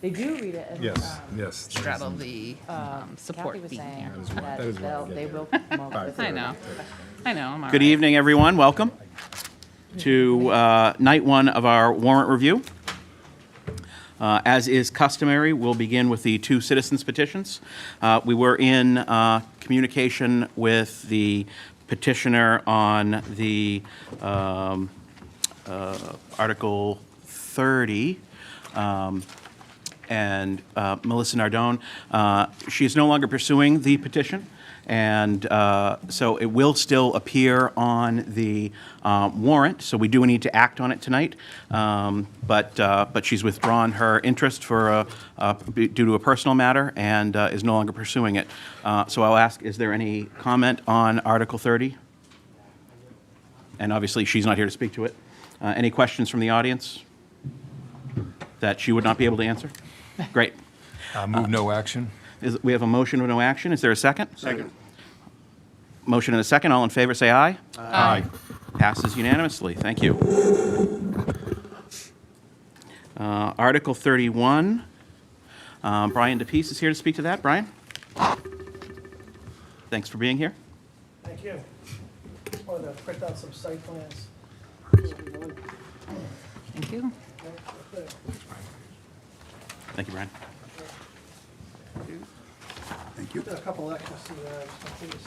They do read it. And, Yes, yes. straddle the support Kathy was beam saying here. that that is what I get they there. will come up with I know. I'm all Good right. evening, everyone. Welcome to night one of our warrant review. As is customary, we'll begin with the two citizens petitions. We were in communication with the petitioner on the Article 30, and Melissa Nardone. She is no longer pursuing the petition, and so it will still appear on the warrant, so we do need to act on it tonight. But she's withdrawn her interest for due to a personal matter and is no longer pursuing it. So I'll ask, is there any comment on Article 30? And obviously, she's not here to speak to it. Any questions from the audience that she would not be able to answer? Great. Move no action. We have a motion with no action. Is there a second? Second. Motion and a second. All in favor, say aye. Aye. Passes unanimously. Thank you. Article 31. Brian DePease is here to speak to that. Brian? Thanks for being here. Thank you. Just wanted to print out some site plans. Thank you. Thank you, Brian. Thank you. Got a couple extras to please.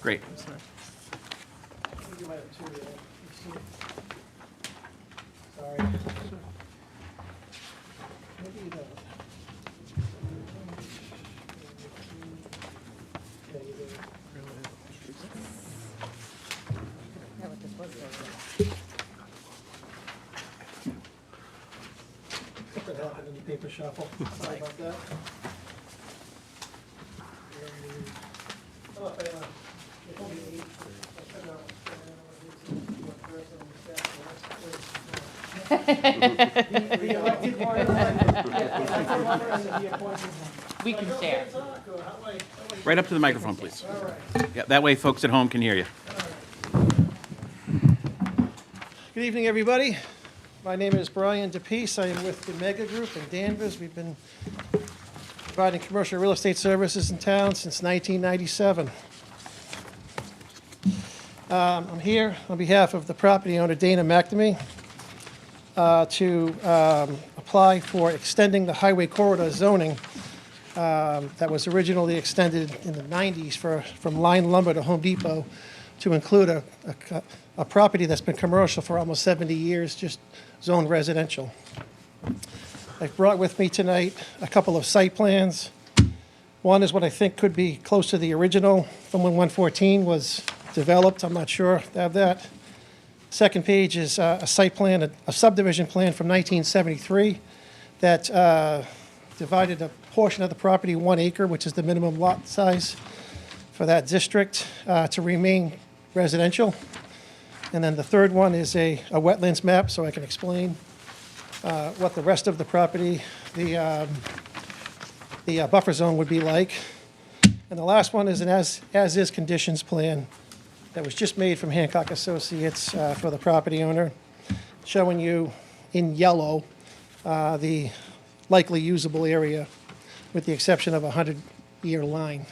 Great. I think you might have two there. You see? Sorry. Maybe you don't. Yeah, you do. Something happened in the paper shuffle. Sorry about that. Oh, it's only 8. I cut out, the elected one, We can share. Right up to the microphone, please. Yeah, that way folks at home can hear you. Good evening, everybody. My name is Brian DePease. I am with the Mega Group in Danvers. We've been providing commercial real estate services in town since 1997. I'm here on behalf of the property owner, Dana McNamee, to apply for extending the highway corridor zoning that was originally extended in the 90s from Line Lumber to Home Depot to include a property that's been commercial for almost 70 years, just zoned residential. I've brought with me tonight a couple of site plans. One is what I think could be close to the original from when 114 was developed. I'm not sure if they have that. Second page is a site plan, a subdivision plan from 1973 that divided a portion of the property 1 acre, which is the minimum lot size for that district, to remain residential. And then the third one is a wetlands map, so I can explain what the rest of the property, the buffer zone would be like. And the last one is an as-is conditions plan that was just made from Hancock Associates for the property owner, showing you in yellow the likely usable area, with the exception of a 100-year line.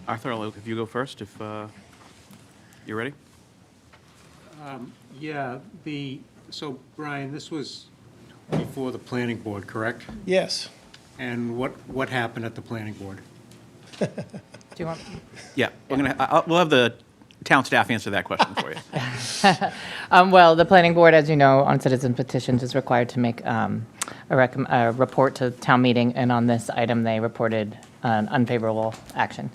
Arthur, if you go first, if you're ready. Yeah, so Brian, this was before the planning board, correct? Yes. And what happened at the planning board? Do you want? Yeah, we'll have the town staff answer that question for you. Well, the planning board, as you know, on citizen petitions is required to make a report to town meeting, and on this item, they reported an unfavorable action.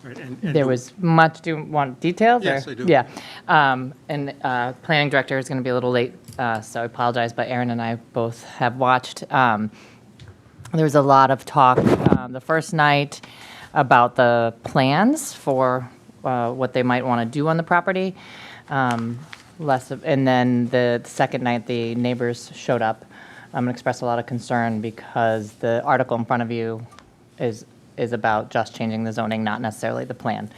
Right, and There was much, do you want details? Yes, or- I do. Yeah. And planning director is going to be a little late, so I apologize, but Aaron and I both have watched. There was a lot of talk the first night about the plans for what they might want to do on the property. And then the second night, the neighbors showed up and expressed a lot of concern because the article in front of you is is about just changing the zoning, not necessarily the plan.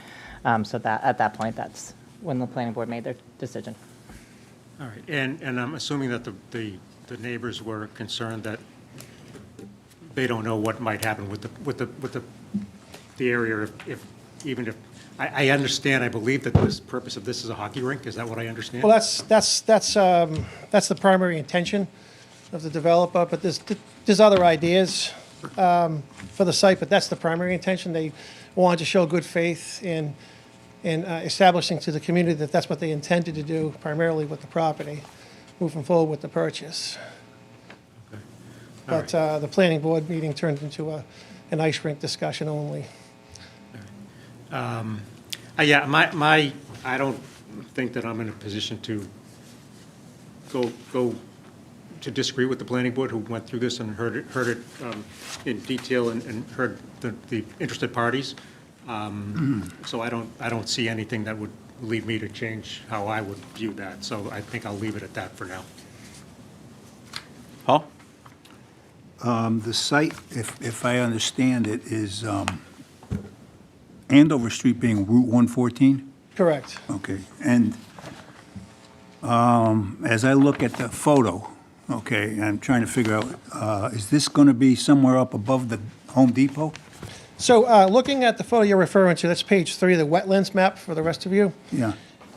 So that, at that point, that's when the planning board made their decision. All right, and I'm assuming that the neighbors were concerned that they don't know what might happen with the area if even if, I understand, I believe that this purpose of this is a hockey rink, is that what I understand? Well, that's the primary intention of the developer, but there's other ideas for the site, but that's the primary intention. They wanted to show good faith in establishing to the community that that's what they intended to do primarily with the property, moving forward with the purchase. All But the planning board meeting turned into an ice rink discussion only. Yeah, I don't think that I'm in a position to go to disagree with the planning board who went through this and heard it in detail and heard the interested parties. So I don't see anything that would lead me to change how I would view that. So I think I'll leave it at that for now. Paul? The site, if I understand it, is Andover Street being Route 114? Correct. Okay, and as I look at the photo, okay, I'm trying to figure out, is this going to be somewhere up above the Home Depot? So looking at the photo you're referring to, that's page 3 of the wetlands map for the rest of you. Yeah,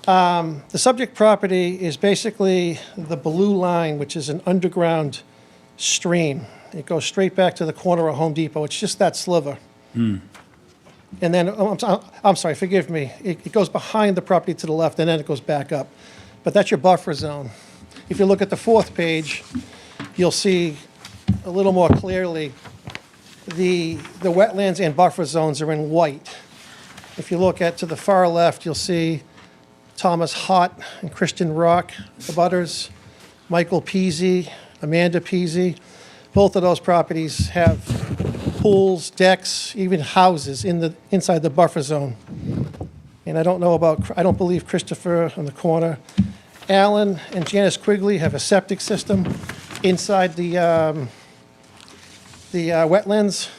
The subject property is basically the blue line, which is an underground stream. It goes straight back to the corner of Home Depot. It's just that sliver. And then, I'm sorry, forgive me. It goes behind the property to the left, and then it goes back up. But that's your buffer zone. If you look at the 4th page, you'll see a little more clearly the wetlands and buffer zones are in white. If you look to the far left, you'll see Thomas Hott and Christian Rock, the butters, Michael Peasy, Amanda Peasy. Both of those properties have pools, decks, even houses inside the buffer zone. And I don't believe Christopher on the corner. Alan and Janice Quigley have a septic system inside the wetlands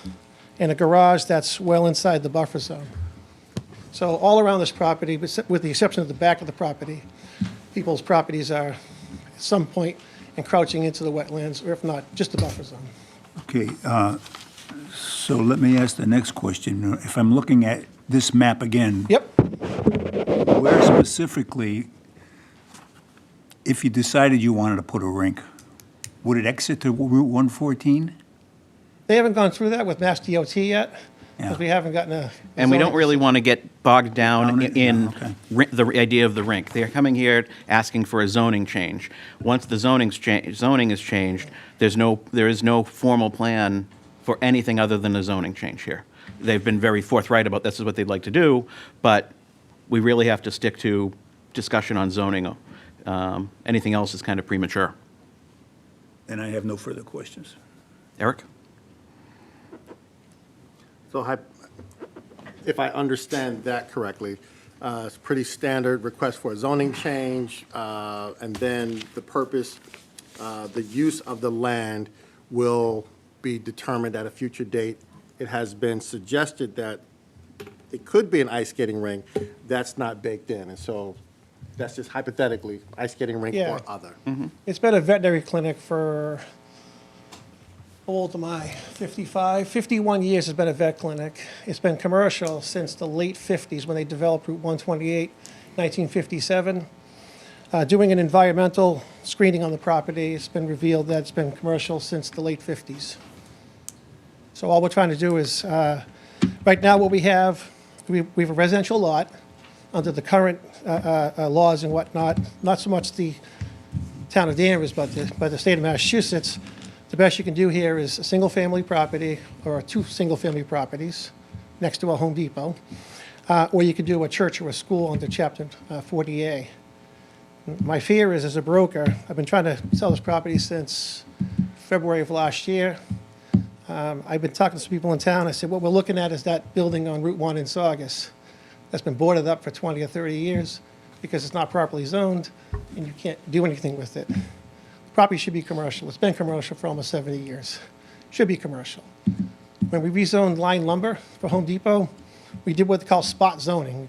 and a garage that's well inside the buffer zone. So all around this property, with the exception of the back of the property, people's properties are at some point encroaching into the wetlands, or if not, just the buffer zone. okay, so let me ask the next question. If I'm looking at this map again, Yep. where specifically, if you decided you wanted to put a rink, would it exit to Route 114? They haven't gone through that with Mass DOT yet, because Yeah. we haven't gotten a. And we don't zoning really want to get bogged down Down it, in yeah, okay. the idea of the rink. They're coming here asking for a zoning change. Once the zoning is changed, there is no formal plan for anything other than a zoning change here. They've been very forthright about this is what they'd like to do, but we really have to stick to discussion on zoning. Anything else is kind of premature. And I have no further questions. Eric? So if I understand that correctly, it's pretty standard request for a zoning change, and then the purpose, the use of the land will be determined at a future date. It has been suggested that it could be an ice skating rink. That's not baked in, and so that's just hypothetically, ice skating rink Yeah. or other. It's been a veterinary clinic for, how old am I? 55, 51 years it's been a vet clinic. It's been commercial since the late 50s when they developed Route 128, 1957. Doing an environmental screening on the property, it's been revealed that it's been commercial since the late 50s. So all we're trying to do is, right now what we have a residential lot under the current laws and whatnot, not so much the town of Danvers, but the state of Massachusetts. The best you can do here is a single-family property or 2 single-family properties next to a Home Depot, or you could do a church or a school under Chapter 40A. My fear is, as a broker, I've been trying to sell this property since February of last year. I've been talking to some people in town. I said, what we're looking at is that building on Route 1 in Saugus that's been boarded up for 20 or 30 years because it's not properly zoned and you can't do anything with it. The property should be commercial. It's been commercial for almost 70 years. Should be commercial. when we rezoned line lumber for Home Depot, we did what they call spot zoning.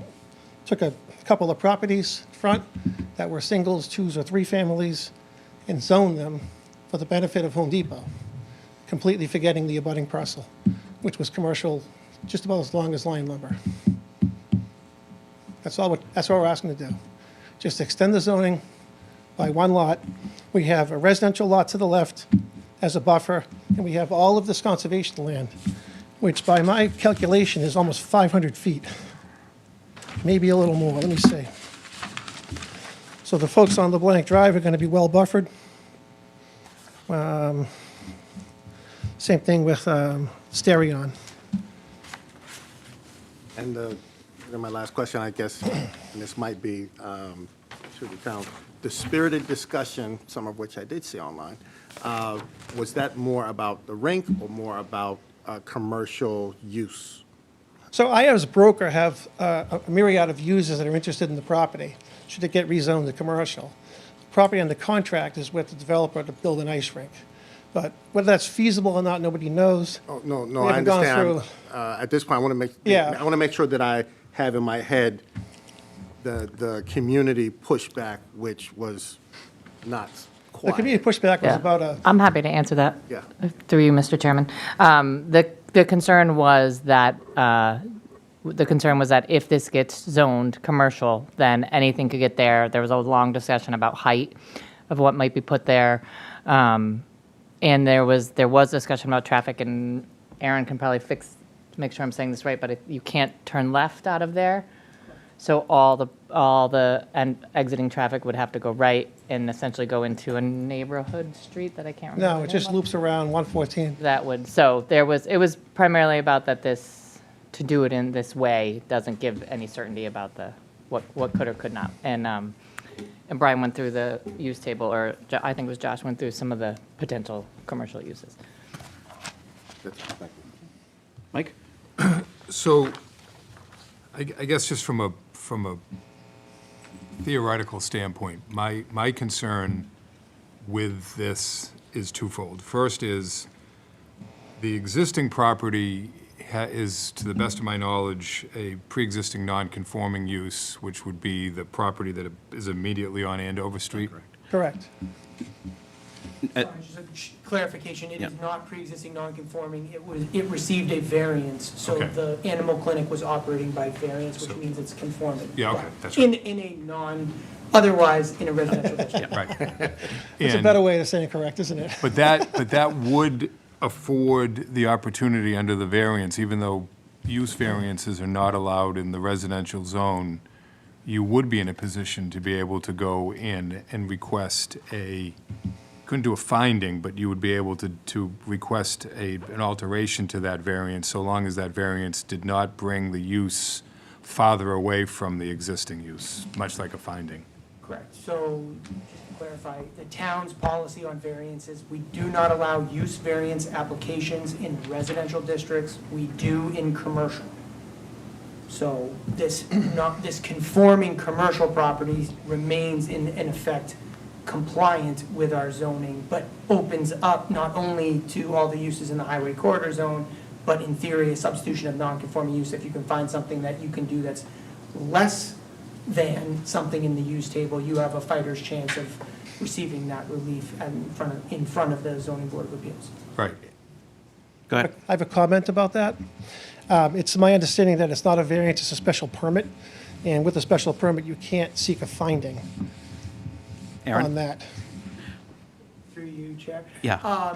Took a couple of properties front that were singles, twos, or three families, and zoned them for the benefit of Home Depot, completely forgetting the abutting parcel, which was commercial just about as long as line lumber. That's what we're asking to do. Just extend the zoning by one lot. We have a residential lot to the left as a buffer, and we have all of this conservation land, which by my calculation is almost 500 feet. Maybe a little more, let me see. So the folks on LeBlanc Drive are going to be well buffered. Same thing with Stereon. And then my last question, I guess, and this might be to the town, the spirited discussion, some of which I did see online, was that more about the rink or more about commercial use? So I, as a broker, have a myriad of users that are interested in the property, should it get rezoned to commercial. Property under contract is with the developer to build an ice rink. But whether that's feasible or not, nobody knows. Oh, no, We I haven't gone understand. through- At this point, I want to make sure that I have in my head the community pushback, which was not The quiet. community pushback was Yeah. about a, I'm happy to answer that. Yeah. Through you, Mr. Chairman. The concern was that, if this gets zoned commercial, then anything could get there. There was a long discussion about height of what might be put there. And there was discussion about traffic, and Aaron can probably make sure I'm saying this right, but you can't turn left out of there. So all the exiting traffic would have to go right and essentially go into a neighborhood street that I can't remember. no, the it just name of. loops around 114. It was primarily about that to do it in this way doesn't give any certainty about what could or could not. And Brian went through the use table, or I think it was Josh went through some of the potential commercial uses. Mike? So, I guess just from a theoretical standpoint, my concern with this is twofold. First is the existing property is, to the best of my knowledge, a pre-existing non-conforming use, which would be the property that is immediately on Andover Street. Correct. Just a clarification, it is Yeah. not pre-existing non-conforming, it received a variance, so Okay. the animal clinic was operating by variance, which So- means it's conforming. Yeah, okay, that's right. In a otherwise in a residential district. Right. It's a And- better way to say it correct, isn't it? But that would afford the opportunity under the variance, even though use variances are not allowed in the residential zone, you would be in a position to be able to go in and request couldn't do a finding, but you would be able to request an alteration to that variance, so long as that variance did not bring the use farther away from the existing use, much like a finding. Correct. So, just to clarify, the town's policy on variances, we do not allow use variance applications in residential districts. We do in commercial. So this conforming commercial property remains in effect compliant with our zoning, but opens up not only to all the uses in the highway corridor zone, but in theory, a substitution of non-conforming use, if you can find something that you can do that's less than something in the use table, you have a fighter's chance of receiving that relief in front of the zoning board of appeals. Right. Go ahead. I have a comment about that. It's my understanding that it's not a variance, it's a special permit, and with a special permit, you can't seek a finding on Aaron? that. Through you, Chair. Yeah.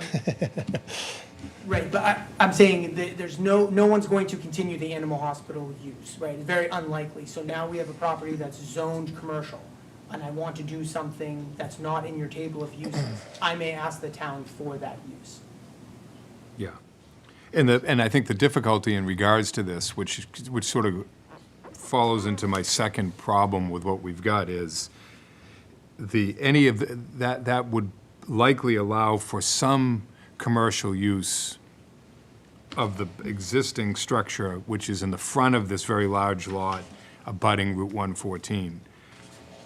Right, but I'm saying that there's no one's going to continue the animal hospital use, right? It's very unlikely. So now we have a property that's zoned commercial, and I want to do something that's not in your table of uses. I may ask the town for that use. Yeah. And I think the difficulty in regards to this, which sort of follows into my second problem with what we've got, is that would likely allow for some commercial use of the existing structure, which is in the front of this very large lot abutting Route 114.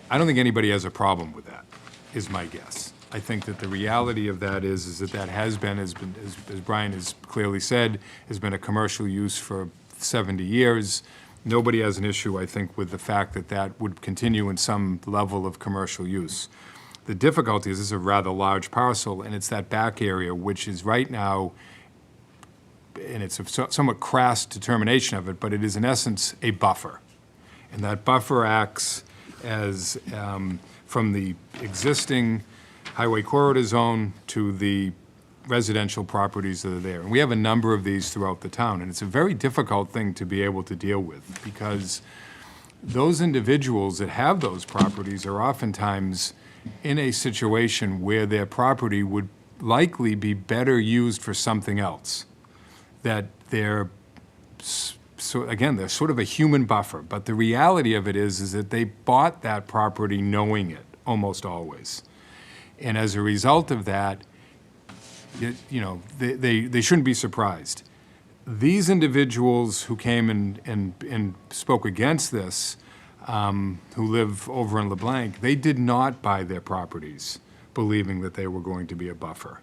I don't think anybody has a problem with that, is my guess. I think that the reality of that is that that has been, as Brian has clearly said, has been a commercial use for 70 years. Nobody has an issue, I think, with the fact that that would continue in some level of commercial use. The difficulty is this is a rather large parcel, and it's that back area, which is right now, and it's a somewhat crass determination of it, but it is in essence a buffer. And that buffer acts as, from the existing highway corridor zone to the residential properties that are there. And we have a number of these throughout the town, and it's a very difficult thing to be able to deal with, because those individuals that have those properties are oftentimes in a situation where their property would likely be better used for something else. That they're, so again, they're sort of a human buffer, but the reality of it is that they bought that property knowing it, almost always. And as a result of that, you know, they shouldn't be surprised. These individuals who came and spoke against this, who live over in LeBlanc, they did not buy their properties believing that they were going to be a buffer.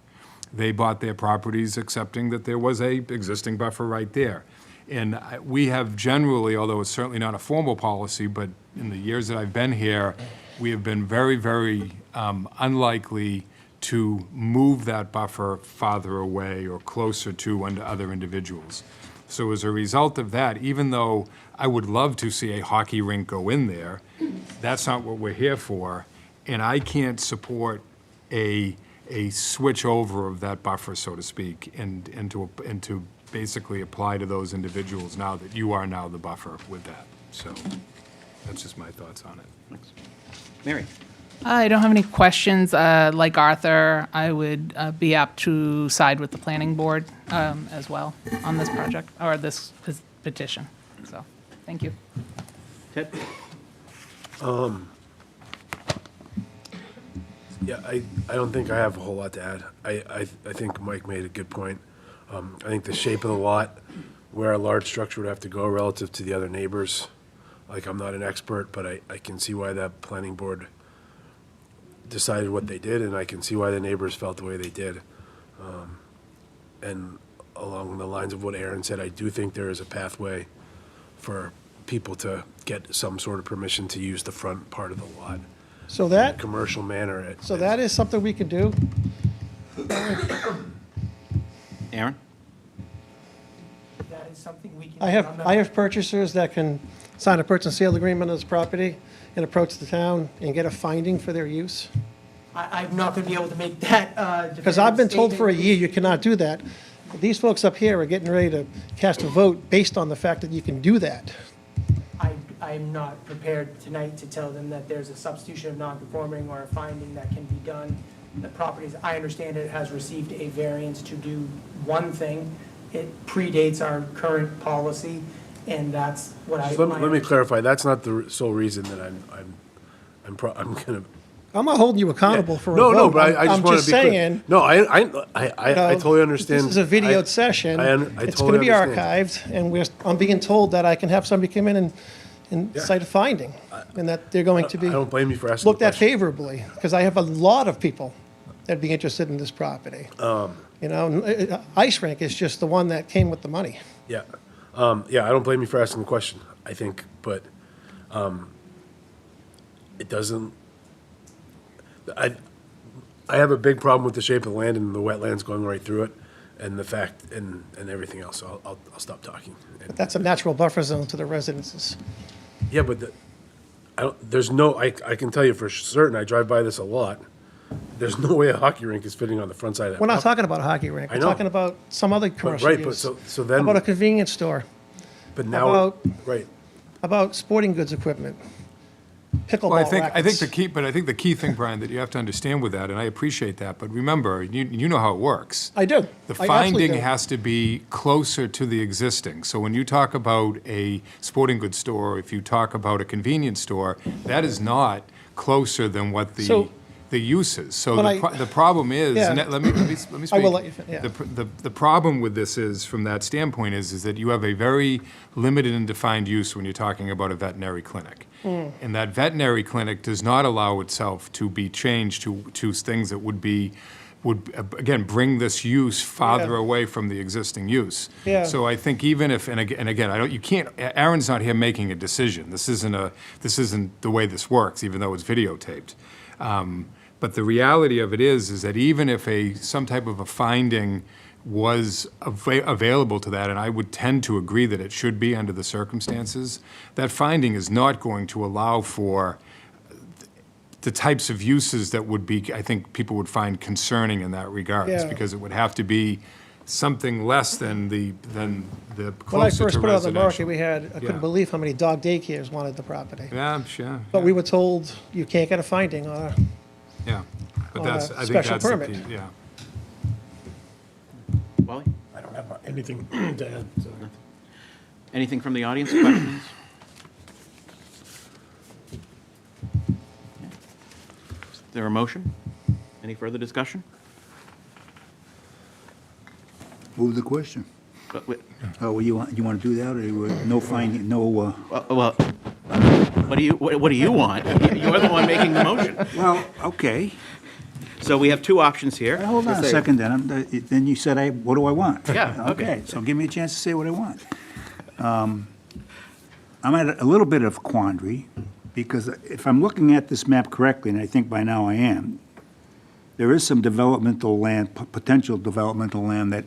They bought their properties accepting that there was a existing buffer right there. And we have generally, although it's certainly not a formal policy, but in the years that I've been here, we have been very, very unlikely to move that buffer farther away or closer to other individuals. So as a result of that, even though I would love to see a hockey rink go in there, that's not what we're here for, and I can't support a switch over of that buffer, so to speak, and to basically apply to those individuals now that you are now the buffer with that. So that's just my thoughts on it. Thanks. Mary? I don't have any questions. Like Arthur, I would be apt to side with the planning board as well on this project, or this petition. So, thank you. Ted? Yeah, I don't think I have a whole lot to add. I think Mike made a good point. I think the shape of the lot, where a large structure would have to go relative to the other neighbors, like, I'm not an expert, but I can see why that planning board decided what they did, and I can see why the neighbors felt the way they did. And along the lines of what Aaron said, I do think there is a pathway for people to get some sort of permission to use the front part of the lot. So that, Commercial manner. so that is something we can do. Aaron? That is something we can. I have purchasers that can sign a purchase and sale agreement on this property and approach the town and get a finding for their use. I'm not going to be able to make that. Because I've been told for a definitive year you cannot do that. These folks up here are getting ready to cast a vote based on the fact that you can do that. statement. I'm not prepared tonight to tell them that there's a substitution of non-conforming or a finding that can be done. The properties, I understand it, has received a variance to do one thing. It predates our current policy, and that's what I. Let me clarify, that's not the sole reason that I'm gonna. I'm not holding you accountable for a No, vote. no, but I just I'm want just to be clear. saying. No, I totally understand. This is a videoed session. I It's totally going to be understand. archived, and I'm being told that I can have somebody come in and Yeah. cite a finding, and that they're going to be I don't blame you for asking the looked at question. favorably, because I have a lot of people that'd be interested in this property. You know, Ice Rink is just the one that came with the money. Yeah, yeah, I don't blame you for asking the question, I think, but, it doesn't, I have a big problem with the shape of the land and the wetlands going right through it, and the fact, and everything else, so I'll stop talking. But that's a natural buffer zone to the residences. Yeah, but there's no, I can tell you for certain, I drive by this a lot, there's no way a hockey rink is fitting on the front side of that. We're not property. talking about a hockey rink. I We're know. talking about some other commercial Right, but use. so How then, about a convenience store? but now, about- right, About sporting goods equipment? Pickleball Well, I think rackets. the key thing, Brian, that you have to understand with that, and I appreciate that, but remember, you know how it works. I do. The I absolutely finding do. has to be closer to the existing. So when you talk about a sporting goods store, if you talk about a convenience store, that is not closer than what the So- the uses. So But the problem is, Yeah. and let me speak. I will let you fin- yeah. The problem with this is, from that standpoint, is that you have a very limited and defined use when you're talking about a veterinary clinic. And that veterinary clinic does not allow itself to be changed to things that would again, bring this use farther Yeah. away from the existing use. Yeah. So I think even if, and again, you can't, Aaron's not here making a decision. This isn't the way this works, even though it's videotaped. But the reality of it is that even if some type of a finding was available to that, and I would tend to agree that it should be under the circumstances, that finding is not going to allow for the types of uses that would be, I think people would find concerning in that regards, Yeah. because it would have to be something less than the When I closer first to put it on the residential. market, I Yeah. couldn't believe how many dog daycares wanted the property. Yeah, I'm sure. But we were told you can't get a finding on a, Yeah, but on a that's, I think special that's the permit. key, yeah. Wally? I don't have anything to add. So. Anything from the audience, questions? Is there a motion? Any further discussion? Move the question. But wait, Oh, well, you want to do that, or no finding, no, Well, what do you want? You're the one making the motion. well, okay. So we have two options here. Hold on a second, then. Then you said, what do I want? Yeah, okay. So give me a chance to say what I want. I'm at a little bit of quandary, because if I'm looking at this map correctly, and I think by now I am, there is some developmental land, potential developmental land that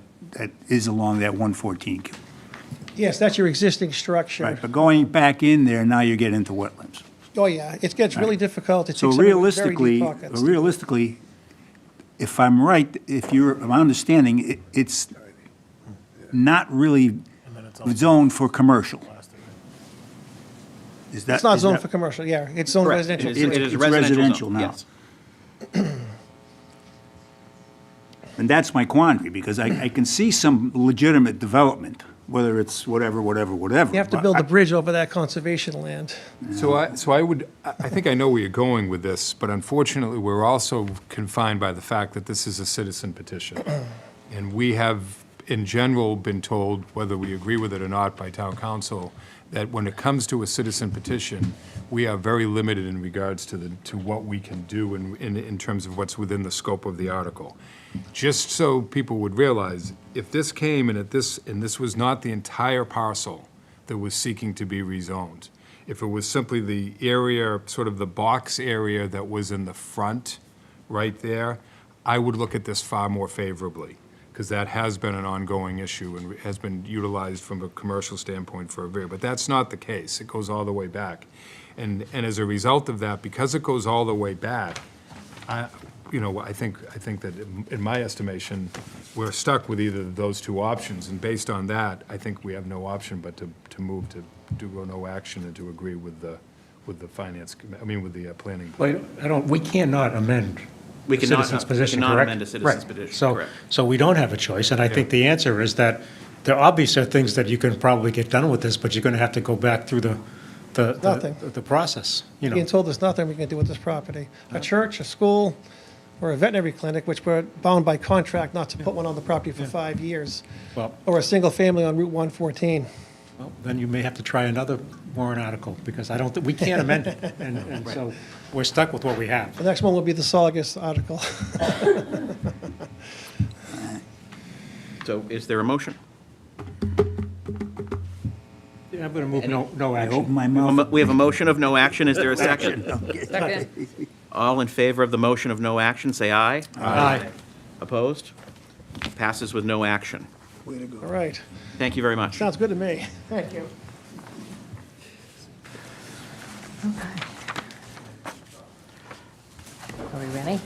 is along that 114. yes, that's your existing structure. Right, but going back in there, now you get into wetlands. Oh, yeah, it gets really difficult to take So some of the very deep pockets. realistically, if I'm right, my understanding, it's not really zoned for commercial. Is that? It's not is zoned that- for commercial, yeah, it's zoned Correct. residential. It is It's residential residential zone, now. yes. And that's my quandary, because I can see some legitimate development, whether it's whatever. You have to build a bridge over that conservation land. So I think I know where you're going with this, but unfortunately, we're also confined by the fact that this is a citizen petition. And we have, in general, been told, whether we agree with it or not by town council, that when it comes to a citizen petition, we are very limited in regards to what we can do in terms of what's within the scope of the article. Just so people would realize, if this came and this was not the entire parcel that was seeking to be rezoned, if it was simply the area, sort of the box area that was in the front, right there, I would look at this far more favorably, because that has been an ongoing issue and has been utilized from a commercial standpoint for a very, but that's not the case. It goes all the way back. And as a result of that, because it goes all the way back, I think that in my estimation, we're stuck with either of those two options. And based on that, I think we have no option but to move to do no action and to agree with the finance, with the planning. Wait, we cannot amend We cannot- citizen's we position, cannot correct? amend a citizen's Right. petition, So, correct. so we don't have a choice, and I think the answer is that there obviously are things that you can probably get done with this, but you're going to have to go back through Nothing. the process, you know. Being told there's nothing we can do with this property. A church, a school, or a veterinary clinic, which we're bound by contract not to put one on the property for 5 years, Well, or a single family on Route 114. well, then you may have to try another warrant article, because I don't, we can't amend it, and so we're stuck with what we have. The next one will be the Saugus article. So is there a motion? Yeah, I'm going to move no I action. open my mouth. We have a motion of no action. Is there a second? Second. All in favor of the motion of no action, say aye. Aye. Opposed? Passes with no action. Way to go. All right, Thank you very much. sounds good to me. Thank you. Are we ready?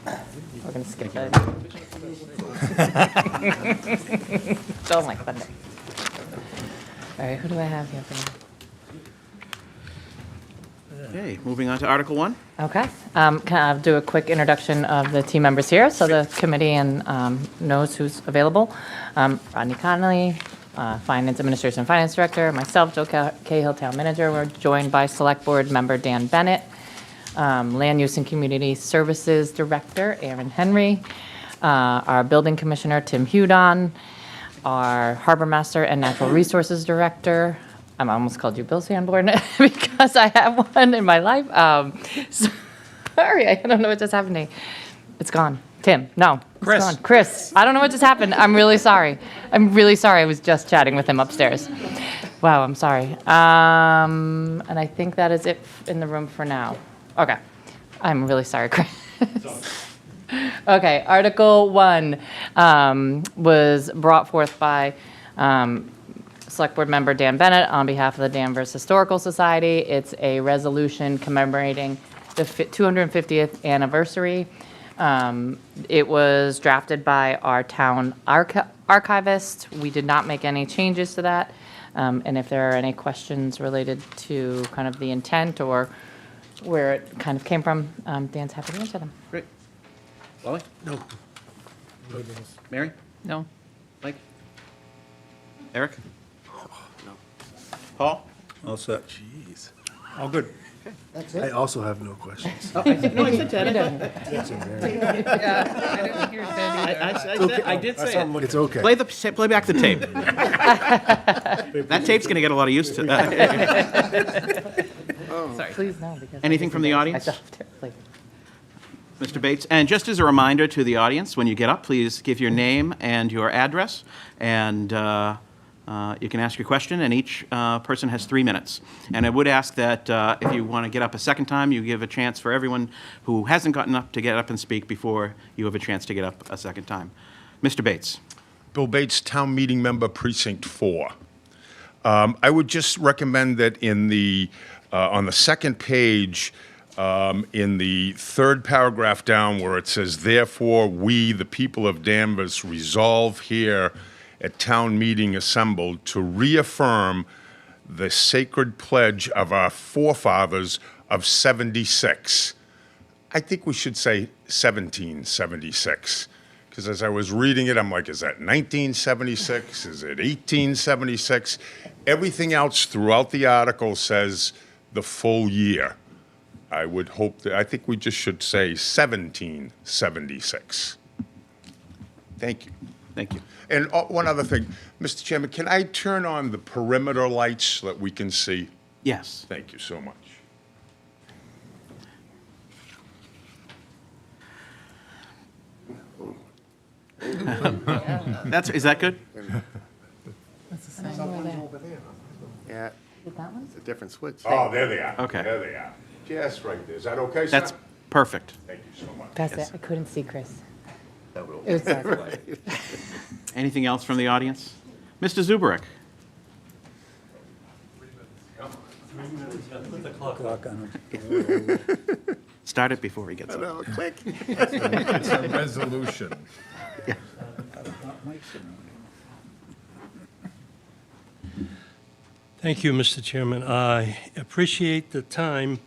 We're going to skip it. Don't like thunder. All right, who do I have here for now? Okay, moving on to Article 1. Okay. Can I do a quick introduction of the team members here, so the committee knows who's available? Rodney Connolly, Finance Administration and Finance Director, myself, Joe Cahill, Town Manager. We're joined by Select Board Member Dan Bennett, Land Use and Community Services Director, Aaron Henry, our Building Commissioner, Tim Hudon, our Harbor Master and Natural Resources Director. I almost called you Bill Sanborn because I have one in my life. Sorry, I don't know what just happened to me. It's gone. Tim, no. Chris. It's gone. Chris, I don't know what just happened. I'm really sorry. I'm really sorry. I was just chatting with him upstairs. Wow, I'm sorry. And I think that is it in the room for now. Okay. I'm really sorry, Chris. Okay, Article 1 was brought forth by Select Board Member Dan Bennett on behalf of the Danvers Historical Society. It's a resolution commemorating the 250th anniversary. It was drafted by our town archivist. We did not make any changes to that. And if there are any questions related to kind of the intent or where it kind of came from, Dan's happy to answer them. Great. Wally? No. Mary? No? Mike? Eric? No. Paul? All set. Jeez. All good. I also have no questions. No, I said Ted. Yeah, I didn't hear Ted I did say it. It's okay. Play back the tape. That tape's going to get a lot of use to that. Sorry. Please, no. Because Anything from the I audience? felt terribly. Mr. Bates, and just as a reminder to the audience, when you get up, please give your name and your address, and you can ask your question, and each person has 3 minutes. And I would ask that if you want to get up a second time, you give a chance for everyone who hasn't gotten up to get up and speak before you have a chance to get up a second time. Mr. Bates. Bill Bates, Town Meeting Member, Precinct 4. I would just recommend that in the, on the second page, in the third paragraph down where it says, "Therefore, we, the people of Danvers, resolve here at town meeting assembled to reaffirm the sacred pledge of our forefathers of 76." I think we should say 1776. Because as I was reading it, I'm like, is that 1976? Is it 1876? Everything else throughout the article says the full year. I would hope that, I think we just should say 1776. Thank you. Thank you. And one other thing, Mr. Chairman, can I turn on the perimeter lights so that we can see? Yes. Thank you so much. Is that good? Yeah, Did that one? it's a different switch. Oh, there they are. Okay. There they are. Just right there. Is that okay, sir? That's perfect. Thank you so much. That's it. I couldn't see Chris. It was dark. Anything else from the audience? Mr. Zubarek. Clock on it. Start it before he gets up. No, click. It's a resolution. Thank you, Mr. Chairman. I appreciate the time,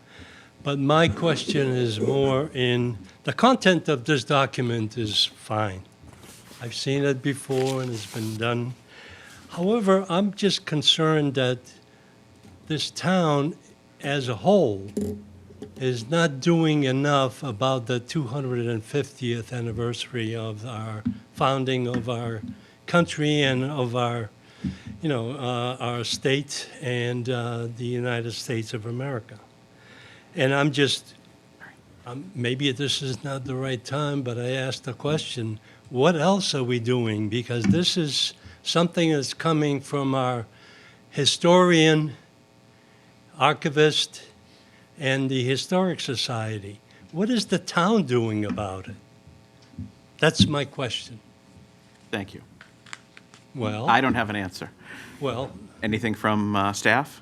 but my question is more in, the content of this document is fine. I've seen it before and it's been done. However, I'm just concerned that this town as a whole is not doing enough about the 250th anniversary of our founding of our country and of our, our state and the United States of America. And I'm just, maybe this is not the right time, but I asked the question, what else are we doing? Because this is something that's coming from our historian, archivist, and the Historic Society. What is the town doing about it? That's my question. Thank you. Well, I don't have an answer. well, Anything from staff?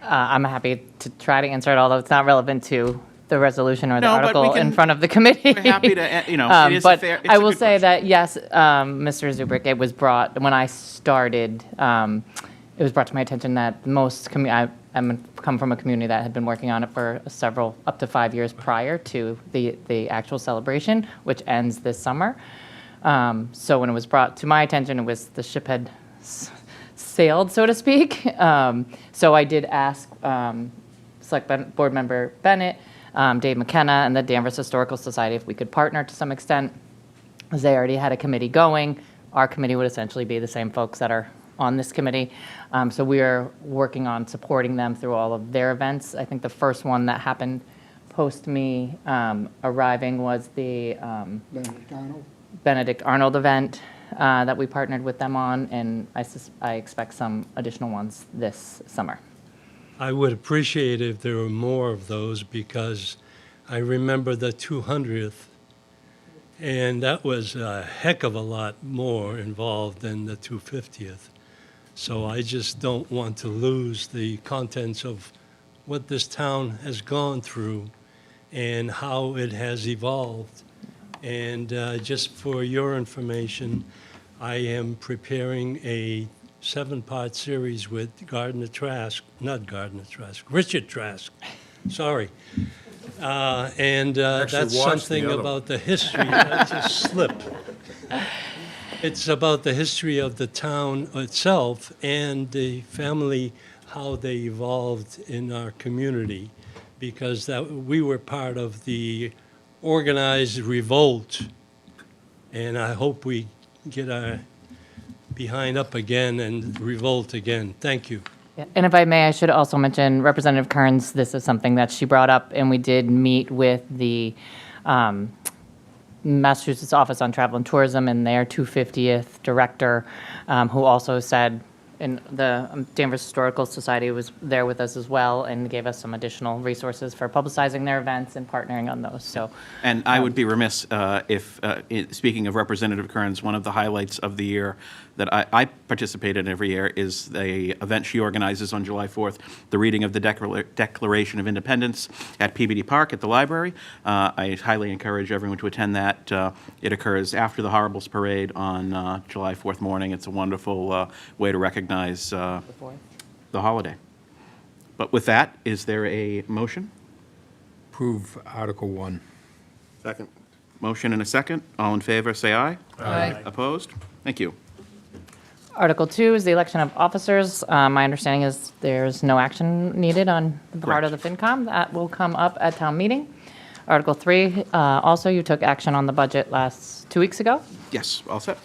I'm happy to try to answer it, although it's not relevant to the resolution or the No, but we article in can- front of the committee. We're happy to, it is a But fair, it's I a will good say question. that, yes, Mr. Zubrick, it was brought, when I started, it was brought to my attention that most, I'm come from a community that had been working on it for several, up to 5 years prior to the actual celebration, which ends this summer. So when it was brought to my attention, it was, the ship had sailed, so to speak. So I did ask Select Board Member Bennett Dave McKenna and the Danvers Historical Society if we could partner to some extent, as they already had a committee going. Our committee would essentially be the same folks that are on this committee. So we are working on supporting them through all of their events. I think the first one that happened post me arriving was the Benedict Arnold event that we partnered with them on, and I expect some additional ones this summer. I would appreciate if there were more of those, because I remember the 200th, and that was a heck of a lot more involved than the 250th. So I just don't want to lose the contents of what this town has gone through and how it has evolved. And just for your information, I am preparing a 7-part series with Richard Trask, sorry. And that's watched the something other about the history, that's a slip. It's about the history of the town itself and the family, how they evolved in our community, because we were part of the organized revolt, and I hope we get our behind up again and revolt again. Thank you. Yeah, and if I may, I should also mention Representative Kearns. This is something that she brought up, and we did meet with the Massachusetts Office on Travel and Tourism and their 250th director, who also said, and the Danvers Historical Society was there with us as well and gave us some additional resources for publicizing their events and partnering on those. So, And I would be remiss if, speaking of Representative Kearns, one of the highlights of the year that I participate in every year is the event she organizes on July 4th, the reading of the Declaration of Independence at PBD Park at the library. I highly encourage everyone to attend that. It occurs after the Horribles Parade on July 4th morning. It's a wonderful way to recognize the holiday. But with that, is there a motion? Approve Article 1. Second. Motion and a second. All in favor, say aye. Aye. Opposed? Thank you. Article 2 is the election of officers. My understanding is there's no action needed on the part of the FinCom. That will come up at town meeting. Article 3, also you took action on the budget 2 weeks ago. Yes, all set.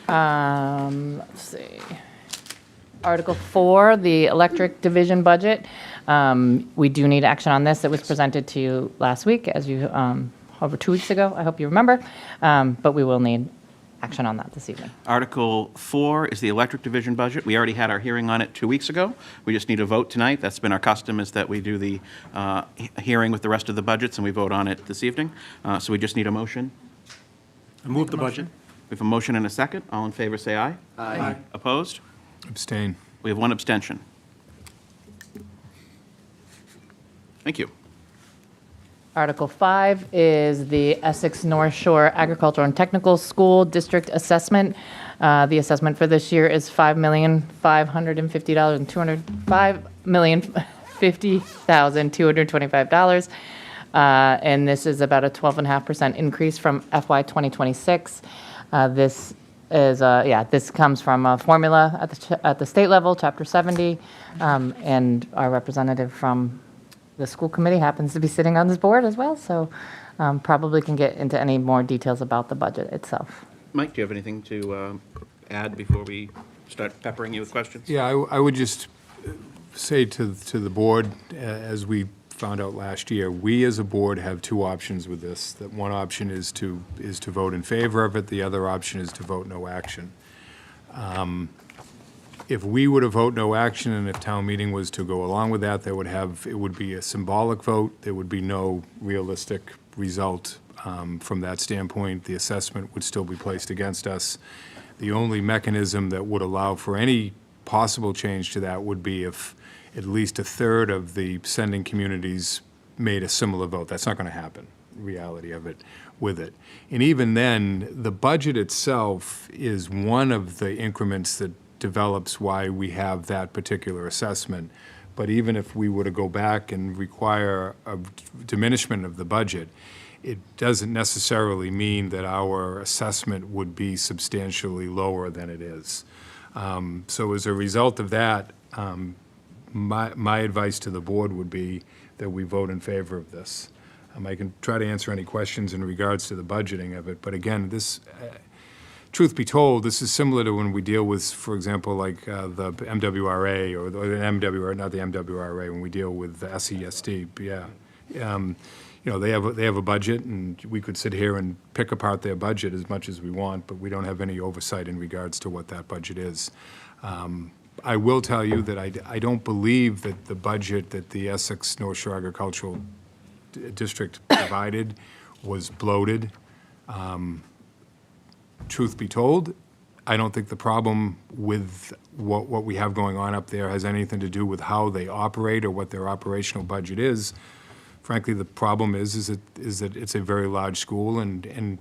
Let's see. Article 4, the electric division budget. We do need action on this. It was presented to you last week, as you, over 2 weeks ago. I hope you remember. But we will need action on that this evening. Article 4 is the electric division budget. We already had our hearing on it 2 weeks ago. We just need a vote tonight. That's been our custom, is that we do the hearing with the rest of the budgets and we vote on it this evening. So we just need a motion. I move the budget. We have a motion and a second. All in favor, say aye. Aye. Opposed? Abstain. We have one abstention. Thank you. Article 5 is the Essex North Shore Agricultural and Technical School District Assessment. The assessment for this year is $5,550,200, $5,050,225. And this is about a 12.5% increase from FY 2026. This is, this comes from a formula at the state level, Chapter 70, and our representative from the school committee happens to be sitting on this board as well, so probably can get into any more details about the budget itself. Mike, do you have anything to add before we start peppering you with questions? Yeah, I would just say to the board, as we found out last year, we as a board have two options with this. That one option is to vote in favor of it. The other option is to vote no action. If we were to vote no action and if town meeting was to go along with that, it would be a symbolic vote. There would be no realistic result from that standpoint. The assessment would still be placed against us. The only mechanism that would allow for any possible change to that would be if at least a third of the sending communities made a similar vote. That's not going to happen, reality of it, with it. And even then, the budget itself is one of the increments that develops why we have that particular assessment. But even if we were to go back and require a diminishment of the budget, it doesn't necessarily mean that our assessment would be substantially lower than it is. So as a result of that, my advice to the board would be that we vote in favor of this. I can try to answer any questions in regards to the budgeting of it, but again, this, truth be told, this is similar to when we deal with, for example, like the MWRA or the MWRA, not the MWRA, when we deal with the SESD, yeah. You know, they have a budget, and we could sit here and pick apart their budget as much as we want, but we don't have any oversight in regards to what that budget is. I will tell you that I don't believe that the budget that the Essex North Shore Agricultural District provided was bloated. Truth be told, I don't think the problem with what we have going on up there has anything to do with how they operate or what their operational budget is. Frankly, the problem is that it's a very large school, and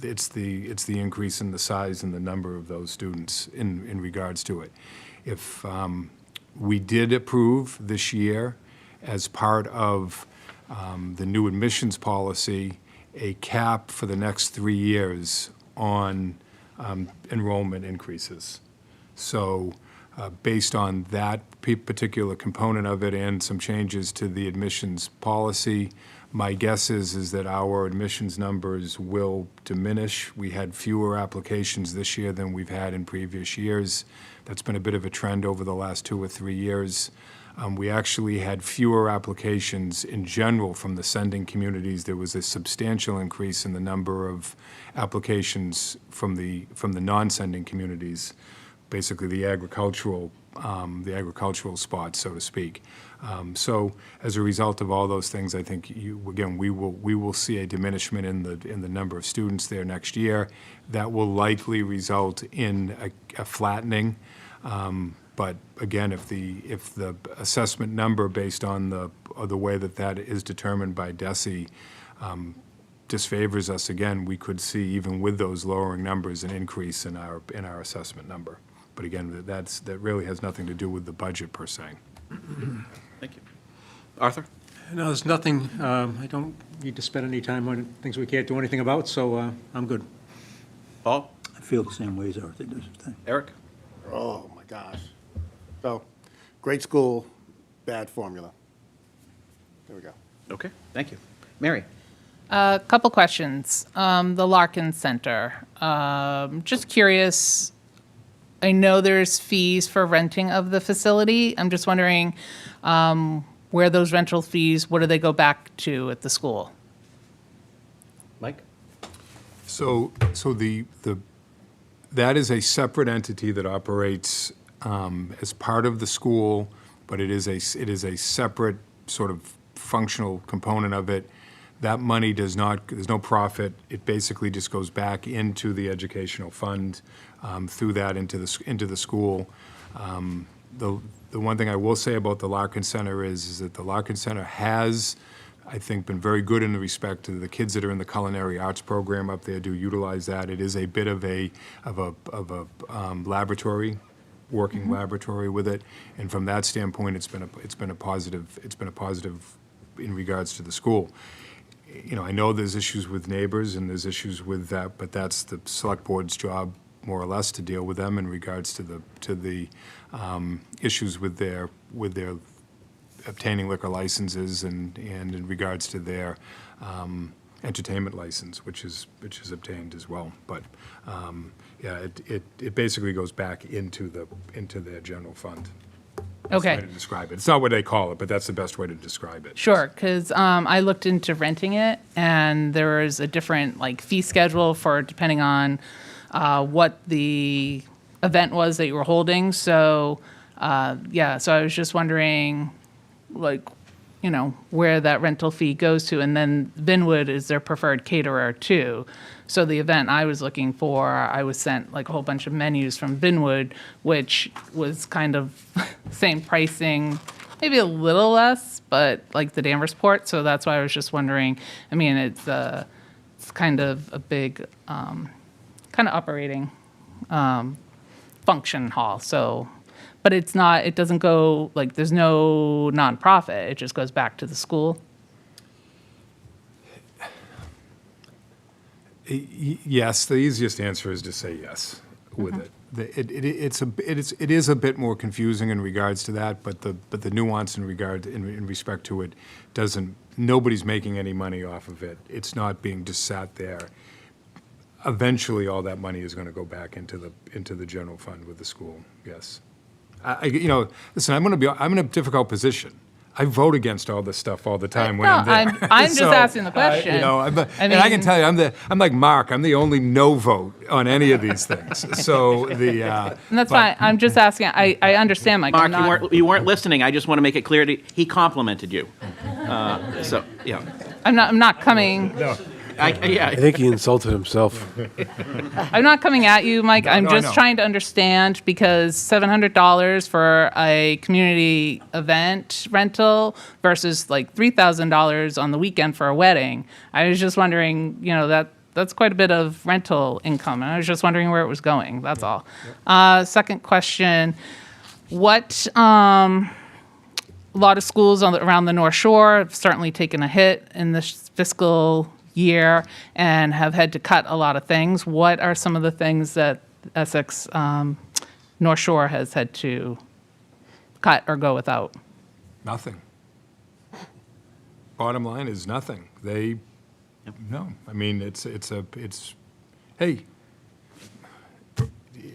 it's the increase in the size and the number of those students in regards to it. If we did approve this year, as part of the new admissions policy, a cap for the next 3 years on enrollment increases. So based on that particular component of it and some changes to the admissions policy, my guess is that our admissions numbers will diminish. We had fewer applications this year than we've had in previous years. That's been a bit of a trend over the last 2 or 3 years. We actually had fewer applications in general from the sending communities. There was a substantial increase in the number of applications from the non-sending communities, basically the agricultural spots, so to speak. So as a result of all those things, I think we will see a diminishment in the number of students there next year. That will likely result in a flattening. But again, if the assessment number based on the way that is determined by DESE disfavors us again, we could see, even with those lowering numbers, an increase in our assessment number. But again, that really has nothing to do with the budget per se. Thank you. Arthur? No, there's nothing, I don't need to spend any time on things we can't do anything about, so I'm good. Paul? I feel the same way as Arthur does. Eric? Oh, my gosh. So, great school, bad formula. There we go. Okay, thank you. Mary? A couple questions. The Larkin Center. Just curious, I know there's fees for renting of the facility. I'm just wondering where those rental fees, what do they go back to at the school? Mike? So that is a separate entity that operates as part of the school, but it is a separate sort of functional component of it. That money there's no profit. It basically just goes back into the educational fund through that into the school. The one thing I will say about the Larkin Center is that the Larkin Center has, I think, been very good in the respect to the kids that are in the culinary arts program up there do utilize that. It is a bit of a laboratory, working laboratory with it, and from that standpoint, it's been a positive in regards to the school. You know, I know there's issues with neighbors and there's issues with that, but that's the select board's job, more or less, to deal with them in regards to the issues with their obtaining liquor licenses and in regards to their entertainment license, which is obtained as well. But yeah, it basically goes back into their general fund. That's the Okay. way to describe it. It's not what they call it, but that's the best way to describe it. Sure, because I looked into renting it, and there is a different fee schedule for depending on what the event was that you were holding. So yeah, so I was just wondering, where that rental fee goes to, and then Vinwood is their preferred caterer too. So the event I was looking for, I was sent a whole bunch of menus from Vinwood, which was kind of same pricing, maybe a little less, but like the Danversport. So that's why I was just wondering. I mean, it's kind of a big kind of operating function hall. So, but it's not. It doesn't go there's no nonprofit. It just goes back to the school. Yes, the easiest answer is to say yes. with it. It is a bit more confusing in regards to that, but the nuance in respect to it nobody's making any money off of it. It's not being just sat there. Eventually, all that money is going to go back into the general fund with the school, yes. Listen, I'm in a difficult position. I vote against all this stuff all the time when No, I'm there. I'm just asking the question. And I can tell you, I'm like Mark, I'm the only no vote on any of these things. So And that's fine. I'm just asking. I understand, Mike. I'm Mark, not, you weren't listening. I just want to make it clear that he complimented you. So, yeah. I'm not coming. I think he insulted himself. I'm not coming at you, Mike. I'm no, I just know. trying to understand because $700 for a community event rental versus like $3,000 on the weekend for a wedding. I was just wondering, that's quite a bit of rental income, and I was just wondering where it was going. That's all. Second question: what? A lot of schools around the North Shore have certainly taken a hit in this fiscal year and have had to cut a lot of things. What are some of the things that Essex North Shore has had to cut or go without? nothing. Bottom line is nothing. No. I mean, hey,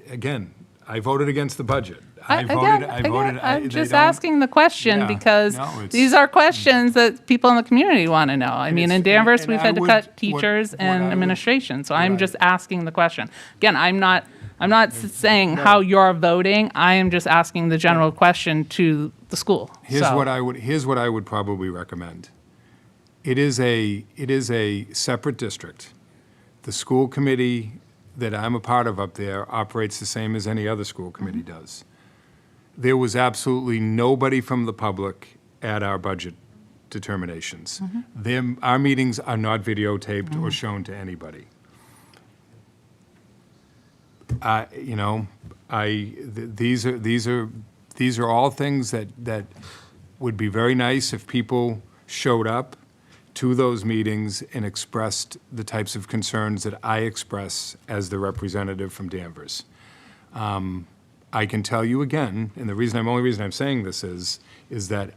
again, I voted against the budget. I'm just asking the question Yeah, because no, it's- these are questions that people in the community want to know. I mean, in Danvers, and we've I had to would- cut what- teachers what and I would- administration, so what I'm I- just asking the question. Again, I'm not saying how you're voting. I am just asking the general question to the school. Here's So- what I would probably recommend. It is a separate district. The school committee that I'm a part of up there operates the same as any other school committee does. There was absolutely nobody from the public at our budget determinations. Our meetings are not videotaped or shown to anybody. These are all things that would be very nice if people showed up to those meetings and expressed the types of concerns that I express as the representative from Danvers. I can tell you again, and the only reason I'm saying this is that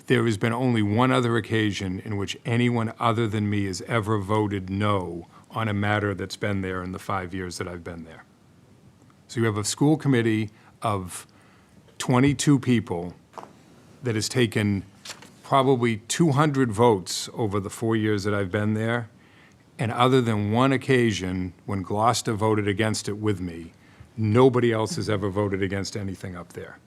there has been only one other occasion in which anyone other than me has ever voted no on a matter that's been there in the 5 years that I've been there. So you have a school committee of 22 people that has taken probably 200 votes over the 4 years that I've been there, and other than one occasion when Gloucester voted against it with me, nobody else has ever voted against anything up there.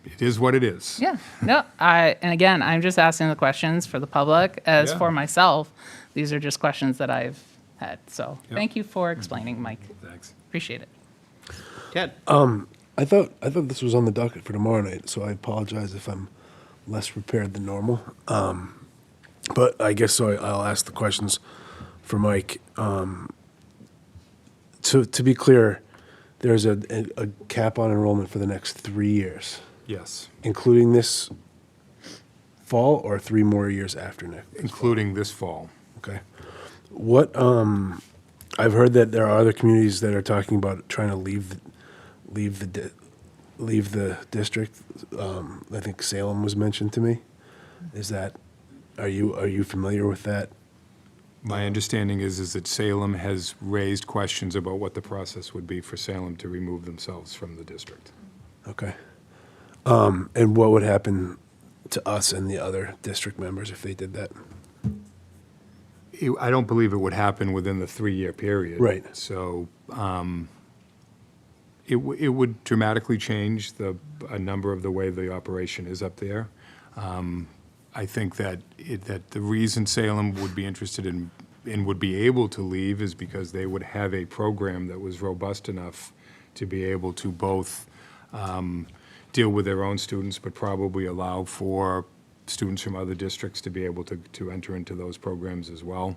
It is what it is. Yeah, no, and again, I'm just asking the questions for the public. As Yeah. for myself, these are just questions that I've had. So Yep. thank you for explaining, Mike. Thanks. Appreciate it. Ted? I thought this was on the docket for tomorrow night, so I apologize if I'm less prepared than normal. But I guess I'll ask the questions for Mike. To be clear, there's a cap on enrollment for the next 3 years, Yes, including this fall or 3 more years after next. including this fall. Okay. What I've heard that there are other communities that are talking about trying to leave the district. I think Salem was mentioned to me. Are you familiar with that? My understanding is that Salem has raised questions about what the process would be for Salem to remove themselves from the district. Okay. And what would happen to us and the other district members if they did that? I don't believe it would happen within the 3-year period. Right. So it would dramatically change a number of the way the operation is up there. I think that the reason Salem would be interested in and would be able to leave is because they would have a program that was robust enough to be able to both deal with their own students, but probably allow for students from other districts to be able to enter into those programs as well.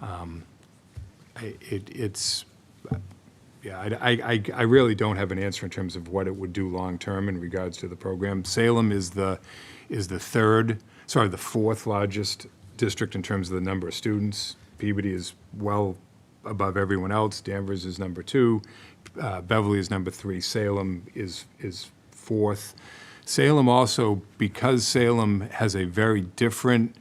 I really don't have an answer in terms of what it would do long-term in regards to the program. Salem is the fourth largest district in terms of the number of students Peabody is well above everyone else. Danvers is number 2. Beverly is number 3. Salem is 4th. Salem also, because Salem has a very different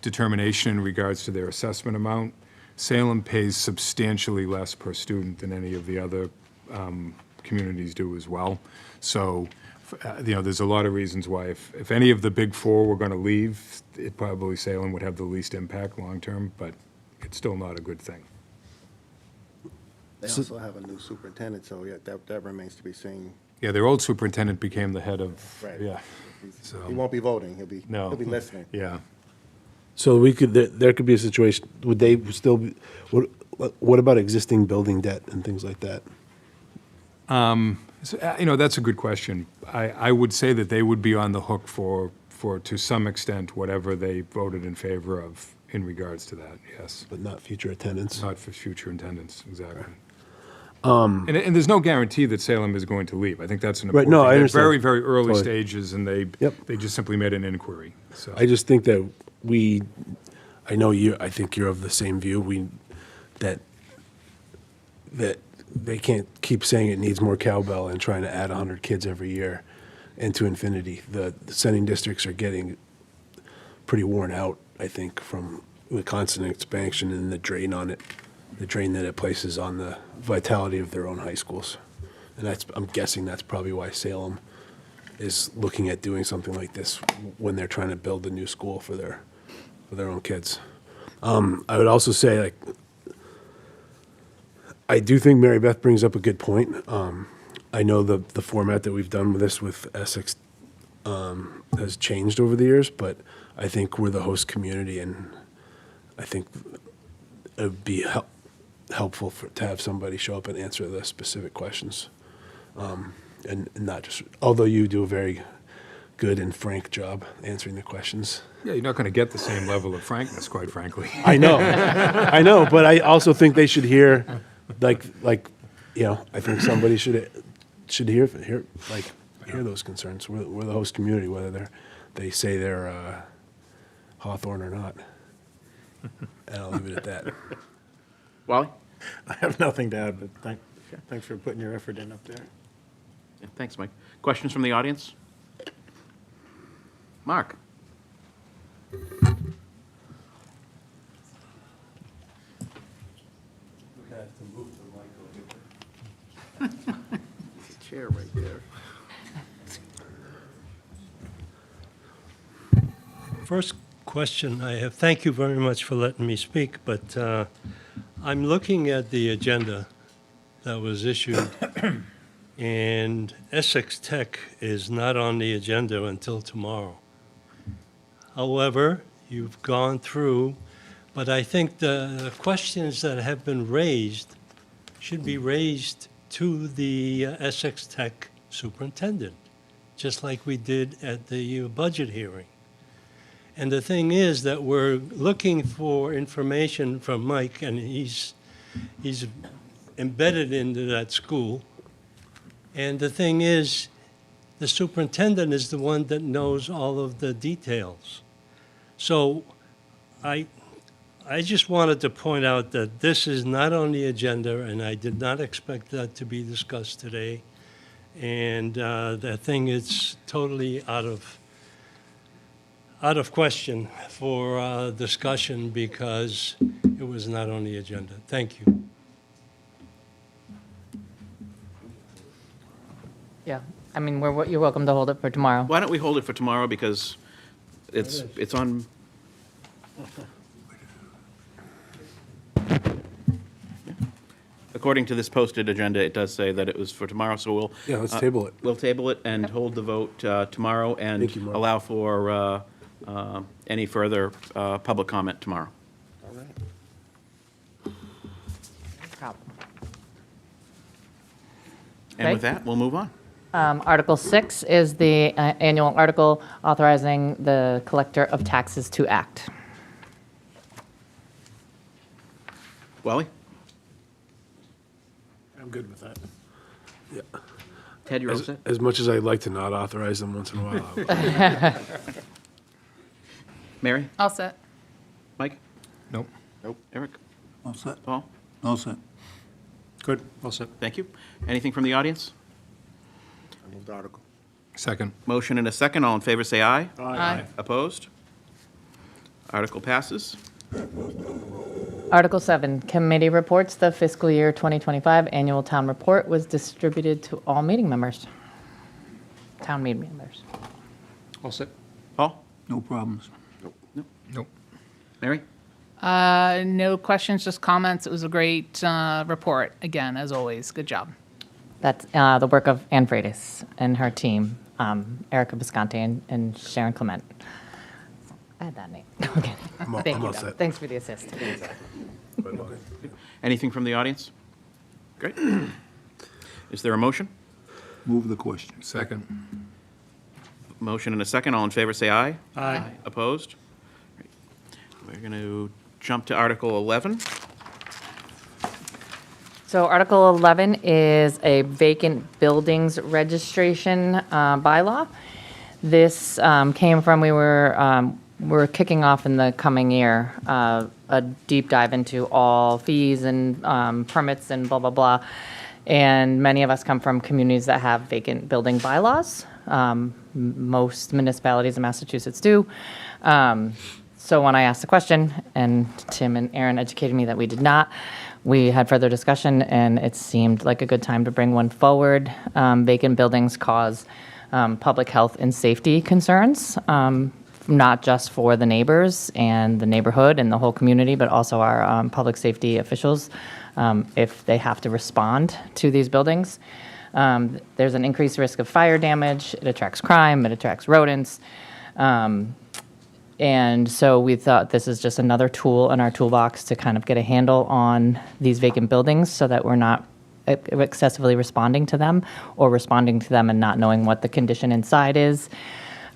determination in regards to their assessment amount, Salem pays substantially less per student than any of the other communities do as well. So, there's a lot of reasons why if any of the big 4 were going to leave, it probably Salem would have the least impact long-term, but it's still not a good thing. They also have a new superintendent, so yeah, that remains to be seen. Yeah, their old superintendent became the head of, Right. yeah, He so, won't be voting, no. he'll be listening. Yeah. So we could, there could be a situation, would they still be, what about existing building debt and things like that? So, that's a good question. I would say that they would be on the hook for, to some extent, whatever they voted in favor of in regards to that, yes. But not future attendance? Not for future attendance, exactly. And there's no guarantee that Salem is going to leave. I think that's an Right, important no, thing. I They're understand. very, very early Totally. stages, and Yep. they just simply made an inquiry, so. I just think that I know I think you're of the same view, that they can't keep saying it needs more cowbell and trying to add 100 kids every year into infinity. The sending districts are getting pretty worn out, I think, from the constant expansion and the drain that it places on the vitality of their own high schools. And I'm guessing that's probably why Salem is looking at doing something like this when they're trying to build a new school for their own kids. I would also say, like, I do think Mary Beth brings up a good point. I know the format that we've done with this with Essex has changed over the years, but I think we're the host community, and I think it would be helpful to have somebody show up and answer the specific questions. And not just, although you do a very good and frank job answering the questions. Yeah, you're not going to get the same level of frankness, quite frankly. I know, but I also think they should hear, I think somebody should hear those concerns. We're the host community, whether they say they're Hawthorne or not. And I'll leave it at that. Wally? I have nothing to add, but thanks for putting your effort in up there. Yeah, thanks, Mike. Questions from the audience? Mark? Chair right there. First question I have, thank you very much for letting me speak, but I'm looking at the agenda that was issued, and Essex Tech is not on the agenda until tomorrow. However, you've gone through, but I think the questions that have been raised should be raised to the Essex Tech superintendent, just like we did at the budget hearing. And the thing is that we're looking for information from Mike, and he's embedded into that school. And the thing is, the superintendent is the one that knows all of the details. So I just wanted to point out that this is not on the agenda, and I did not expect that to be discussed today. And the thing is totally out of question for discussion because it was not on the agenda. Thank you. Yeah, I mean, you're welcome to hold it for tomorrow. Why don't we hold it for tomorrow because it's on. According to this posted agenda, it does say that it was for tomorrow, so we'll. Yeah, let's table it. We'll table it and hold the vote tomorrow and Thank you, Mark. allow for any further public comment tomorrow. All right. No problem. And with Okay. that, we'll move on. Article 6 is the annual article authorizing the collector of taxes to act. Wally? I'm good with that. Ted, you're all set? As much as I'd like to not authorize them once in a while. Mary? All set. Mike? Nope. Eric? All set? Paul? All set. Good, all set. Thank you. Anything from the audience? I move the article. Second. Motion and a second. All in favor, say aye. Aye. Opposed? Article passes. Article 7, committee reports. The fiscal year 2025 annual town report was distributed to all meeting members. Town meeting members. All set. Paul? No problems. Nope. Mary? No questions, just comments. It was a great report. Again, as always, good job. That's the work of Ann Freitas and her team, Erica Visconti and Sharon Clement. I had that name. Okay. I'm all- Thank I'm you, all though. set. Thanks for the assist. Anything from the audience? Great. Is there a motion? Move the question. Second. Motion and a second. All in favor, say aye. Aye. Opposed? Great. We're going to jump to Article 11. So Article 11 is a vacant buildings registration bylaw. This came from, we're kicking off in the coming year a deep dive into all fees and permits and blah, blah, blah. And many of us come from communities that have vacant building bylaws. Most municipalities in Massachusetts do. So when I asked the question, and Tim and Aaron educated me that we did not, we had further discussion, and it seemed like a good time to bring one forward. Vacant buildings cause public health and safety concerns, not just for the neighbors and the neighborhood and the whole community, but also our public safety officials if they have to respond to these buildings. There's an increased risk of fire damage. It attracts crime. It attracts rodents. And so we thought this is just another tool in our toolbox to kind of get a handle on these vacant buildings so that we're not excessively responding to them or responding to them and not knowing what the condition inside is.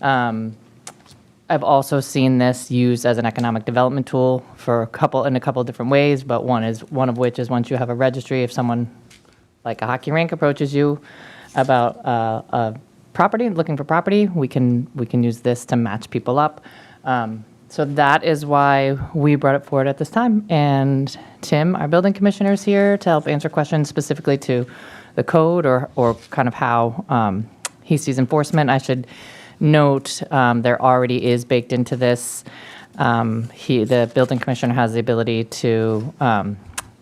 I've also seen this used as an economic development tool for in a couple different ways, but one of which is once you have a registry, if someone like a hockey rink approaches you about a property, looking for property, we can use this to match people up. So that is why we brought it forward at this time. And Tim, our building commissioner, is here to help answer questions specifically to the code or kind of how he sees enforcement. I should note there already is baked into this. The building commissioner has the ability to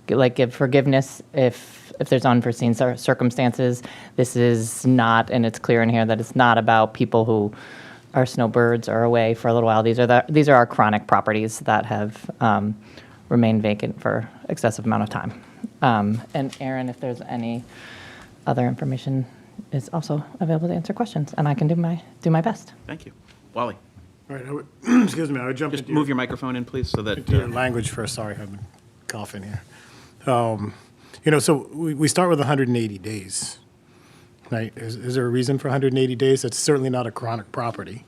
give forgiveness if there's unforeseen circumstances. This is not, and it's clear in here that it's not about people who are snowbirds or away for a little while. These are our chronic properties that have remained vacant for excessive amount of time. And Aaron, if there's any other information, is also available to answer questions, and I can do my best. Thank you. Wally? All right, excuse me, I would jump Just into move your microphone in, please, so that, your language first. Sorry, I've been coughing here. So we start with 180 days, right? Is there a reason for 180 days? It's certainly not a chronic property.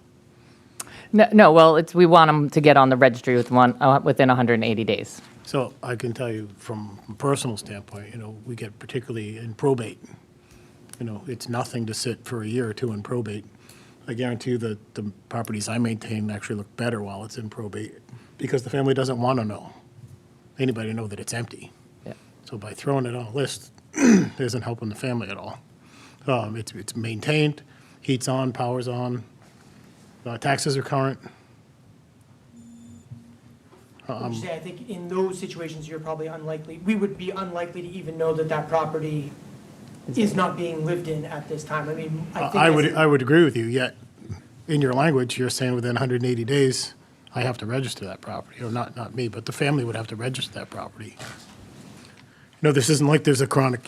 No. Well, we want them to get on the registry within 180 days. So I can tell you from a personal standpoint, we get particularly in probate, it's nothing to sit for a year or two in probate. I guarantee you that the properties I maintain actually look better while it's in probate because the family doesn't want to know, anybody to know that it's empty. Yeah. So by throwing it on a list, it isn't helping the family at all. It's maintained, heat's on, power's on, taxes are current. I would say, I think in those situations, you're probably unlikely, we would be unlikely to even know that property is not being lived in at this time. I mean, I think. I would agree with you, yet in your language, you're saying within 180 days, I have to register that property, or not me, but the family would have to register that property. This isn't like there's a chronic,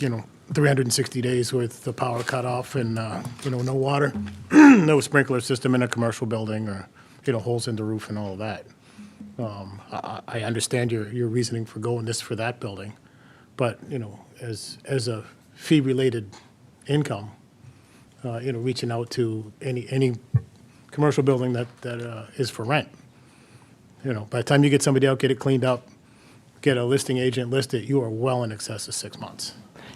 360 days with the power cut off and, no water, no sprinkler system in a commercial building or, holes in the roof and all of that. I understand your reasoning for going this for that building, but, as a fee-related income, reaching out to any commercial building that is for rent. By the time you get somebody out, get it cleaned up, get a listing agent list it, you are well in excess of 6 months.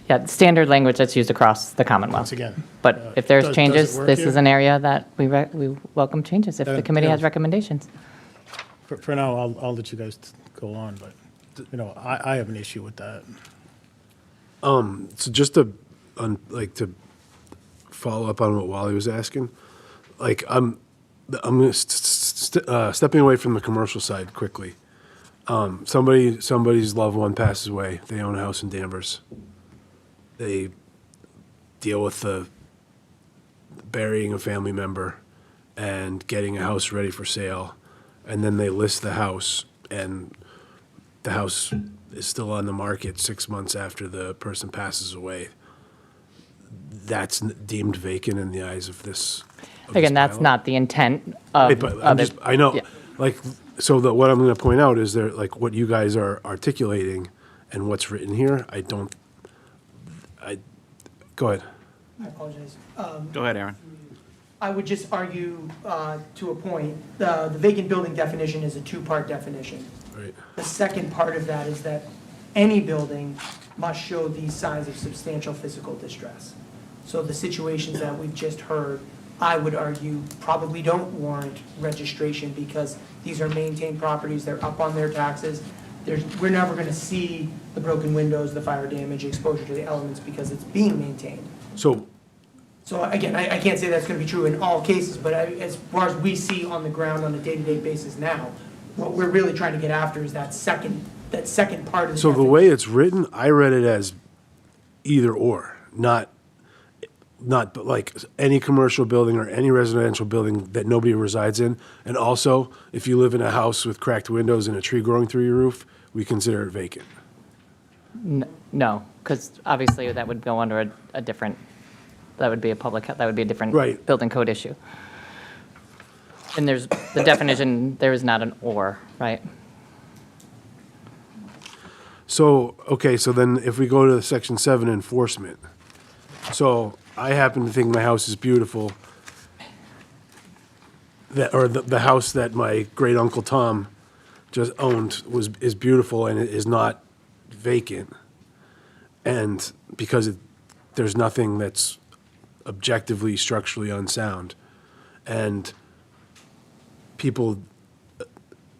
Yeah, standard language that's used across the Commonwealth. Once again. But if there's does it changes, work this here? is an area that we welcome changes if the committee has recommendations. For now, I'll let you guys go on, but, I have an issue with that. So just to, to follow up on what Wally was asking, I'm gonna stepping away from the commercial side quickly. Somebody's loved one passes away. They own a house in Danvers. They deal with the burying a family member and getting a house ready for sale, and then they list the house, and the house is still on the market 6 months after the person passes away. That's deemed vacant in the eyes of this. Again, that's not the intent of But I'm of just, it. I know, Yeah. so what I'm going to point out is there, what you guys are articulating and what's written here, go ahead. I apologize. Go ahead, Aaron. I would just argue, to a point, the vacant building definition is a two-part definition. Right. The second part of that is that any building must show these signs of substantial physical distress. So the situations that we've just heard, I would argue, probably don't warrant registration because these are maintained properties, they're up on their taxes. We're never gonna see the broken windows, the fire damage, exposure to the elements because it's being maintained. So, So again, I can't say that's gonna be true in all cases, but as far as we see on the ground on a day-to-day basis now, what we're really trying to get after is that second part of the so the definition. way it's written, I read it as either or, not but like any commercial building or any residential building that nobody resides in. And also, if you live in a house with cracked windows and a tree growing through your roof, we consider it vacant. No, because obviously that would go under a different, that would be a different Right. building code issue. And there's, the definition, there is not an or, right? So, okay, so then if we go to section 7 enforcement. So I happen to think my house is beautiful. The house that my great uncle Tom just owned is beautiful and it is not vacant. And because there's nothing that's objectively structurally unsound. And people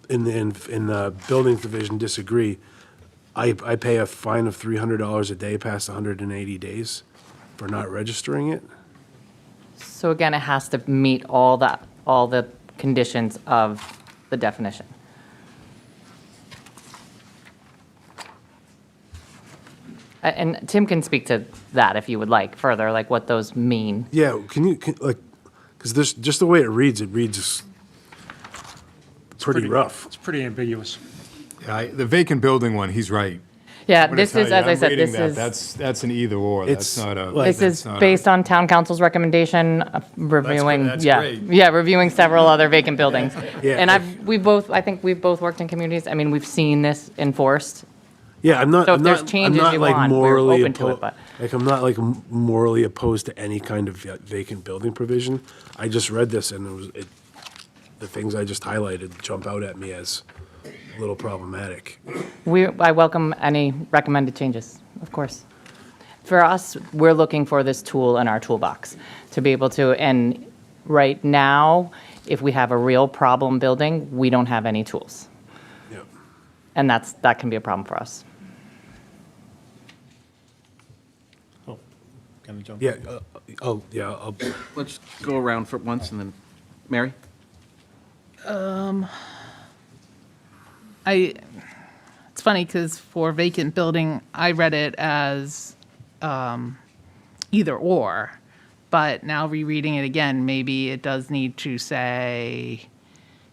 in the buildings division disagree. I pay a fine of $300 a day past 180 days for not registering it. So again, it has to meet all the conditions of the definition. And Tim can speak to that if you would like further, like what those mean. Yeah, because this, just the way it reads pretty rough. It's pretty ambiguous. Yeah, the vacant building one, he's right. Yeah, I'm gonna this tell is, you, as I I'm said, reading this that. is, That's an either or. That's It's not a. this is that's not a- based on town council's recommendation, reviewing, that's yeah. great. Yeah, reviewing several other vacant buildings. Yeah. And I think we've both worked in communities, I mean, we've seen this enforced. Yeah, I'm not. So if I'm there's not- changes I'm not you like want, we're morally open to it, but- Like I'm not like morally opposed to any kind of vacant building provision. I just read this and the things I just highlighted jump out at me as a little problematic. I welcome any recommended changes, of course. For us, we're looking for this tool in our toolbox to be able to, and right now, if we have a real problem building, we don't have any tools. Yeah. And that can be a problem for us. Can I jump? Yeah. I'll Let's go around for once and then, Mary? It's funny because for vacant building, I read it as either or, but now rereading it again, maybe it does need to say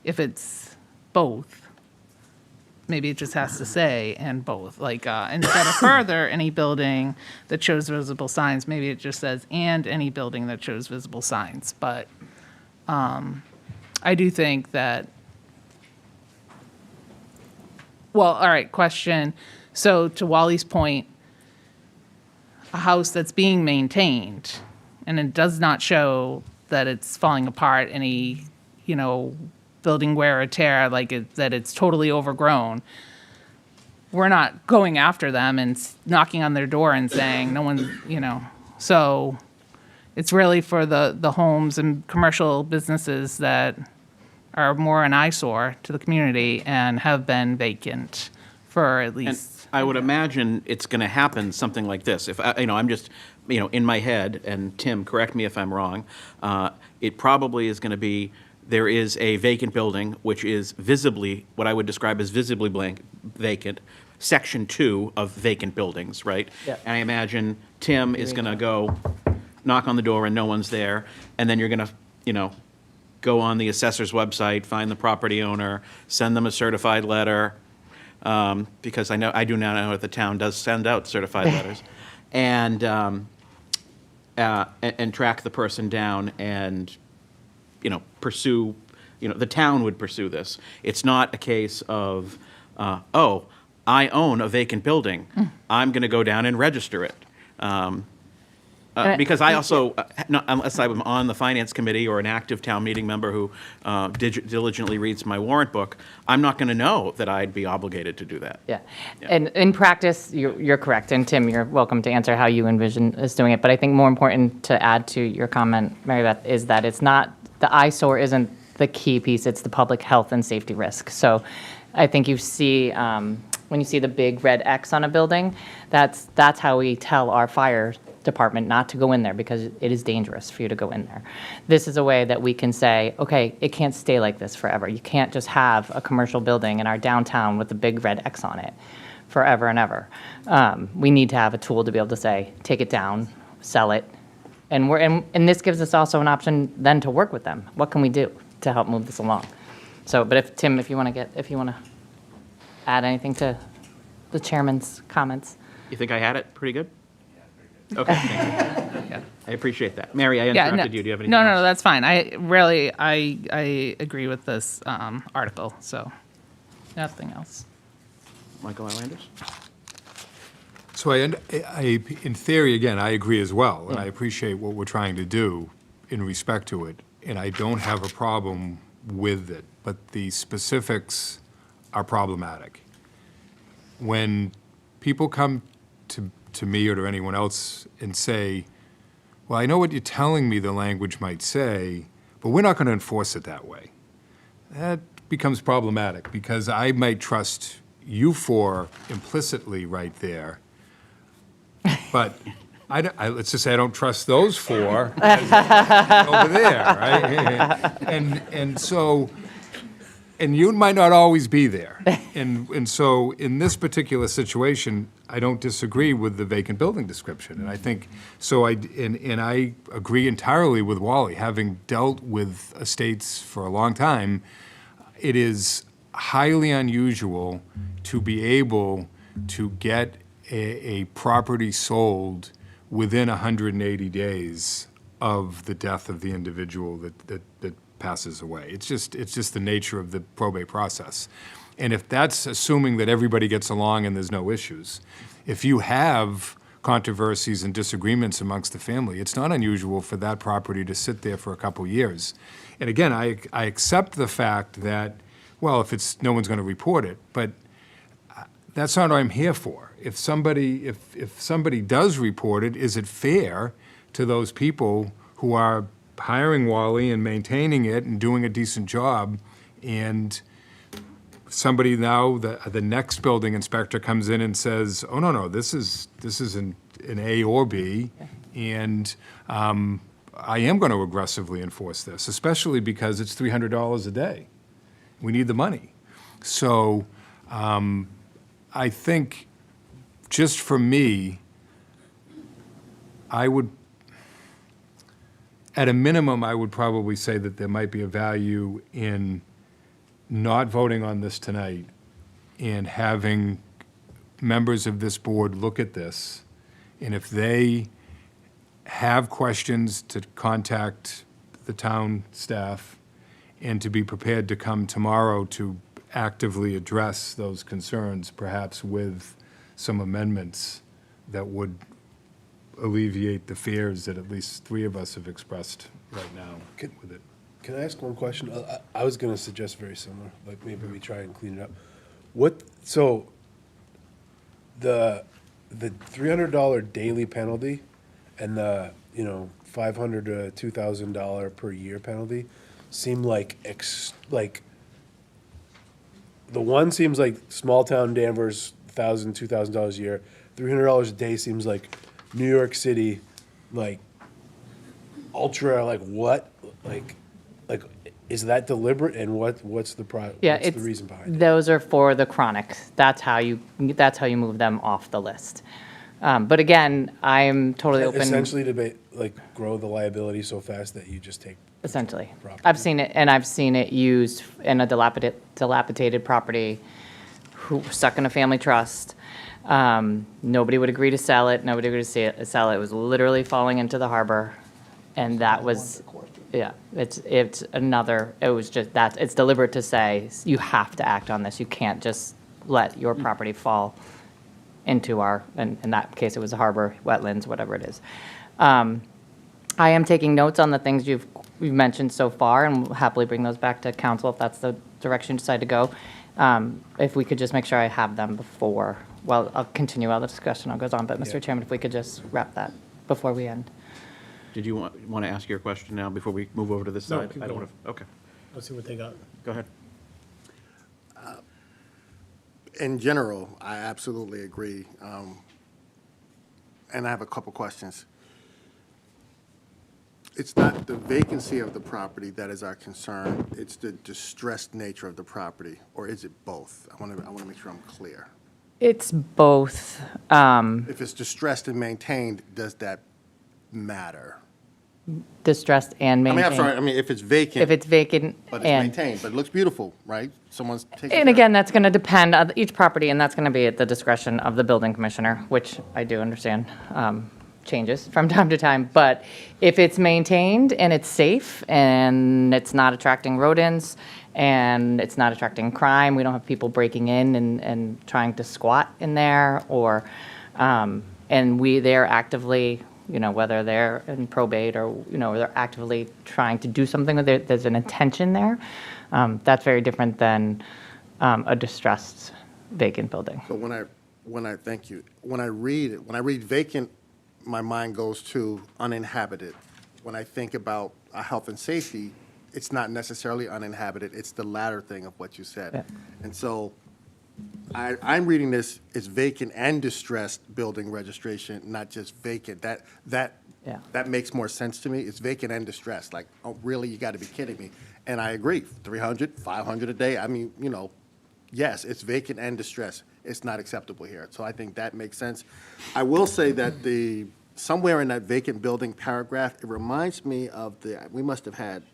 if it's both. Maybe it just has to say and both, like instead of further, any building that shows visible signs, maybe it just says and any building that shows visible signs. But I do think that, well, all right, question. So to Wally's point, a house that's being maintained and it does not show that it's falling apart, any, building wear or tear, that it's totally overgrown, we're not going after them and knocking on their door and saying, no one, So it's really for the homes and commercial businesses that are more an eyesore to the community and have been vacant for at And least. I would imagine it's going to happen something like this. If, I'm just, in my head, and Tim, correct me if I'm wrong, it probably is going to be, there is a vacant building, which is visibly, what I would describe as visibly vacant, section 2 of vacant buildings, right? Yeah. And I imagine Tim is going to go knock on the door and no one's there, and then you're going to, go on the assessor's website, find the property owner, send them a certified letter, because I do now know that the town does send out certified letters, and track the person down and, pursue, the town would pursue this. It's not a case of, oh, I own a vacant building. I'm going to go down and register it. Because I also, unless I'm on the finance committee or an active town meeting member who diligently reads my warrant book, I'm not going to know that I'd be obligated to do that. Yeah. And in practice, you're correct. And Tim, you're welcome to answer how you envision us doing it. But I think more important to add to your comment, Mary Beth, is that it's not, the eyesore isn't the key piece, it's the public health and safety risk. So I think you see, when you see the big red X on a building, that's how we tell our fire department not to go in there because it is dangerous for you to go in there. This is a way that we can say, okay, it can't stay like this forever. You can't just have a commercial building in our downtown with a big red X on it forever and ever. We need to have a tool to be able to say, take it down, sell it. And this gives us also an option then to work with them. What can we do to help move this along? So, but if Tim, if you want to add anything to the chairman's comments. You think I had it pretty good? Okay, thank you. I appreciate that. Mary, I interrupted you. Do you have anything No, else? that's fine. I agree with this article, so nothing else. Michael Islanders? So in theory, again, I agree as well, and I appreciate what we're trying to do in respect to it, and I don't have a problem with it, but the specifics are problematic. When people come to me or to anyone else and say, well, I know what you're telling me the language might say, but we're not going to enforce it that way. That becomes problematic because I might trust you four implicitly right there, but let's just say I don't trust those four over there, right? And so, and you might not always be there. And so in this particular situation, I don't disagree with the vacant building description. And I think, so I agree entirely with Wally. Having dealt with estates for a long time, it is highly unusual to be able to get a property sold within 180 days of the death of the individual that passes away. It's just the nature of the probate process. And if that's assuming that everybody gets along and there's no issues, if you have controversies and disagreements amongst the family, it's not unusual for that property to sit there for a couple years. And again, I accept the fact that, well, if no one's going to report it, but that's not what I'm here for. If somebody does report it, is it fair to those people who are hiring Wally and maintaining it and doing a decent job, and somebody now, the next building inspector comes in and says, oh, no, this is an A or B, and I am going to aggressively enforce this, especially because it's $300 a day. We need the money. So I think, just for me, at a minimum, I would probably say that there might be a value in not voting on this tonight and having members of this board look at this, and if they have questions, to contact the town staff and to be prepared to come tomorrow to actively address those concerns, perhaps with some amendments that would alleviate the fears that at least three of us have expressed right now with it. Can I ask one question? I was going to suggest very similar, like maybe we try and clean it up. So the $300 daily penalty and the $500 to $2,000 per year penalty. seem like, the one seems like small town Danvers, $1,000, $2,000 a year. $300 a day seems like New York City, like ultra, like what? Like, is that deliberate, and what's the what's the reason behind it? Those are for the chronics. That's how you move them off the list. But again, I'm totally open. Essentially to grow the liability so fast that you just take. Essentially. Property. I've seen it, and I've seen it used in a dilapidated property, stuck in a family trust. Nobody would agree to sell it. Nobody would agree to sell it. It was literally falling into the harbor, and that was, yeah. It's deliberate to say you have to act on this. You can't just let your property fall into in that case, it was a harbor, wetlands, whatever it is. I am taking notes on the things you've mentioned so far, and will happily bring those back to council if that's the direction you decide to go. If we could just make sure I have them before, well, I'll continue while the discussion goes on, but Mr. Chairman, if we could just wrap that before we end. Did you want to ask your question now before we move over to this No, side? keep I don't going. want to, okay, Let's see what they got. go ahead. In general, I absolutely agree. And I have a couple questions. It's not the vacancy of the property that is our concern, it's the distressed nature of the property, or is it both? I want to make sure I'm clear. It's both. If it's distressed and maintained, does that matter? Distressed and I maintained. mean, I'm sorry, I mean, if it's vacant. If it's vacant But it's and, maintained, but it looks beautiful, right? Someone's taking care and of it. again, that's going to depend on each property, and that's going to be at the discretion of the building commissioner, which I do understand changes from time to time. But if it's maintained and it's safe and it's not attracting rodents and it's not attracting crime, we don't have people breaking in and trying to squat in there, or, and they're actively, whether they're in probate or, they're actively trying to do something with it, there's an intention there. That's very different than a distressed vacant building. So thank you. When I read vacant, my mind goes to uninhabited. When I think about health and safety, it's not necessarily uninhabited. It's the latter thing of what you said. Yeah. And so I'm reading this as vacant and distressed building registration, not just vacant. That makes more sense to me. It's vacant and distressed. Like, oh, really? You got to be kidding me. And I agree. 300, 500 a day. I mean, yes, it's vacant and distressed. It's not acceptable here. So I think that makes sense. I will say that somewhere in that vacant building paragraph, it reminds me of we must have had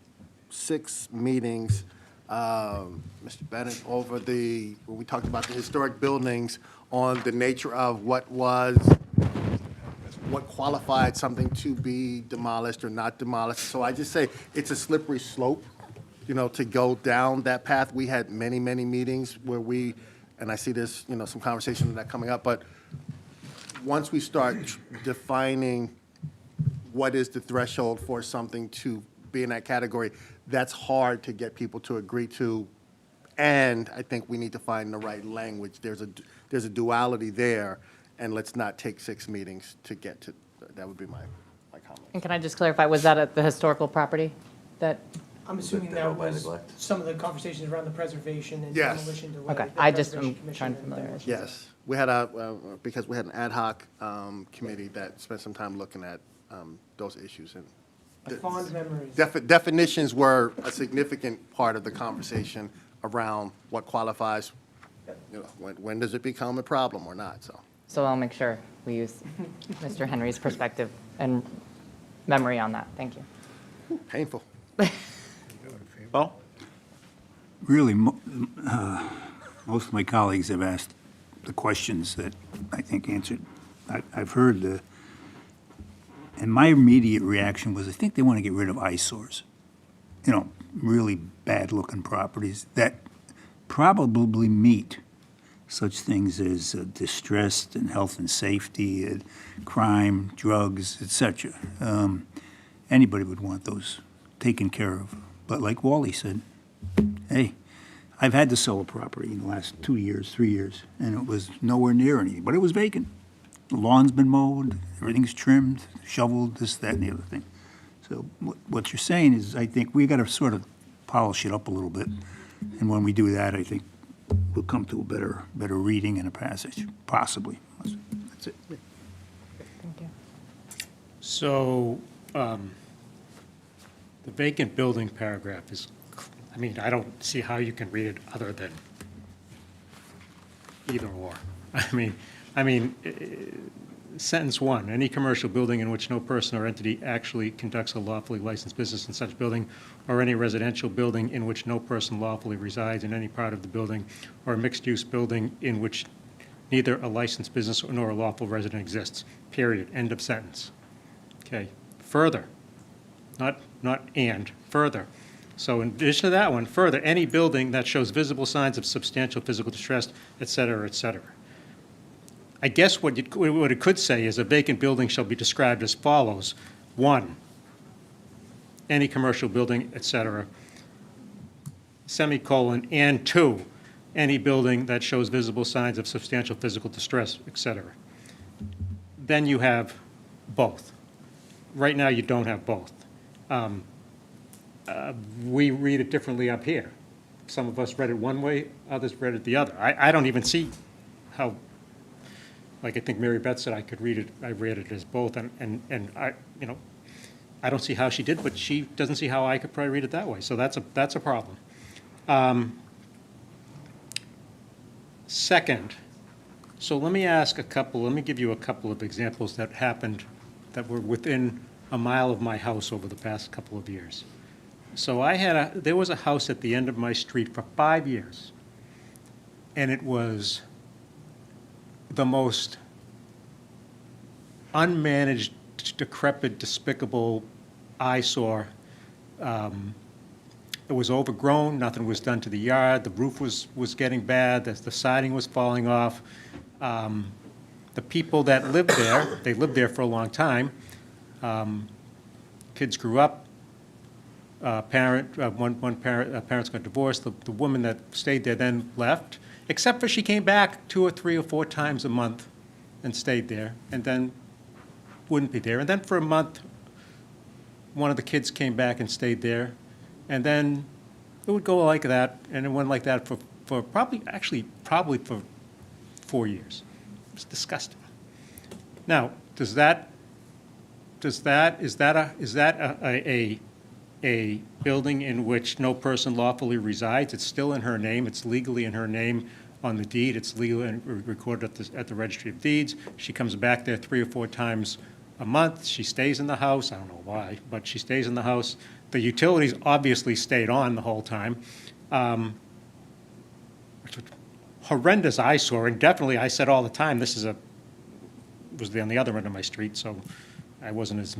6 meetings, Mr. Bennett, when we talked about the historic buildings, on the nature of what qualified something to be demolished or not demolished. So I just say it's a slippery slope, to go down that path. We had many, many meetings where and I see this, some conversation on that coming up, but once we start defining what is the threshold for something to be in that category, that's hard to get people to agree to, and I think we need to find the right language. There's a duality there, and let's not take 6 meetings to get to, that would be my comment. And can I just clarify, was that at the historical property that? I'm assuming that was some of the conversations around the preservation and Yes. demolition delay. Okay, the I just Preservation am Commission trying to and familiarize. Yes, we had because we had an ad hoc committee that spent some time looking at those issues, and Fond memories. definitions were a significant part of the conversation around what qualifies, when does it become a problem or not, so. So I'll make sure we use Mr. Henry's perspective and memory on that. Thank you. Painful. Paul? Really, most of my colleagues have asked the questions that I think answered. I've heard and my immediate reaction was, I think they want to get rid of eyesores. Really bad-looking properties that probably meet such things as distress and health and safety, crime, drugs, etc. Anybody would want those taken care of. But like Wally said, hey, I've had to sell a property in the last 2 years, 3 years, and it was nowhere near anything, but it was vacant. The lawn's been mowed, everything's trimmed, shoveled, this, that, and the other thing. So what you're saying is, I think we got to sort of polish it up a little bit. And when we do that, I think we'll come to a better reading and a passage, possibly. That's it. So, the vacant building paragraph is, I mean, I don't see how you can read it other than either or. Sentence one, any commercial building in which no person or entity actually conducts a lawfully licensed business in such building, or any residential building in which no person lawfully resides in any part of the building, or a mixed-use building in which neither a licensed business nor a lawful resident exists, period, end of sentence. Okay, further, not and, further. So in addition to that one, further, any building that shows visible signs of substantial physical distress, et cetera, et cetera. I guess what it could say is a vacant building shall be described as follows. One, any commercial building, et cetera, semicolon, and two, any building that shows visible signs of substantial physical distress, et cetera. Then you have both. Right now, you don't have both. We read it differently up here. Some of us read it one way, others read it the other. I don't even see how, like I think Mary Beth said, I could read it, I read it as both, and I, you know, I don't see how she did, but she doesn't see how I could probably read it that way, so that's a problem. Second, so let me give you a couple of examples that happened that were within a mile of my house over the past couple of years. So there was a house at the end of my street for 5 years, and it was the most unmanaged, decrepit, despicable eyesore. It was overgrown, nothing was done to the yard, the roof was getting bad, the siding was falling off. The people that lived there, they lived there for a long time. Kids grew up. Parents got divorced. The woman that stayed there then left, except for she came back 2 or 3 or 4 times a month and stayed there, and then wouldn't be there. And then for a month, one of the kids came back and stayed there, and then it would go like that, and it went like that for probably for 4 years. It was disgusting. Now, is that a building in which no person lawfully resides? It's still in her name. It's legally in her name on the deed. It's legally recorded at the Registry of Deeds. She comes back there 3 or 4 times a month. She stays in the house. I don't know why, but she stays in the house. The utilities obviously stayed on the whole time. Horrendous eyesore, and definitely I said all the time, was on the other end of my street, so I wasn't as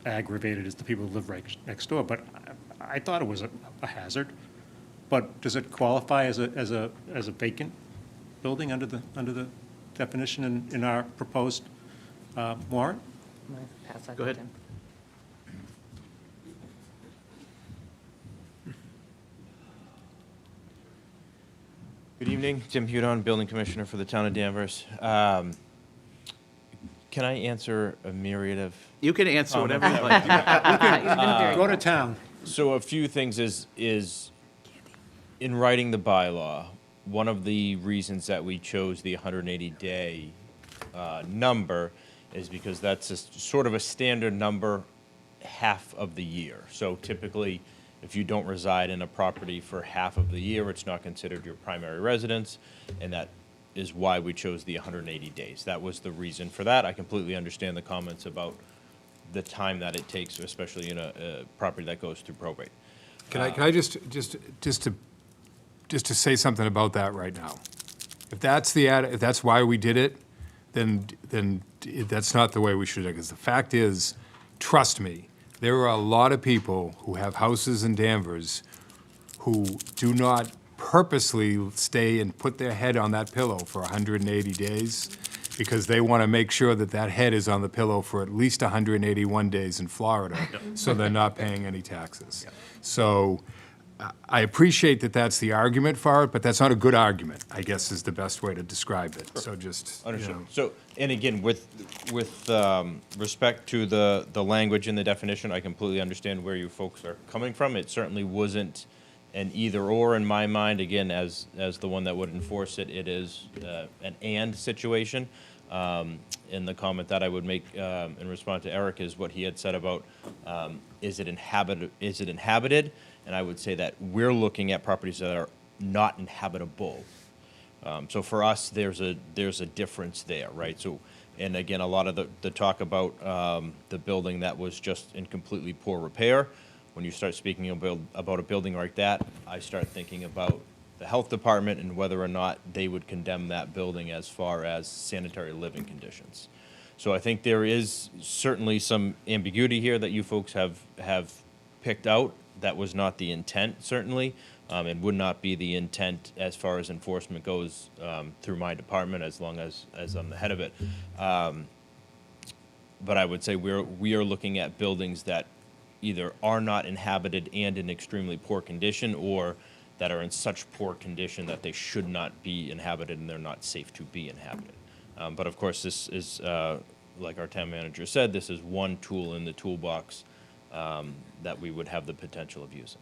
aggravated as the people who live right next door, but I thought it was a hazard. But does it qualify as a vacant building under the definition in our proposed warrant? Go ahead. Good evening, Tim Hudon, Building Commissioner for the Town of Danvers. Can I answer a myriad of? You can answer whatever you like. Go to town. So a few things is in writing the bylaw, one of the reasons that we chose the 180-day number is because that's sort of a standard number half of the year. So typically, if you don't reside in a property for half of the year, it's not considered your primary residence, and that is why we chose the 180 days. That was the reason for that. I completely understand the comments about the time that it takes, especially in a property that goes through probate. Can I just to say something about that right now? If that's why we did it, then that's not the way we should do it. Because the fact is, trust me, there are a lot of people who have houses in Danvers who do not purposely stay and put their head on that pillow for 180 days because they want to make sure that that head is on the pillow for at least 181 days in Florida, so they're not paying any taxes. So I appreciate that that's the argument for it, but that's not a good argument, I guess is the best way to describe it. So just, Understood. So, and again, with respect to the language in the definition, I completely understand where you folks are coming from. It certainly wasn't an either or in my mind. Again, as the one that would enforce it, it is an and situation. And the comment that I would make in response to Eric is what he had said about is it inhabited? And I would say that we're looking at properties that are not inhabitable. So for us, there's a difference there, right? So, and again, a lot of the talk about the building that was just in completely poor repair. When you start speaking about a building like that, I start thinking about the health department and whether or not they would condemn that building as far as sanitary living conditions. So I think there is certainly some ambiguity here that you folks have picked out. That was not the intent, certainly, and would not be the intent as far as enforcement goes through my department, as long as I'm the head of it. But I would say we are looking at buildings that either are not inhabited and in extremely poor condition, or that are in such poor condition that they should not be inhabited and they're not safe to be inhabited. But of course, this is, like our town manager said, this is one tool in the toolbox that we would have the potential of using.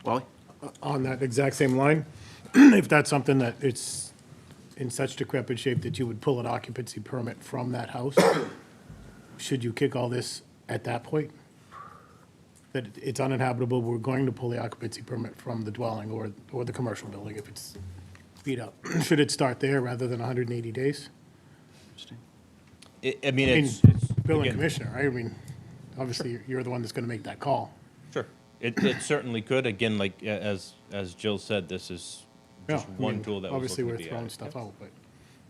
Wally? On that exact same line, if that's something that it's in such decrepit shape that you would pull an occupancy permit from that house, should you kick all this at that point? That it's uninhabitable, we're going to pull the occupancy permit from the dwelling or the commercial building if it's beat up. Should it start there rather than 180 days? I mean, it's Building again, commissioner, right? I mean, obviously, you're the one that's gonna make that call. sure. It certainly could. Again, like as Jill said, this is Yeah, just I one mean, tool that was obviously, looking we're to be throwing added. stuff out, but,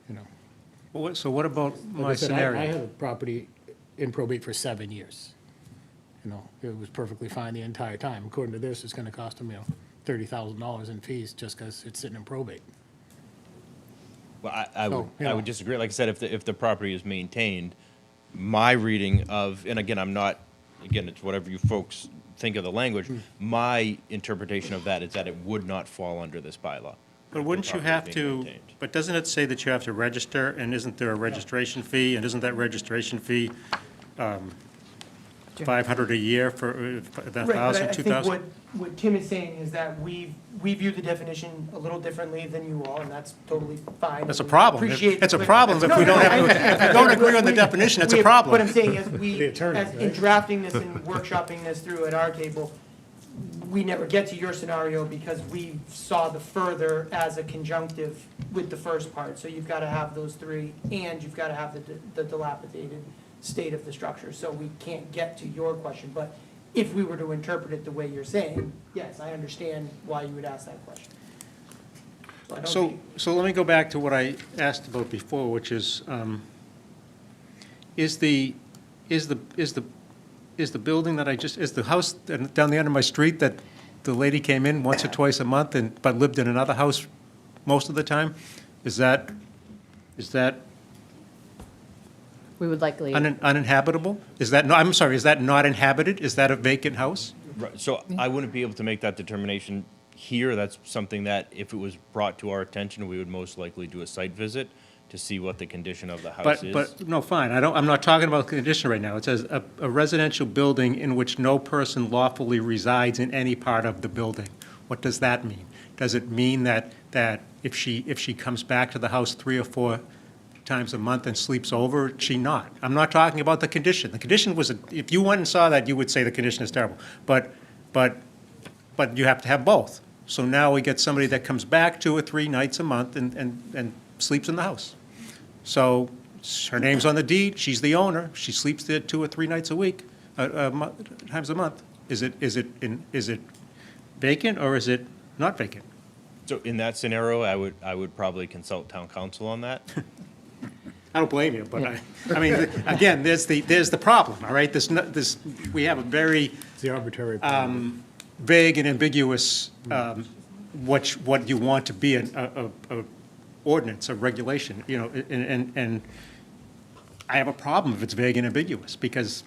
you know. Well, so what about Like my I said, I scenario? have a property in probate for 7 years. You know, it was perfectly fine the entire time. According to this, it's gonna cost them, $30,000 in fees just because it's sitting in probate. Well, So, you I know. would disagree. Like I said, if the property is maintained, my reading of, and again, it's whatever you folks think of the language. My interpretation of that is that it would not fall under this bylaw. But wouldn't you property have being to, maintained. but doesn't it say that you have to register, and isn't there a registration fee? And isn't that registration fee 500 a year for the Right, but 1,000, I think 2,000? what Tim is saying is that we view the definition a little differently than you all, and that's totally fine. That's a We problem. appreciate- It's a problem if No, we no, don't have, I- if we don't agree on the definition, it's a problem. What I'm saying is, The attorney, in drafting this and workshopping this through at our table, we never get to your scenario because we saw the further as a conjunctive with the first part. So you've got to have those three, and you've got to have the dilapidated state of the structure. So we can't get to your question, but if we were to interpret it the way you're saying, yes, I understand why you would ask that question. So I don't So, think- so let me go back to what I asked about before, which is the building that is the house down the end of my street that the lady came in once or twice a month but lived in another house most of the time? Is that We would likely, uninhabitable? Is that, no, I'm sorry, is that not inhabited? Is that a vacant house? Right, so I wouldn't be able to make that determination here. That's something that, if it was brought to our attention, we would most likely do a site visit to see what the condition of the house is. But, no, fine, I'm not talking about condition right now. It says a residential building in which no person lawfully resides in any part of the building. What does that mean? Does it mean that if she comes back to the house 3 or 4 times a month and sleeps over, she not? I'm not talking about the condition. The condition was, if you went and saw that, you would say the condition is terrible. But you have to have both. So now we get somebody that comes back 2 or 3 nights a month and sleeps in the house. So her name's on the deed, she's the owner, she sleeps there 2 or 3 nights a week, times a month. Is it vacant or is it not vacant? So in that scenario, I would probably consult town council on that. I don't blame you, but I mean, again, there's the problem, all right? We have a very It's the arbitrary. vague and ambiguous, what you want to be a ordinance, a regulation, and I have a problem if it's vague and ambiguous, because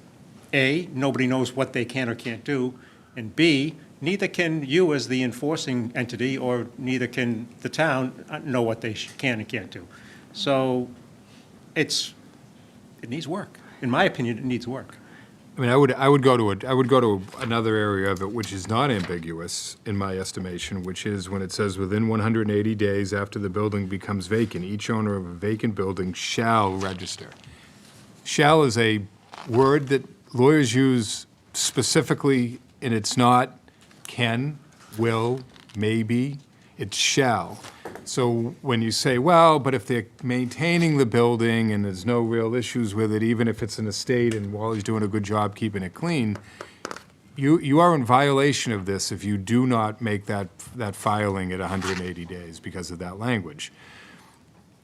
A, nobody knows what they can or can't do, and B, neither can you as the enforcing entity, or neither can the town know what they can and can't do. So it needs work. In my opinion, it needs work. I mean, I would go to another area of it which is not ambiguous, in my estimation, which is when it says within 180 days after the building becomes vacant, each owner of a vacant building shall register. Shall is a word that lawyers use specifically, and it's not can, will, maybe, it's shall. So when you say, well, but if they're maintaining the building and there's no real issues with it, even if it's an estate and Wally's doing a good job keeping it clean, you are in violation of this if you do not make that filing at 180 days because of that language.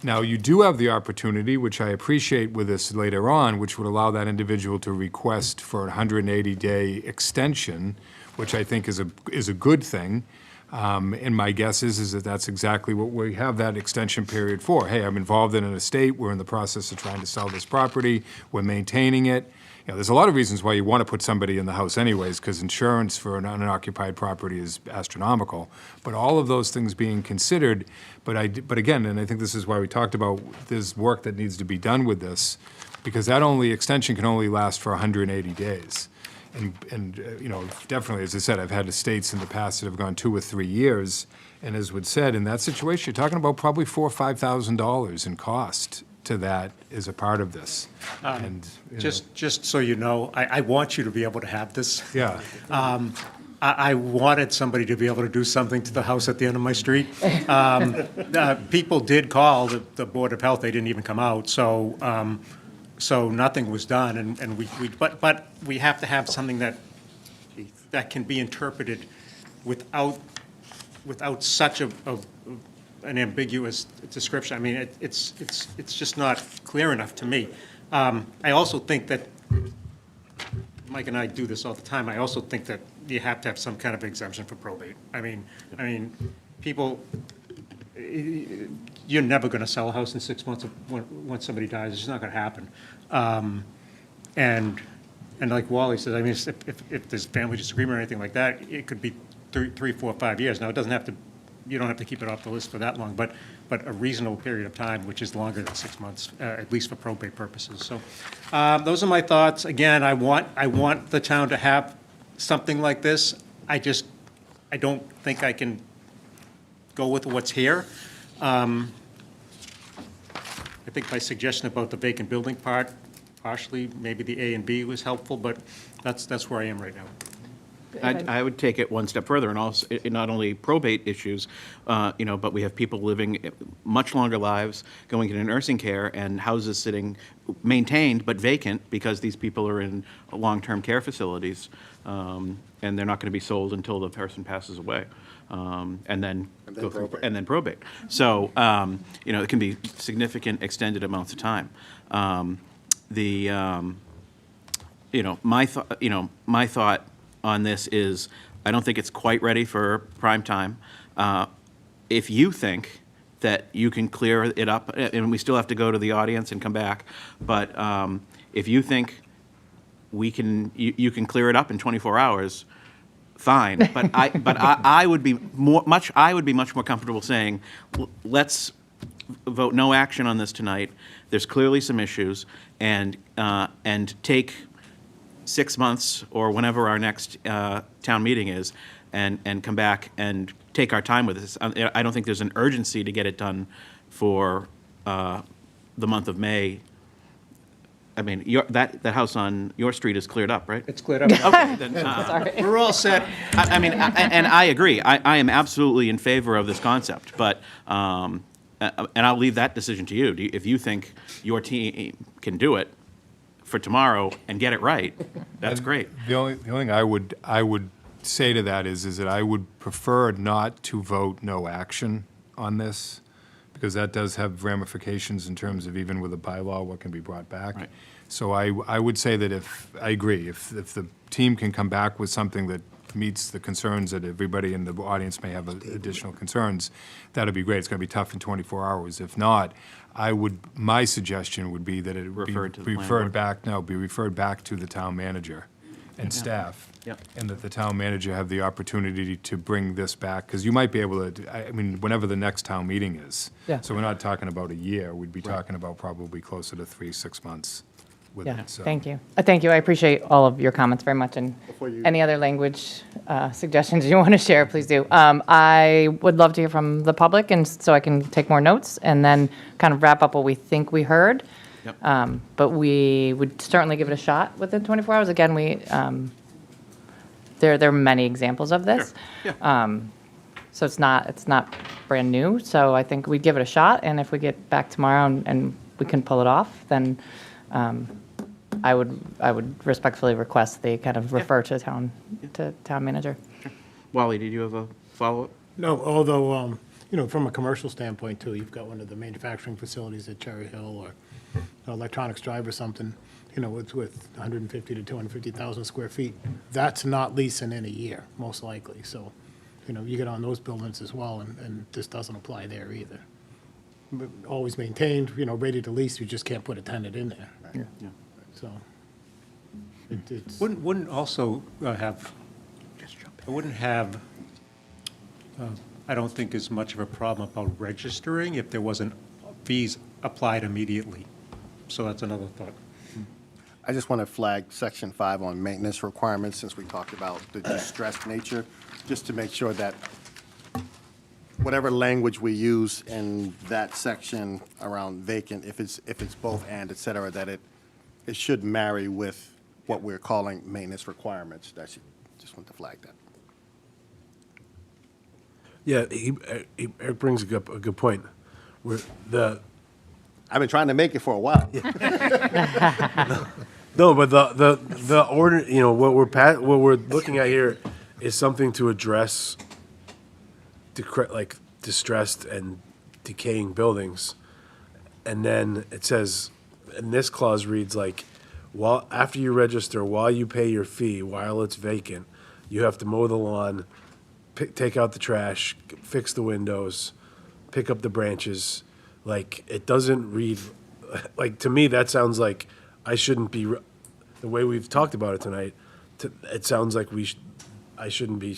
Now, you do have the opportunity, which I appreciate with this later on, which would allow that individual to request for a 180-day extension, which I think is a good thing. And my guess is that that's exactly what we have that extension period for. Hey, I'm involved in an estate, we're in the process of trying to sell this property, we're maintaining it. You know, there's a lot of reasons why you want to put somebody in the house anyways, because insurance for an unoccupied property is astronomical. But all of those things being considered, but again, and I think this is why we talked about there's work that needs to be done with this, because that extension can only last for 180 days. And you know, definitely, as I said, I've had estates in the past that have gone 2 or 3 years, and as was said, in that situation, you're talking about probably $4,000 or $5,000 in cost to that as a part of this. And you know, Just so you know, I want you to be able to have this. yeah, I wanted somebody to be able to do something to the house at the end of my street. People did call the Board of Health, they didn't even come out, so nothing was done, and but we have to have something that can be interpreted without such an ambiguous description. I mean, it's just not clear enough to me. I also think that, Mike and I do this all the time, I also think that you have to have some kind of exemption for probate. I mean, people, you're never going to sell a house in 6 months when somebody dies. It's just not going to happen. And like Wally says, I mean, if there's family disagreement or anything like that, it could be 3, 4, 5 years. Now, it doesn't have to. You don't have to keep it off the list for that long, but a reasonable period of time, which is longer than 6 months, at least for probate purposes. So, those are my thoughts. Again, I want the town to have something like this. I don't think I can go with what's here. I think my suggestion about the vacant building part, partially, maybe the A and B was helpful, but that's where I am right now. I would take it one step further, and also, not only probate issues, but we have people living much longer lives, going into nursing care, and houses sitting maintained but vacant because these people are in long-term care facilities, and they're not going to be sold until the person passes away, and then probate. So, it can be significant extended amounts of time. My thought on this is, I don't think it's quite ready for prime time. If you think that you can clear it up, and we still have to go to the audience and come back, but if you think you can clear it up in 24 hours, fine. But I would be much more comfortable saying, let's vote no action on this tonight. There's clearly some issues, and take 6 months or whenever our next town meeting is, and come back and take our time with this. I don't think there's an urgency to get it done for the month of May. I mean, that house on your street is cleared up, right? It's cleared up. Okay, then, we're all set. And I agree. I am absolutely in favor of this concept, but, and I'll leave that decision to you. If you think your team can do it for tomorrow and get it right, that's great. The only thing I would say to that is that I would prefer not to vote no action on this, because that does have ramifications in terms of, even with a bylaw, what can be brought back. Right. So I would say that I agree, if the team can come back with something that meets the concerns that everybody in the audience may have additional concerns, that'd be great. It's going to be tough in 24 hours. If not, my suggestion would be that it be referred back to the town manager and staff. Yep. And that the town manager have the opportunity to bring this back, because you might be able to, whenever the next town meeting is. Yeah. So we're not talking about a year, we'd be talking about probably closer to 3-6 months. with Yeah, it, so. thank you. Thank you. I appreciate all of your comments very much, and Before you- any other language suggestions you want to share, please do. I would love to hear from the public, and so I can take more notes, and then kind of wrap up what we think we heard. Yep. But we would certainly give it a shot within 24 hours. Again, there are many examples of this. Yeah. So it's not brand new, so I think we'd give it a shot, and if we get back tomorrow and we can pull it off, then I would respectfully request they kind of refer to town manager. Wally, did you have a follow-up? No, although, from a commercial standpoint too, you've got one of the manufacturing facilities at Cherry Hill or Electronics Drive or something, it's with 150 to 250,000 square feet. That's not leasing in a year, most likely. So, you get on those buildings as well, and this doesn't apply there either. But always maintained, ready to lease, you just can't put a tenant in there. Yeah. So, it's. Wouldn't also have, it wouldn't have, I don't think as much of a problem about registering if there wasn't fees applied immediately. So that's another thought. I just want to flag Section 5 on maintenance requirements, since we talked about the distressed nature, just to make sure that whatever language we use in that section around vacant, if it's both and, et cetera, that it should marry with what we're calling maintenance requirements. Just want to flag that. Yeah, Eric brings a good point. I've been trying to make it for a while. No, but the order, what we're looking at here is something to address like distressed and decaying buildings. And then it says, and this clause reads like, after you register, while you pay your fee, while it's vacant, you have to mow the lawn, take out the trash, fix the windows, pick up the branches. Like, it doesn't read, like, to me, that sounds like I shouldn't be, the way we've talked about it tonight, it sounds like I shouldn't be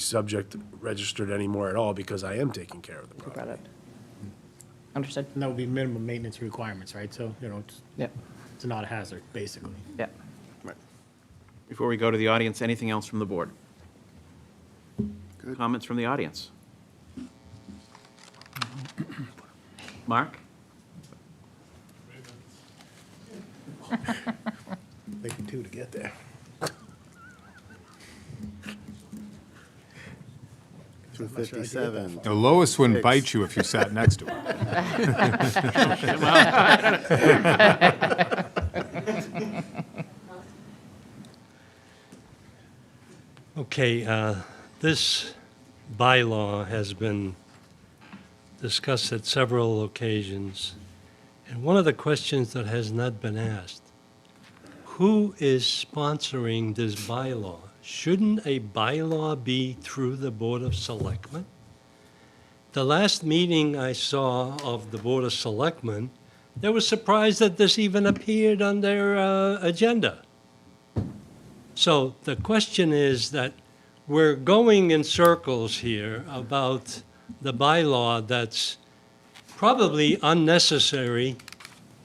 registered anymore at all because I am taking care of the Got problem. it. Understood. And that would be minimum maintenance requirements, right? So, Yep, it's not a hazard, basically. yep. Before we go to the audience, anything else from the board? Comments from the audience? Mark? Taking two to get there. Two 57. The lowest one bites you if you sat next to it. Okay, this bylaw has been discussed at several occasions, and one of the questions that has not been asked, who is sponsoring this bylaw? Shouldn't a bylaw be through the Board of Selectmen? The last meeting I saw of the Board of Selectmen, they were surprised that this even appeared on their agenda. So the question is that we're going in circles here about the bylaw that's probably unnecessary,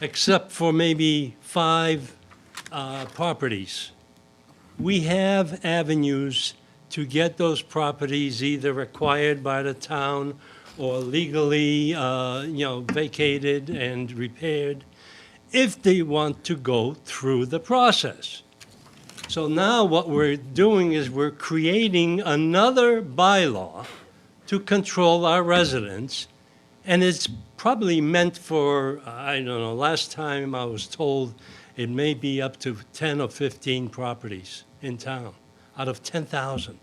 except for maybe 5 properties. We have avenues to get those properties either acquired by the town or legally, vacated and repaired, if they want to go through the process. So now what we're doing is we're creating another bylaw to control our residents, and it's probably meant for, I don't know, last time I was told it may be up to 10 or 15 properties in town out of 10,000.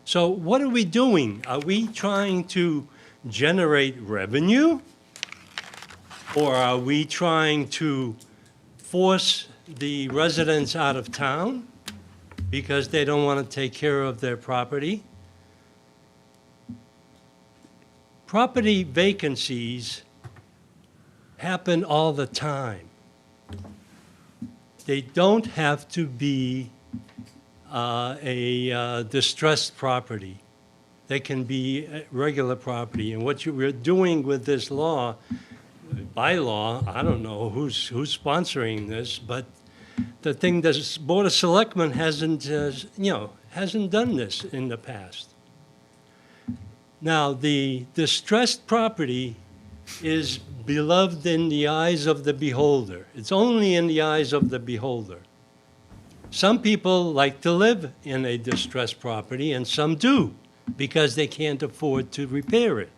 So what are we doing? Are we trying to generate revenue? Or are we trying to force the residents out of town because they don't want to take care of their property? Property vacancies happen all the time. They don't have to be a distressed property. They can be regular property. And what we're doing with this law, bylaw, I don't know who's sponsoring this, but the thing, the Board of Selectmen hasn't done this in the past. Now, the distressed property is beloved in the eyes of the beholder. It's only in the eyes of the beholder. Some people like to live in a distressed property, and some do, because they can't afford to repair it.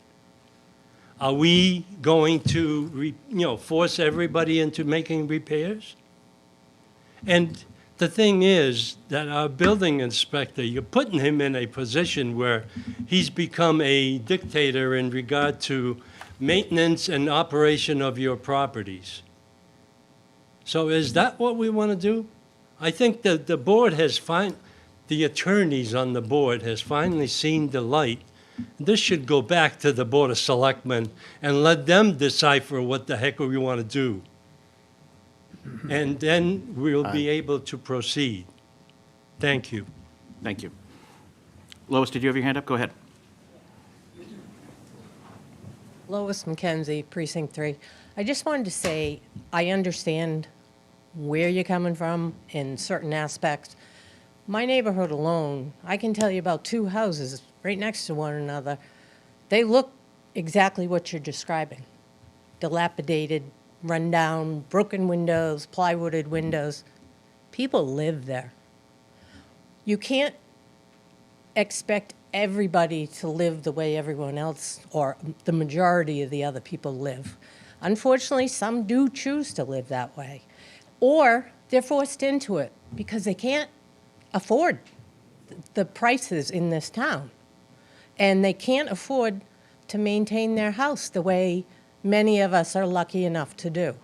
Are we going to, force everybody into making repairs? And the thing is that our building inspector, you're putting him in a position where he's become a dictator in regard to maintenance and operation of your properties. So is that what we want to do? I think that the board has the attorneys on the board has finally seen the light. This should go back to the Board of Selectmen and let them decipher what the heck we want to do. And then we'll be able to proceed. Thank you. Thank you. Lois, did you have your hand up? Go ahead. Lois McKenzie, Precinct 3. I just wanted to say, I understand where you're coming from in certain aspects. My neighborhood alone, I can tell you about 2 houses right next to one another. They look exactly what you're describing. Dilapidated, rundown, broken windows, plywooded windows. People live there. You can't expect everybody to live the way everyone else or the majority of the other people live. Unfortunately, some do choose to live that way. Or they're forced into it because they can't afford the prices in this town. And they can't afford to maintain their house the way many of us are lucky enough to do.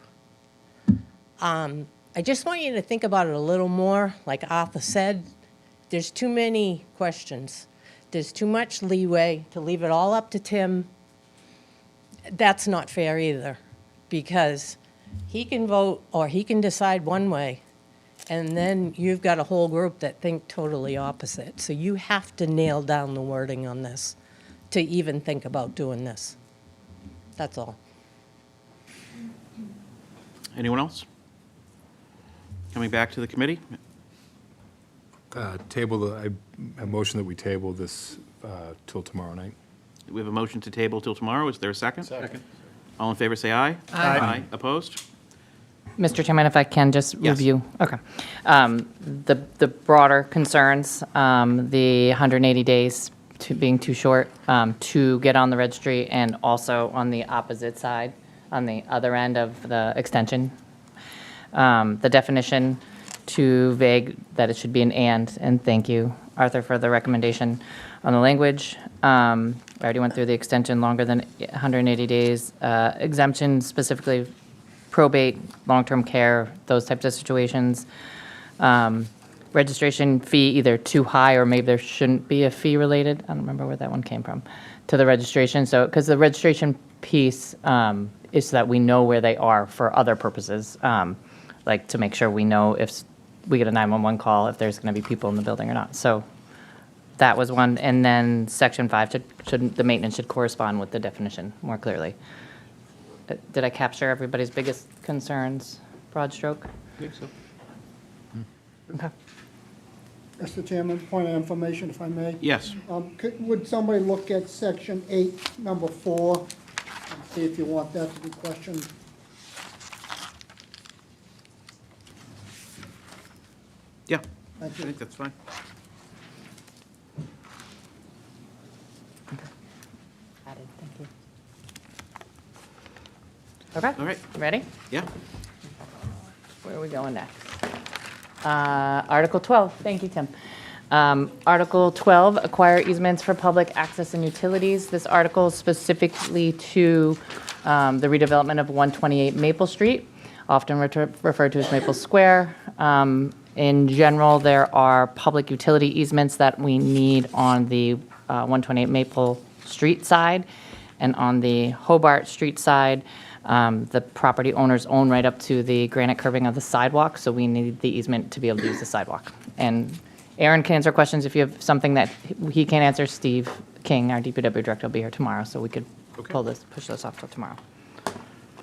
I just want you to think about it a little more. Like Arthur said, there's too many questions. There's too much leeway to leave it all up to Tim. That's not fair either, because he can vote or he can decide one way, and then you've got a whole group that think totally opposite. So you have to nail down the wording on this to even think about doing this. That's all. Anyone else? Coming back to the committee? I motion that we table this till tomorrow night. We have a motion to table till tomorrow. Is there a second? Second. All in favor, say aye. Aye. Opposed? Mr. Chairman, if I can just Yes. review. Okay. The broader concerns, the 180 days to being too short to get on the registry, and also on the opposite side, on the other end of the extension. The definition too vague, that it should be an and thank you, Arthur, for the recommendation on the language. I already went through the extension longer than 180 days. Exemption, specifically probate, long-term care, those types of situations. Registration fee either too high, or maybe there shouldn't be a fee related. I don't remember where that one came from, to the registration. So, because the registration piece is so that we know where they are for other purposes, like to make sure we know if we get a 911 call, if there's going to be people in the building or not. So that was one. And then section 5, the maintenance should correspond with the definition more clearly. Did I capture everybody's biggest concerns, broad stroke? I think so. Okay. Mr. Chairman, point of information, if I may. Yes. Would somebody look at section 8, number 4, and see if you want that to be questioned? Yeah. Thank I you. think that's fine. Added, thank you. Okay. All right. Ready? Yeah. Where are we going next? Article 12, thank you, Tim. Article 12, acquire easements for public access and utilities. This article is specifically to the redevelopment of 128 Maple Street, often referred to as Maple Square. In general, there are public utility easements that we need on the 128 Maple Street side, and on the Hobart Street side, the property owners own right up to the granite curbing of the sidewalk, so we need the easement to be able to use the sidewalk. And Aaron can answer questions if you have something that he can't answer. Steve King, our DPW director, will be here tomorrow, so we could push this off till tomorrow.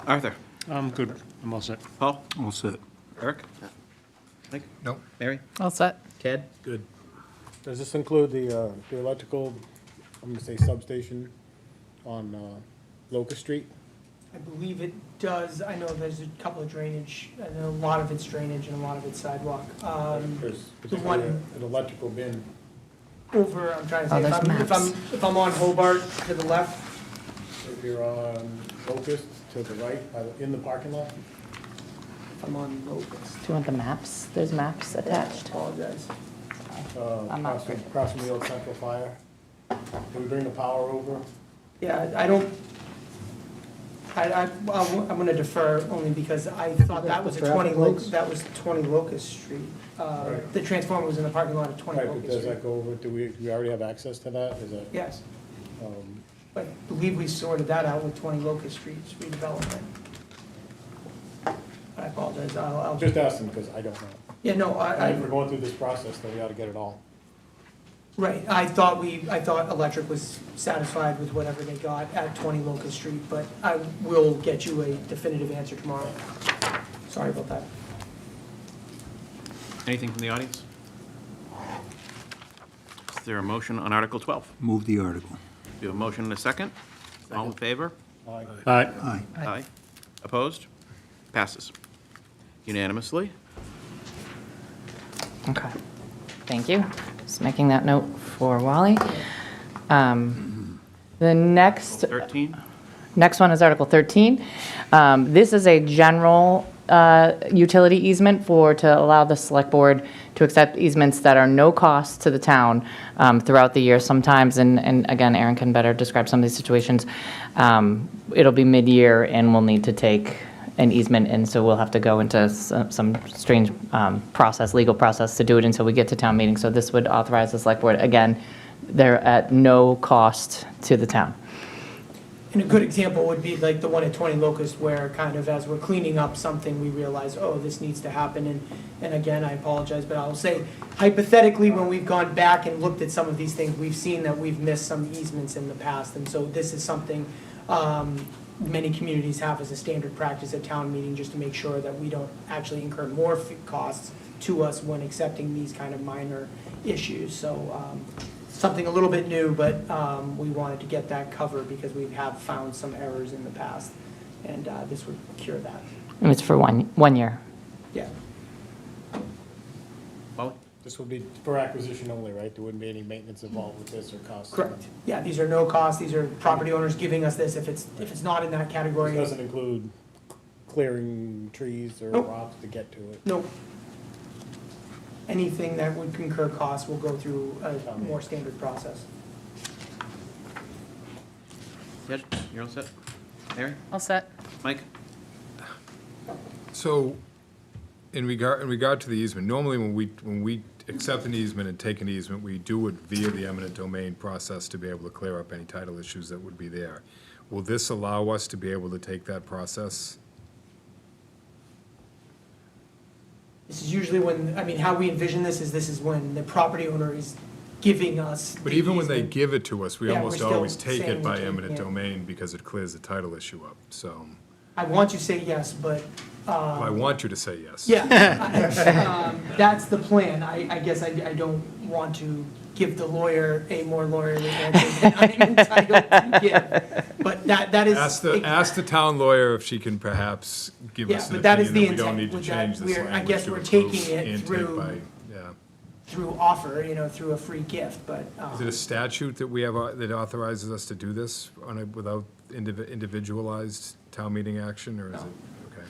Arthur? I'm good, I'm all set. Paul? All set. Eric? Mike? Nope. Mary? All set? Ted? Good. Does this include the electrical, I'm gonna say substation on Locust Street? I believe it does. I know there's a couple of drainage, I know a lot of it's drainage and a lot of it's sidewalk. There's The particularly one an electrical bin. over, I'm trying to Oh, say, there's maps. if I'm on Hobart to the left, If you're on Locust to the right, in the parking lot, if I'm on Locust, Do you want the maps? There's maps attached. apologize. I'm not across from the old central fire. Can we bring the power over? Yeah, I don't, I'm gonna defer only because I thought that was a Traffic 20 lights? that was 20 Locust Street. Right. The transformer was in the parking lot of 20 Right, but Locust does Street. that go over, do we already have access to that? Is that, Yes, um, I believe we sorted that out with 20 Locust Street's redevelopment. I apologize, I'll, just asking because I don't know. yeah, no, And if we're going through this process, then we ought to get it all. right, I thought electric was satisfied with whatever they got at 20 Locust Street, but I will get you a definitive answer tomorrow. Sorry about that. Anything from the audience? Is there a motion on Article 12? Move the article. Do you have a motion and a second? All in favor? Aye. Aye. Aye. Opposed? Passes unanimously. Okay, thank you. Just making that note for Wally. The next 13? Next one is Article 13. This is a general utility easement to allow the select board to accept easements that are no cost to the town throughout the year sometimes, and again, Aaron can better describe some of these situations. It'll be mid-year and we'll need to take an easement, and so we'll have to go into some strange legal process to do it until we get to town meeting. So this would authorize the select board, again, they're at no cost to the town. And a good example would be like the one at 20 Locust, where kind of as we're cleaning up something, we realize, oh, this needs to happen. And again, I apologize, but I'll say hypothetically, when we've gone back and looked at some of these things, we've seen that we've missed some easements in the past. And so this is something many communities have as a standard practice at town meeting, just to make sure that we don't actually incur more costs to us when accepting these kind of minor issues. So something a little bit new, but we wanted to get that covered because we have found some errors in the past, and this would cure that. And it's for one year. Yeah. Polly? This would be for acquisition only, right? There wouldn't be any maintenance involved with this or costs? Correct. Yeah, these are no cost. These are property owners giving us this. If it's not in that This category, doesn't include clearing trees or Nope. rocks to get to it? no. Anything that would concur costs will go through a more standard process. Ted, you're all set? Mary? All set? Mike? So, in regard to the easement, normally when we accept an easement and take an easement, we do it via the eminent domain process to be able to clear up any title issues that would be there. Will this allow us to be able to take that process? This is usually when, I mean, how we envision this is when the property owner is giving us But the even when they easement. give it to us, we Yeah, almost we're still always take saying it by we take eminent it. domain because it clears the title issue up, so. I want you to say yes, but, I want you to say yes. yeah. That's the plan. I guess I don't want to give the lawyer a more lawyerly answer than I'm entitled to give. But that is. Ask the town lawyer if she can perhaps give Yeah, us an but that is opinion the that we don't intent need to with that. change this I language guess to we're approve taking it and take through- by, yeah. Through offer, through a free gift, but. Is it a statute that we have, that authorizes us to do this without individualized town meeting action, or is it, okay?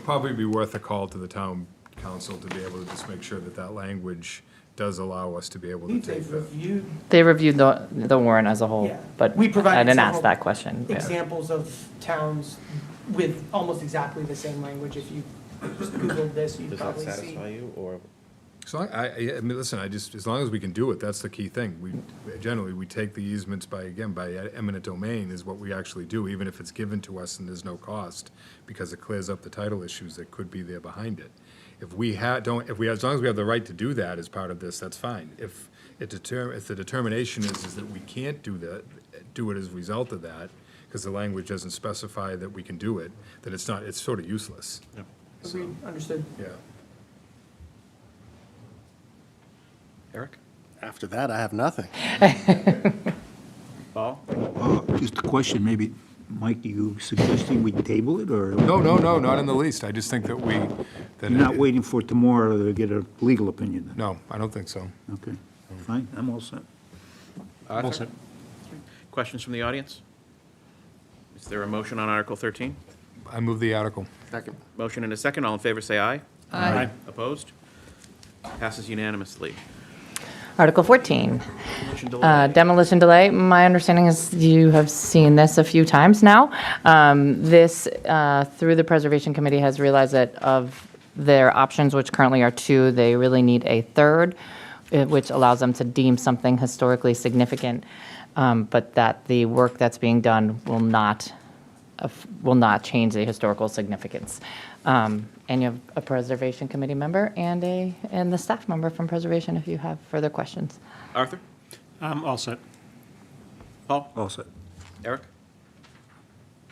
Probably be worth a call to the town council to be able to just make sure that that language does allow us to be able I to believe take they've the. reviewed They reviewed the warrant as a whole, Yeah. but We provided I didn't ask several that question. Yeah. examples of towns with almost exactly the same language. If you just Googled this, you'd Does that probably satisfy see. you, or? So I mean, listen, as long as we can do it, that's the key thing. Generally, we take the easements by eminent domain is what we actually do, even if it's given to us and there's no cost, because it clears up the title issues that could be there behind it. As long as we have the right to do that as part of this, that's fine. If the determination is that we can't do it as a result of that, because the language doesn't specify that we can do it, then it's not, it's sort of useless. Agreed, understood. Yeah. Eric? After that, I have nothing. Paul? Just a question, maybe, Mike, are you suggesting we table it, or No, not in the least. I just think that that. you're not waiting for tomorrow to get a legal opinion? Then? No, I don't think so. Okay, fine, I'm all set. Arthur? Questions from the audience? Is there a motion on Article 13? I move the article. Second. Motion and a second. All in favor, say aye. Aye. Opposed? Passes unanimously. Article 14, Demolition delay. demolition delay. My understanding is you have seen this a few times now. This, through the Preservation Committee, has realized that of their options, which currently are 2, they really need a third, which allows them to deem something historically significant, but that the work that's being done will not change the historical significance. And you have a Preservation Committee member and the staff member from Preservation if you have further questions. Arthur? All set. Paul? All set. Eric?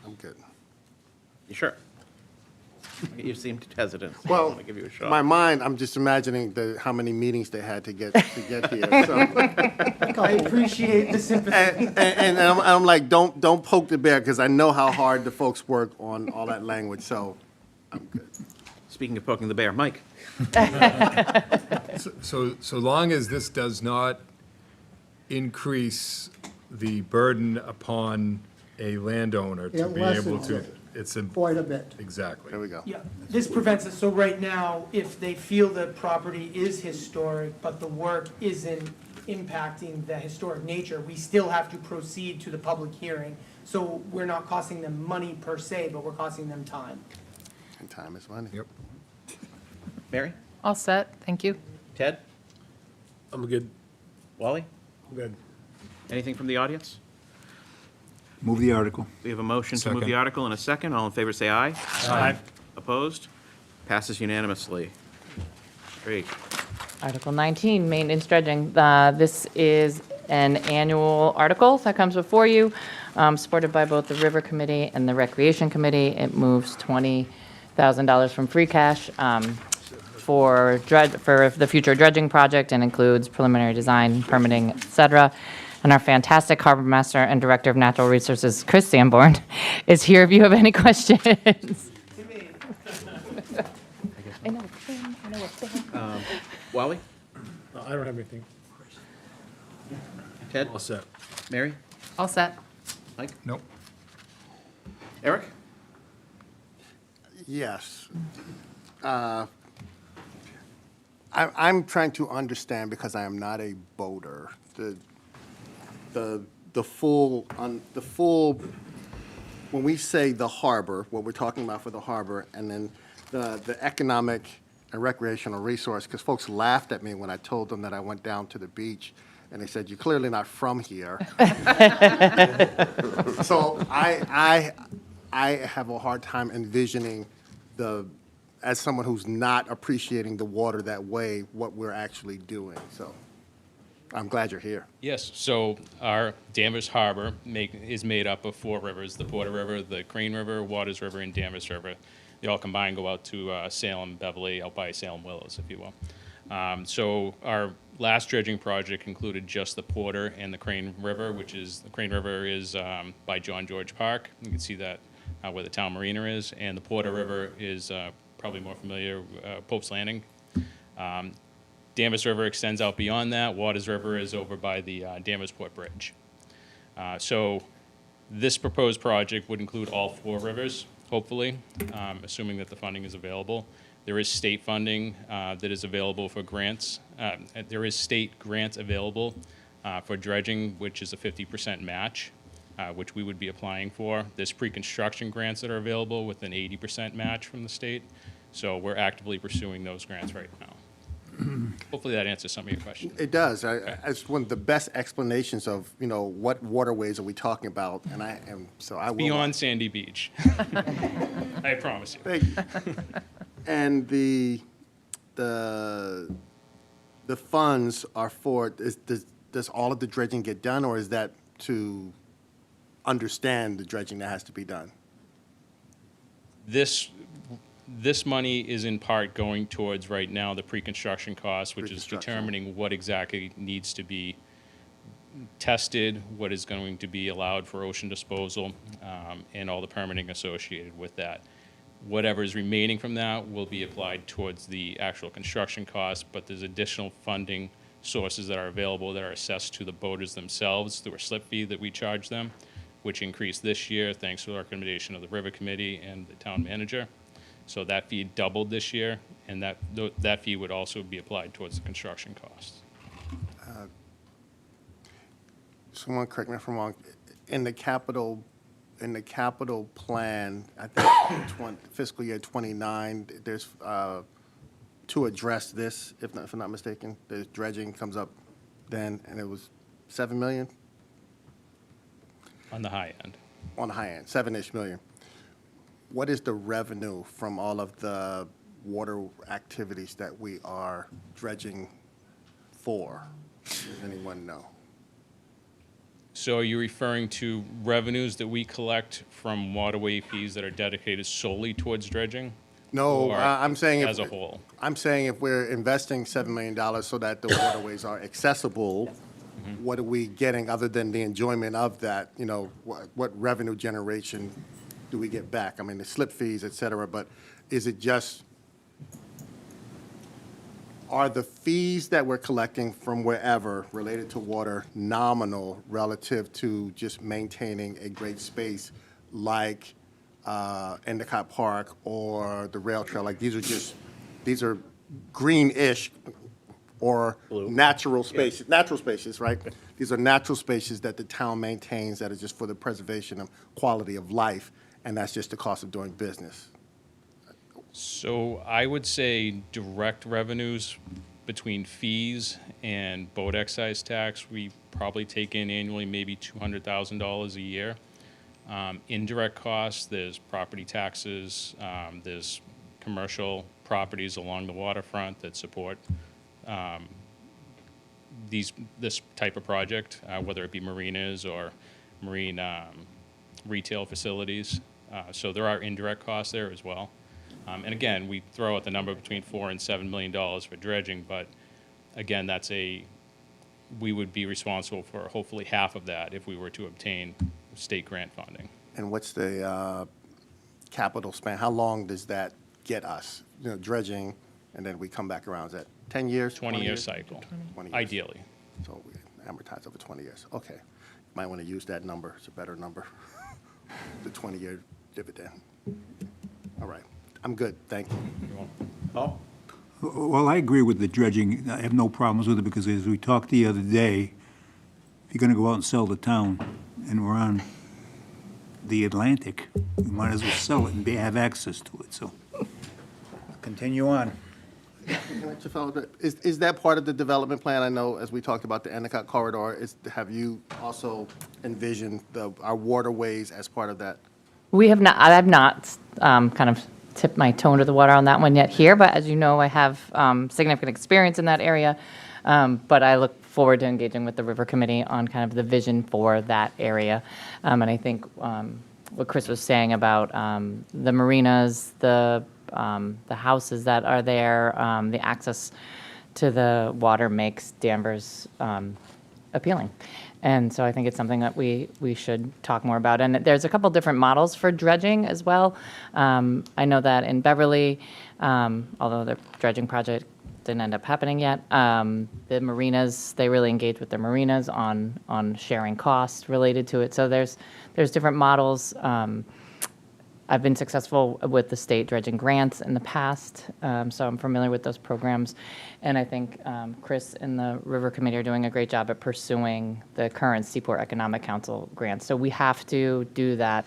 I'm good. You sure? You seemed hesitant. So I Well, want to give you a shot. my mind, I'm just imagining how many meetings they had to get here. So, I appreciate the sympathy. and I'm like, don't poke the bear, because I know how hard the folks work on all that language. So, I'm good. Speaking of poking the bear, Mike? So long as this does not increase the burden upon a landowner to It be able lessens to, it. it's in, Quite a bit. exactly. There we go. Yeah, this prevents it, so right now, if they feel the property is historic, but the work isn't impacting the historic nature, we still have to proceed to the public hearing. So we're not costing them money per se, but we're costing them time. And time is money. Yep. Mary? All set, thank you. Ted? I'm good. Wally? I'm good. Anything from the audience? Move the article. We have a motion to move Second. the article in a second. All in favor, say aye. Aye. Opposed? Passes unanimously. Great. Article 19, maintenance dredging. This is an annual article that comes before you, supported by both the River Committee and the Recreation Committee. It moves $20,000 from free cash for the future dredging project and includes preliminary design, permitting, et cetera. And our fantastic harbor master and director of natural resources, Chris Sanborn, is here if you have any questions. I know, Tim, I know Tim. Wally? No, I don't have anything. Ted? All set. Mary? All set. Mike? Nope. Eric? Yes. I'm trying to understand, because I am not a boater, the full, when we say the harbor, what we're talking about for the harbor, and then the economic and recreational resource, because folks laughed at me when I told them that I went down to the beach, and they said, "You're clearly not from here." So I have a hard time envisioning as someone who's not appreciating the water that way, what we're actually doing. So I'm glad you're here. Yes, so our Danvers Harbor is made up of 4 rivers, the Porter River, the Crane River, Waters River, and Danvers River. They all combined go out to Salem, Beverly, out by Salem Willows, if you will. So our last dredging project included just the Porter and the Crane River, the Crane River is by John George Park. You can see that where the town marina is, and the Porter River is probably more familiar, Pope's Landing. Danvers River extends out beyond that. Waters River is over by the Danversport Bridge. So this proposed project would include all 4 rivers, hopefully, assuming that the funding is available. There is state funding that is available for grants. There is state grants available for dredging, which is a 50% match, which we would be applying for. There's pre-construction grants that are available with an 80% match from the state. So we're actively pursuing those grants right now. Hopefully that answers some of your questions. It does. It's one of the best explanations of, what waterways are we talking about, and I will. Beyond Sandy Beach. I promise you. Thank you. And the funds are for, does all of the dredging get done, or is that to understand the dredging that has to be done. This money is in part going towards, right now, the pre-construction costs, which is Pre-construction. determining what exactly needs to be tested, what is going to be allowed for ocean disposal, and all the permitting associated with that. Whatever is remaining from that will be applied towards the actual construction cost, but there's additional funding sources that are available that are assessed to the boaters themselves through a slip fee that we charge them, which increased this year thanks to the recommendation of the River Committee and the town manager. So that fee doubled this year, and that fee would also be applied towards the construction costs. Someone correct me if I'm wrong, in the capital plan, I think fiscal year 29, there's, to address this, if I'm not mistaken, the dredging comes up then, and it was 7 million On the high end. on the high end, 7-ish million. What is the revenue from all of the water activities that we are dredging for? Does anyone know? So are you referring to revenues that we collect from waterway fees that are dedicated solely towards dredging? No, Or I'm saying as a whole? I'm saying if we're investing $7 million so that the waterways are accessible, what are we getting other than the enjoyment of that? You know, what revenue generation do we get back? I mean, the slip fees, et cetera, but is it just, are the fees that we're collecting from wherever related to water nominal relative to just maintaining a great space like Endicott Park or the rail trail? Like, these are green-ish or natural spaces, right? These are natural spaces that the town maintains that are just for the preservation of quality of life, and that's just the cost of doing business. So I would say direct revenues between fees and boat excise tax, we probably take in annually maybe $200,000 a year. Indirect costs, there's property taxes, there's commercial properties along the waterfront that support this type of project, whether it be marinas or marine retail facilities. So there are indirect costs there as well. And again, we throw out the number between $4 and $7 million for dredging, but again, we would be responsible for hopefully half of that if we were to obtain state grant funding. And what's the capital span? How long does that get us? You know, dredging, and then we come back around. Is that 10 years? 20-year cycle, 20 years. ideally. So we amortize over 20 years. Okay. Might want to use that number. It's a better number. The 20-year dividend. All right. I'm good. Thank you. Paul? Well, I agree with the dredging. I have no problems with it because as we talked the other day, if you're going to go out and sell the town and we're on the Atlantic, you might as well sell it and have access to it, so continue on. Is that part of the development plan? I know, as we talked about the Endicott corridor, have you also envisioned our waterways as part of that? We have not, I have not kind of tipped my toe into the water on that one yet here, but as you know, I have significant experience in that area. But I look forward to engaging with the River Committee on kind of the vision for that area. And I think what Chris was saying about the marinas, the houses that are there, the access to the water makes Danvers appealing. And so I think it's something that we should talk more about. And there's a couple different models for dredging as well. I know that in Beverly, although the dredging project didn't end up happening yet, the marinas, they really engage with the marinas on sharing costs related to it. So there's different models. I've been successful with the state dredging grants in the past, so I'm familiar with those programs. And I think Chris and the River Committee are doing a great job at pursuing the current Seaport Economic Council grants. So we have to do that,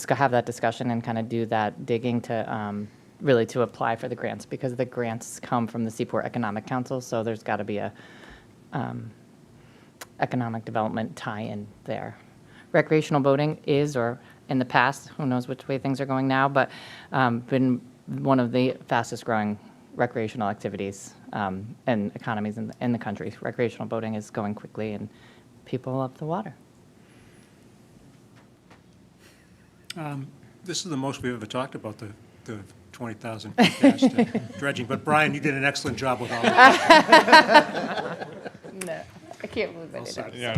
have that discussion and kind of do that digging to really to apply for the grants, because the grants come from the Seaport Economic Council, so there's got to be a economic development tie-in there. Recreational boating is, or in the past, who knows which way things are going now, but been one of the fastest growing recreational activities and economies in the country. Recreational boating is going quickly and people love the water. This is the most we've ever talked about the 20,000 gas to dredging, but Brian, you did an excellent job with all of that. No, I can't believe I did it. You're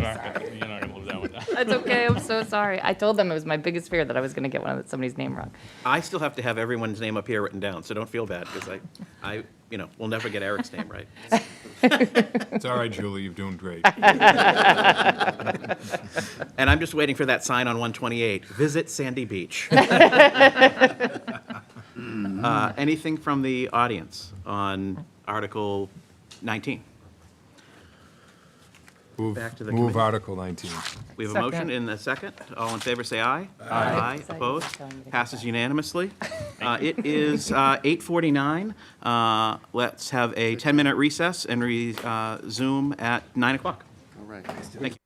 not gonna live that one down. It's okay, I'm so sorry. I told them it was my biggest fear that I was gonna get somebody's name wrong. I still have to have everyone's name up here written down, so don't feel bad, because we'll never get Eric's name right. It's all right, Julie, you're doing great. And I'm just waiting for that sign on 128, visit Sandy Beach. Anything from the audience on Article 19? Back to the Move committee. Article 19. We have a Second. motion and a second. All in favor, say aye. Aye. Opposed? Passes unanimously. It is 8:49. Let's have a 10-minute recess and resume at 9 o'clock. All right. Thank you.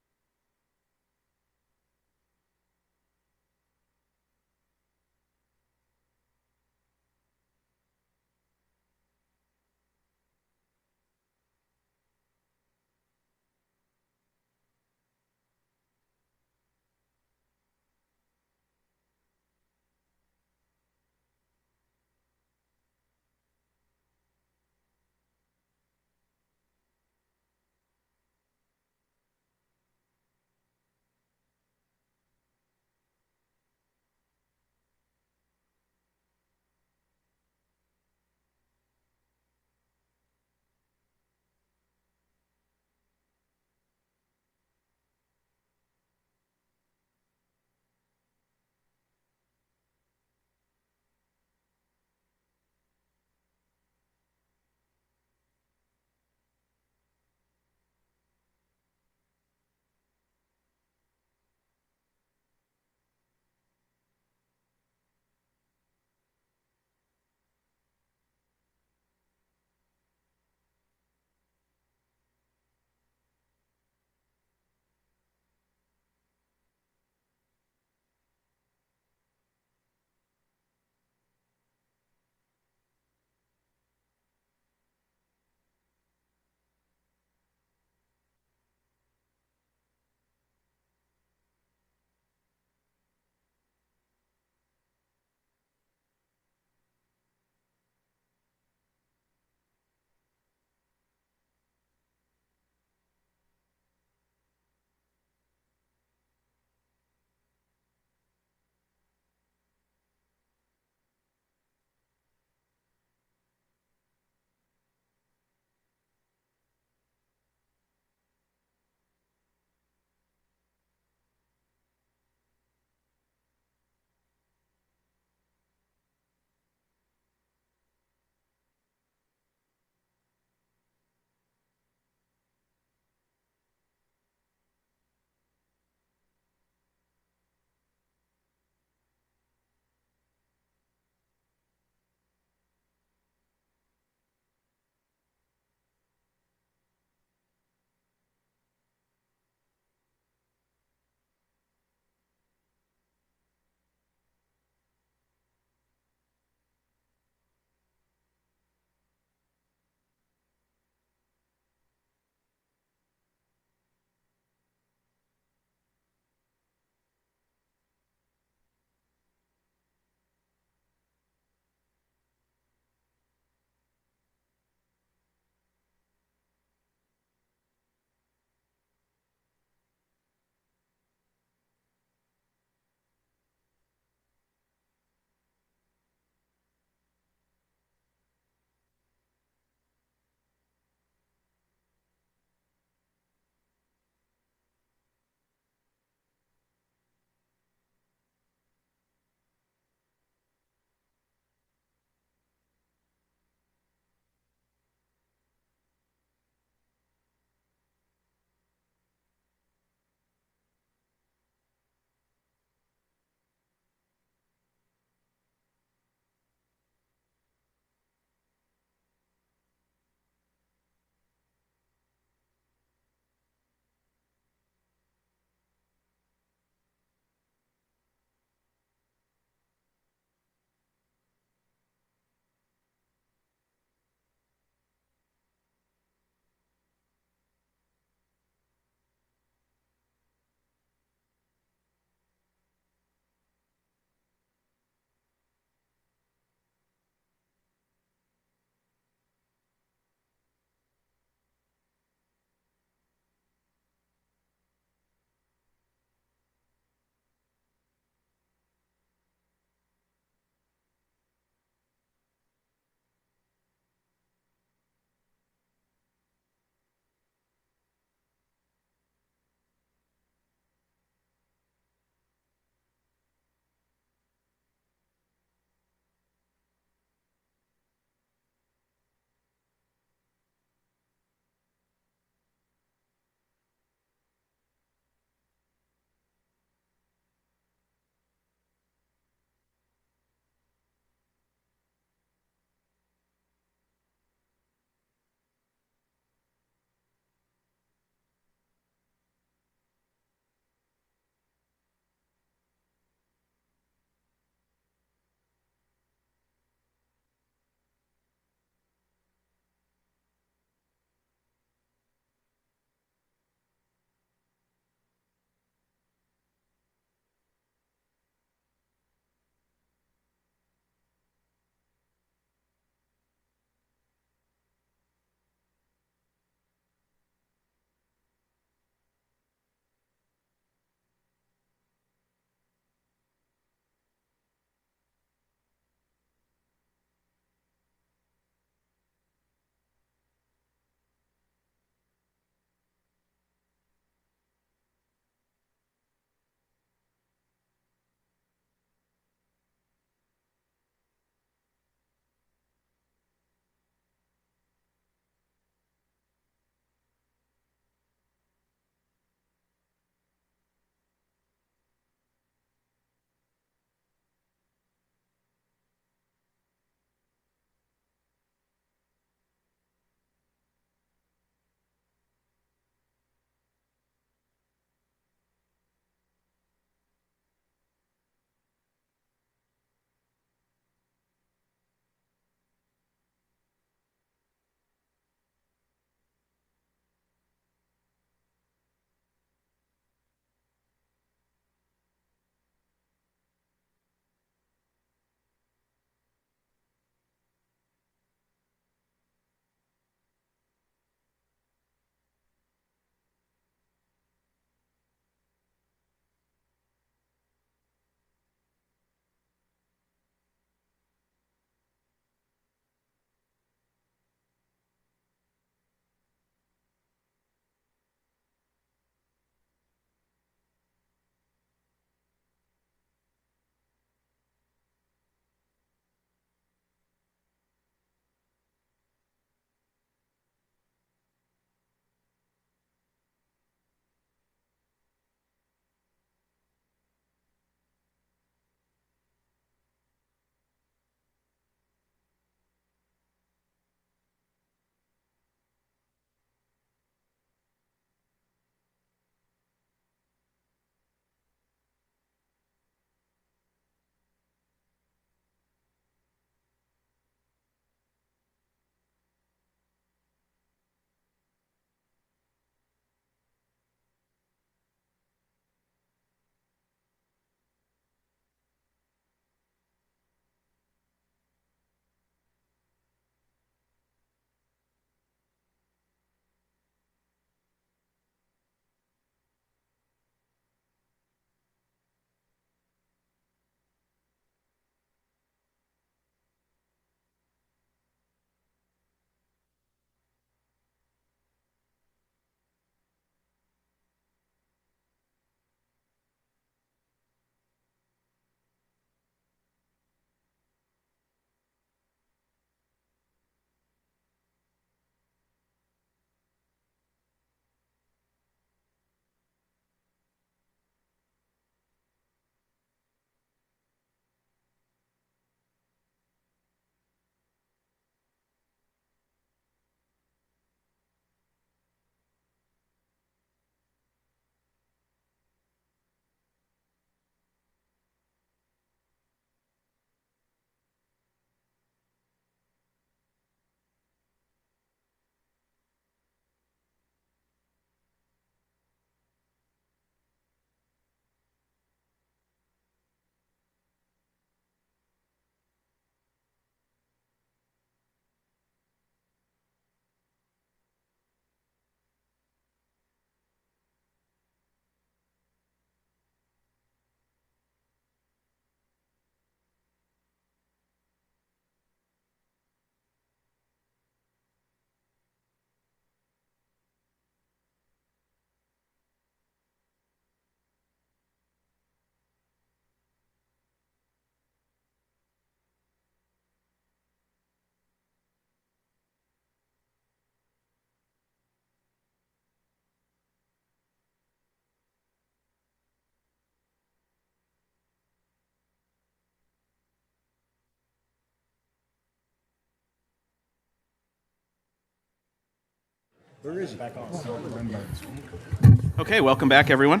Okay, welcome back, everyone.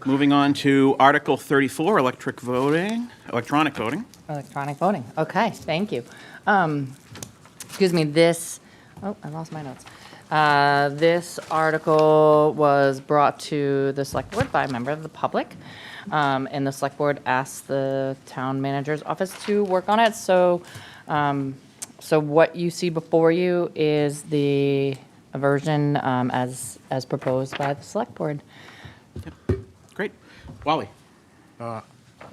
Moving on to Article 34, electronic voting. Electronic voting, okay, thank you. Excuse me, I lost my notes. This article was brought to the select board by a member of the public, and the select board asked the town manager's office to work on it. So, so what you see before you is the version as proposed by the select board. Great. Wally? I'm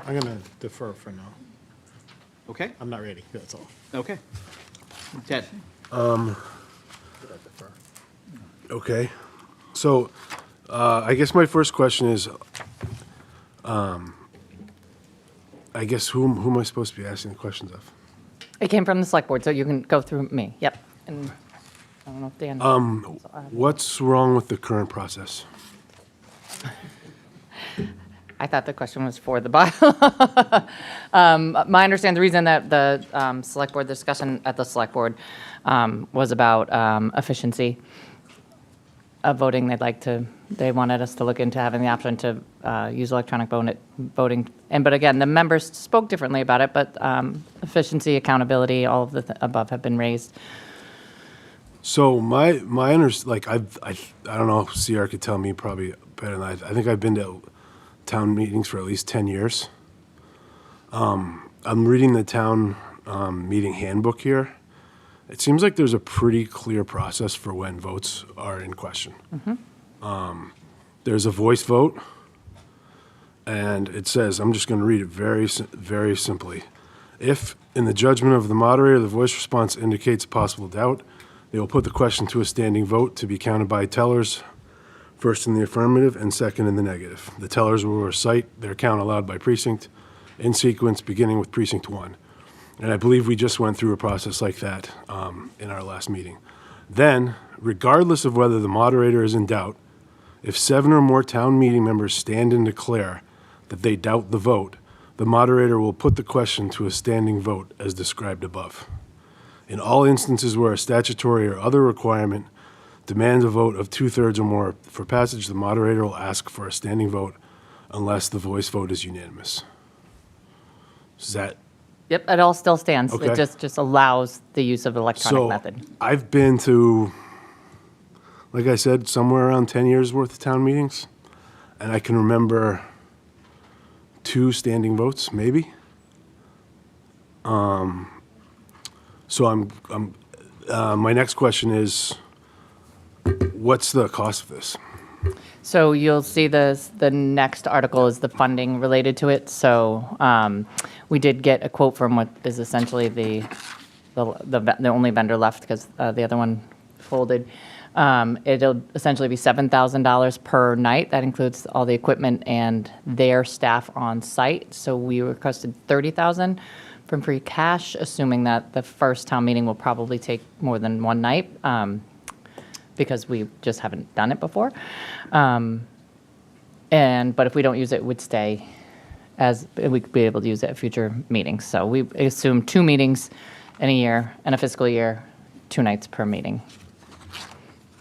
going to defer for now. Okay. I'm not ready, that's all. Okay. Ted? Okay. So, I guess my first question is, I guess who am I supposed to be asking the questions of? It came from the select board, so you can go through me, yep. And I don't know if Dan. What's wrong with the current process? I thought the question was for the bylaw. My understanding, the reason that the select board discussion at the select board was about efficiency of voting. They wanted us to look into having the option to use electronic voting. But again, the members spoke differently about it, but efficiency, accountability, all of the above have been raised. So my I don't know if CR could tell me probably better than I think I've been to town meetings for at least 10 years. I'm reading the town meeting handbook here. It seems like there's a pretty clear process for when votes are in question. There's a voice vote, and it says, I'm just going to read it very simply. If, in the judgment of the moderator, the voice response indicates possible doubt, they will put the question to a standing vote to be counted by tellers, first in the affirmative and second in the negative. The tellers will recite their count aloud by precinct in sequence, beginning with precinct 1. And I believe we just went through a process like that in our last meeting. Then, regardless of whether the moderator is in doubt, if 7 or more town meeting members stand and declare that they doubt the vote, the moderator will put the question to a standing vote as described above. In all instances where a statutory or other requirement demands a vote of 2/3 or more for passage, the moderator will ask for a standing vote unless the voice vote is unanimous. Is that Yep, it all still stands. Okay. It just allows the use of electronic method. I've been to, like I said, somewhere around 10 years worth of town meetings, and I can remember 2 standing votes, maybe. So my next question is, what's the cost of this? So you'll see the next article is the funding related to it. So we did get a quote from what is essentially the only vendor left because the other one folded. It'll essentially be $7,000 per night. That includes all the equipment and their staff on site. So we requested $30,000 from free cash, assuming that the first town meeting will probably take more than one night. Because we just haven't done it before. But if we don't use it, it would stay as, we'd be able to use it at future meetings. So we assume 2 meetings in a year, in a fiscal year, 2 nights per meeting.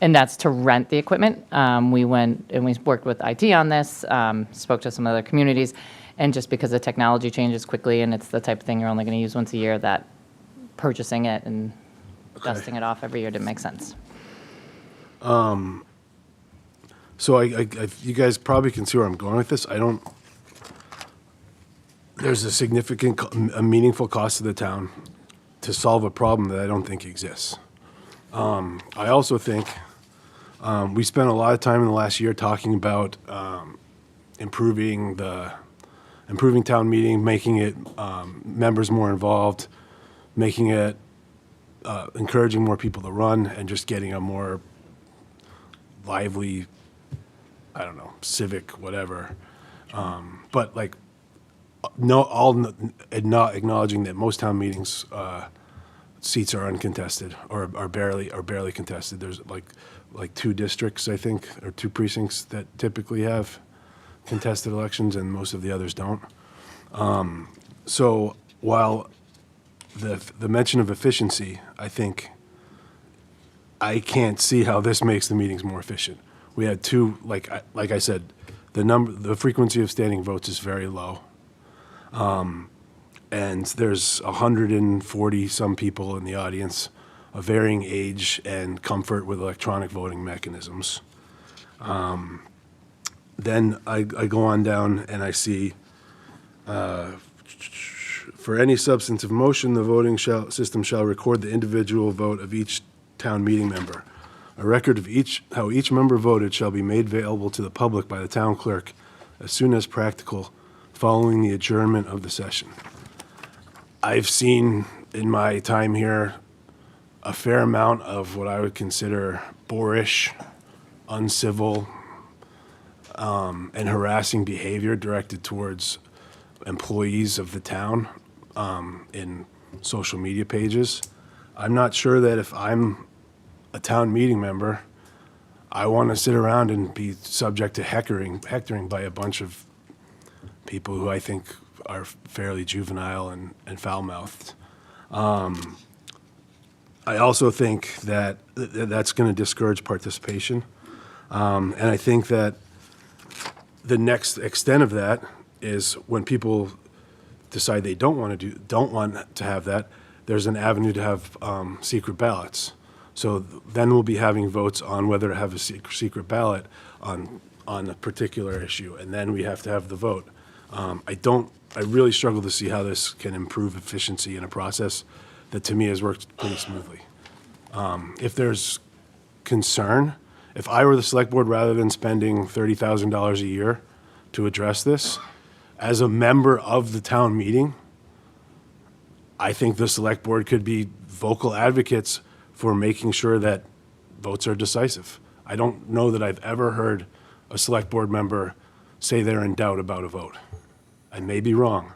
And that's to rent the equipment. We went and we worked with IT on this, spoke to some other communities, and just because the technology changes quickly and it's the type of thing you're only going to use once a year, that purchasing it and dusting it off every year didn't make sense. So you guys probably can see where I'm going with this. There's a significant, a meaningful cost to the town to solve a problem that I don't think exists. I also think we spent a lot of time in the last year talking about improving town meeting, making it members more involved, making it encouraging more people to run, and just getting a more lively, I don't know, civic, whatever. But like, not acknowledging that most town meetings, seats are uncontested or are barely contested. There's like 2 districts, I think, or 2 precincts that typically have contested elections, and most of the others don't. So while the mention of efficiency, I think I can't see how this makes the meetings more efficient. We had two, like I said, the frequency of standing votes is very low. And there's 140 some people in the audience of varying age and comfort with electronic voting mechanisms. Then I go on down and I see, for any substantive motion, the voting system shall record the individual vote of each town meeting member. A record of how each member voted shall be made available to the public by the town clerk as soon as practical following the adjournment of the session. I've seen in my time here a fair amount of what I would consider boorish, uncivil, and harassing behavior directed towards employees of the town in social media pages. I'm not sure that if I'm a town meeting member, I want to sit around and be subject to hectoring by a bunch of people who I think are fairly juvenile and foul-mouthed. I also think that that's going to discourage participation. And I think that the next extent of that is when people decide they don't want to have that, there's an avenue to have secret ballots. So then we'll be having votes on whether to have a secret ballot on a particular issue, and then we have to have the vote. I really struggle to see how this can improve efficiency in a process that to me has worked pretty smoothly. If there's concern, if I were the select board, rather than spending $30,000 a year to address this, as a member of the town meeting, I think the select board could be vocal advocates for making sure that votes are decisive. I don't know that I've ever heard a select board member say they're in doubt about a vote. I may be wrong,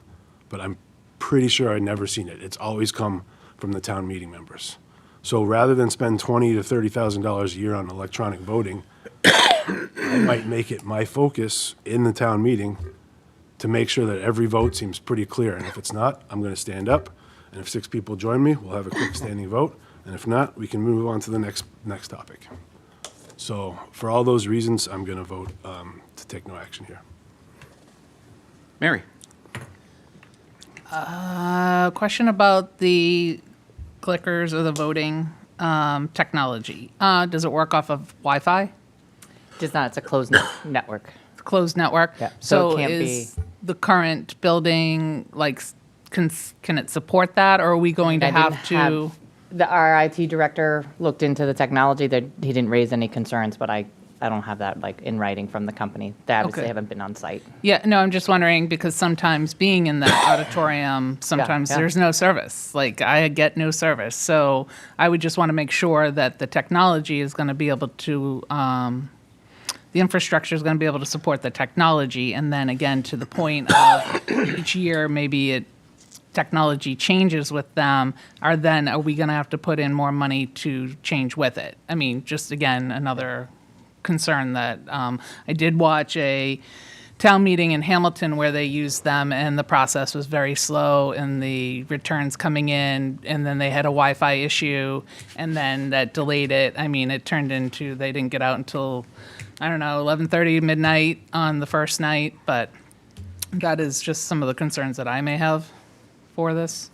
but I'm pretty sure I've never seen it. It's always come from the town meeting members. So rather than spend $20,000 to $30,000 a year on electronic voting, I might make it my focus in the town meeting to make sure that every vote seems pretty clear. And if it's not, I'm going to stand up. And if 6 people join me, we'll have a quick standing vote. And if not, we can move on to the next topic. So for all those reasons, I'm going to vote to take no action here. Mary? Question about the clickers or the voting technology. Does it work off of Wi-Fi? Does not, it's a closed network. Closed network? Yeah, so it can't is the current building, like, can it support that, or are we going to I didn't have to? Our IT director looked into the technology, that he didn't raise any concerns, but I don't have that like in writing from the company. They obviously Okay. haven't been on site. Yeah, no, I'm just wondering, because sometimes being in that auditorium, sometimes yeah. there's no service. Like, I get no service. So I would just want to make sure that the technology is going to be able to, the infrastructure is going to be able to support the technology. And then again, to the point of each year, maybe technology changes with them, are we going to have to put in more money to change with it? I mean, just again, another concern that I did watch a town meeting in Hamilton where they used them, and the process was very slow, and the returns coming in, and then they had a Wi-Fi issue, and then that delayed it. I mean, it turned into they didn't get out until, I don't know, 11:30 midnight on the first night. But that is just some of the concerns that I may have for this.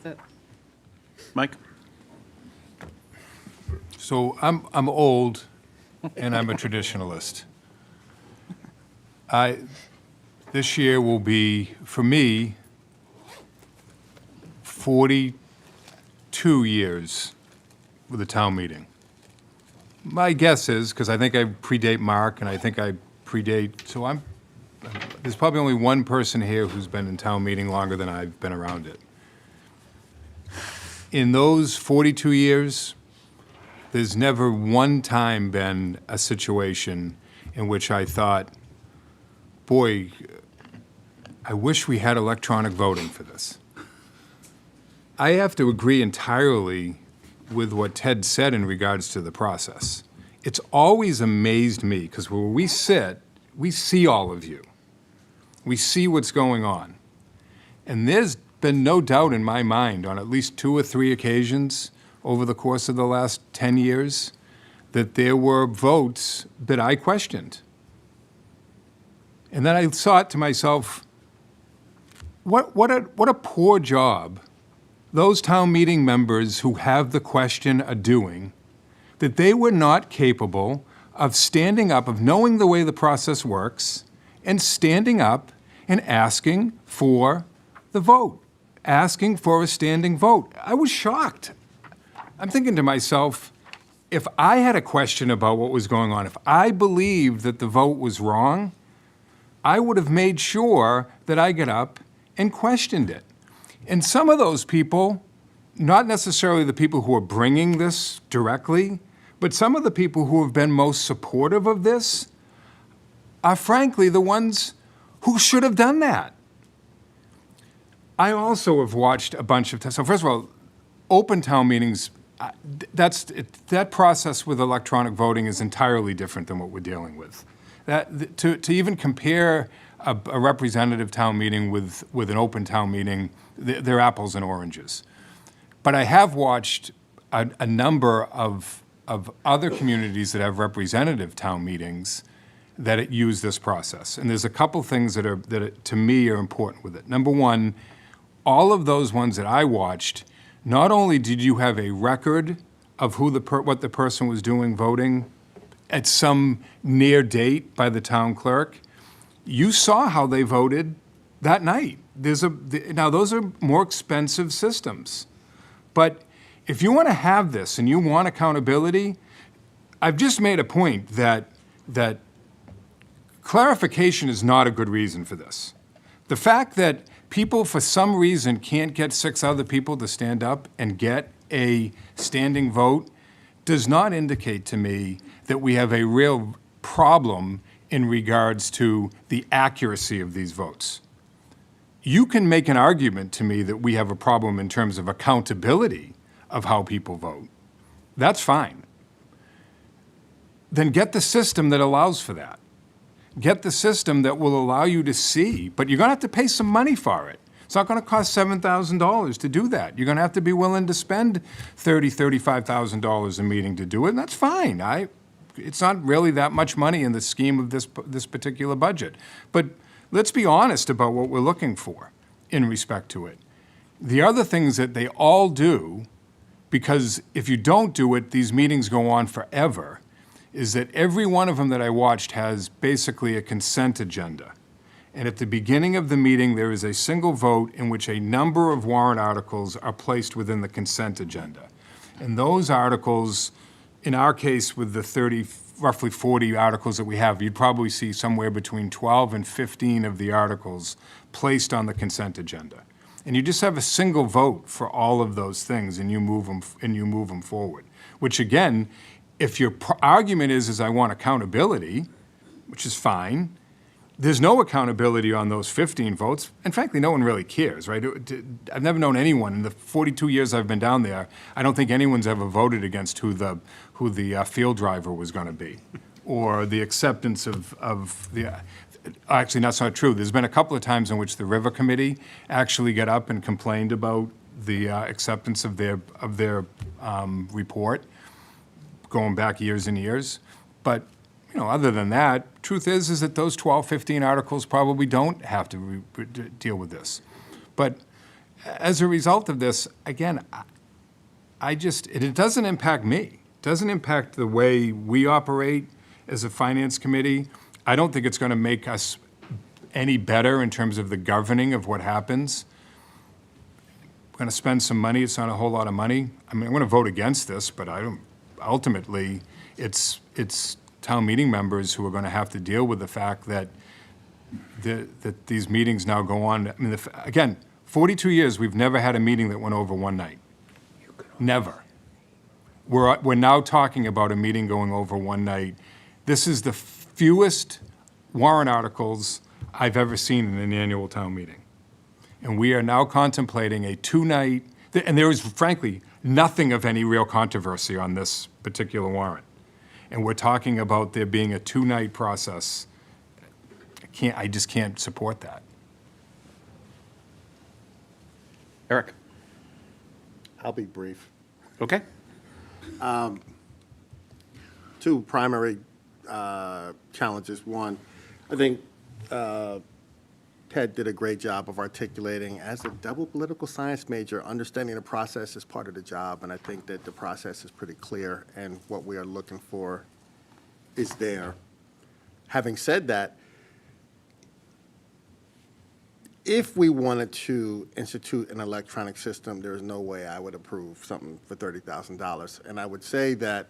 That's it. Mike? So I'm old, and I'm a traditionalist. This year will be, for me, 42 years with a town meeting. My guess is, because I think I predate Mark, and I think I predate, so there's probably only one person here who's been in town meeting longer than I've been around it. In those 42 years, there's never one time been a situation in which I thought, boy, I wish we had electronic voting for this. I have to agree entirely with what Ted said in regards to the process. It's always amazed me, because where we sit, we see all of you. We see what's going on. And there's been no doubt in my mind on at least 2 or 3 occasions over the course of the last 10 years that there were votes that I questioned. And then I thought to myself, what a poor job those town meeting members who have the question are doing, that they were not capable of standing up, of knowing the way the process works, and standing up and asking for the vote, asking for a standing vote. I was shocked. I'm thinking to myself, if I had a question about what was going on, if I believed that the vote was wrong, I would have made sure that I got up and questioned it. And some of those people, not necessarily the people who are bringing this directly, but some of the people who have been most supportive of this are frankly the ones who should have done that. I also have watched a bunch of, so first of all, open town meetings, that process with electronic voting is entirely different than what we're dealing with. To even compare a representative town meeting with an open town meeting, they're apples and oranges. But I have watched a number of other communities that have representative town meetings that use this process. And there's a couple things that to me are important with it. Number one, all of those ones that I watched, not only did you have a record of what the person was doing voting at some near date by the town clerk, you saw how they voted that night. Now, those are more expensive systems. But if you want to have this and you want accountability, I've just made a point that clarification is not a good reason for this. The fact that people, for some reason, can't get 6 other people to stand up and get a standing vote does not indicate to me that we have a real problem in regards to the accuracy of these votes. You can make an argument to me that we have a problem in terms of accountability of how people vote. That's fine. Then get the system that allows for that. Get the system that will allow you to see, but you're going to have to pay some money for it. It's not going to cost $7,000 to do that. You're going to have to be willing to spend $30,000, $35,000 a meeting to do it, and that's fine. It's not really that much money in the scheme of this particular budget. But let's be honest about what we're looking for in respect to it. The other things that they all do, because if you don't do it, these meetings go on forever, is that every one of them that I watched has basically a consent agenda. And at the beginning of the meeting, there is a single vote in which a number of warrant articles are placed within the consent agenda. And those articles, in our case, with the roughly 40 articles that we have, you'd probably see somewhere between 12 and 15 of the articles placed on the consent agenda. And you just have a single vote for all of those things, and you move them forward. Which again, if your argument is I want accountability, which is fine, there's no accountability on those 15 votes, and frankly, no one really cares, right? I've never known anyone in the 42 years I've been down there. I don't think anyone's ever voted against who the field driver was going to be, or the acceptance of the. Actually, that's not true. There's been a couple of times in which the River Committee actually got up and complained about the acceptance of their report, going back years and years. But other than that, truth is that those 12, 15 articles probably don't have to deal with this. But as a result of this, again, it doesn't impact me. It doesn't impact the way we operate as a finance committee. I don't think it's going to make us any better in terms of the governing of what happens. We're going to spend some money. It's not a whole lot of money. I mean, I'm going to vote against this, but ultimately, it's town meeting members who are going to have to deal with the fact that that these meetings now go on. I mean, again, 42 years, we've never had a meeting that went over one night. Never. We're now talking about a meeting going over one night. This is the fewest warrant articles I've ever seen in an annual town meeting. And we are now contemplating a 2-night, and there is frankly nothing of any real controversy on this particular warrant. And we're talking about there being a 2-night process. I just can't support that. Eric? I'll be brief. Okay? Two primary challenges. One, I think Ted did a great job of articulating, as a double political science major, understanding the process is part of the job, and I think that the process is pretty clear, and what we are looking for is there. Having said that, if we wanted to institute an electronic system, there's no way I would approve something for $30,000. And I would say that,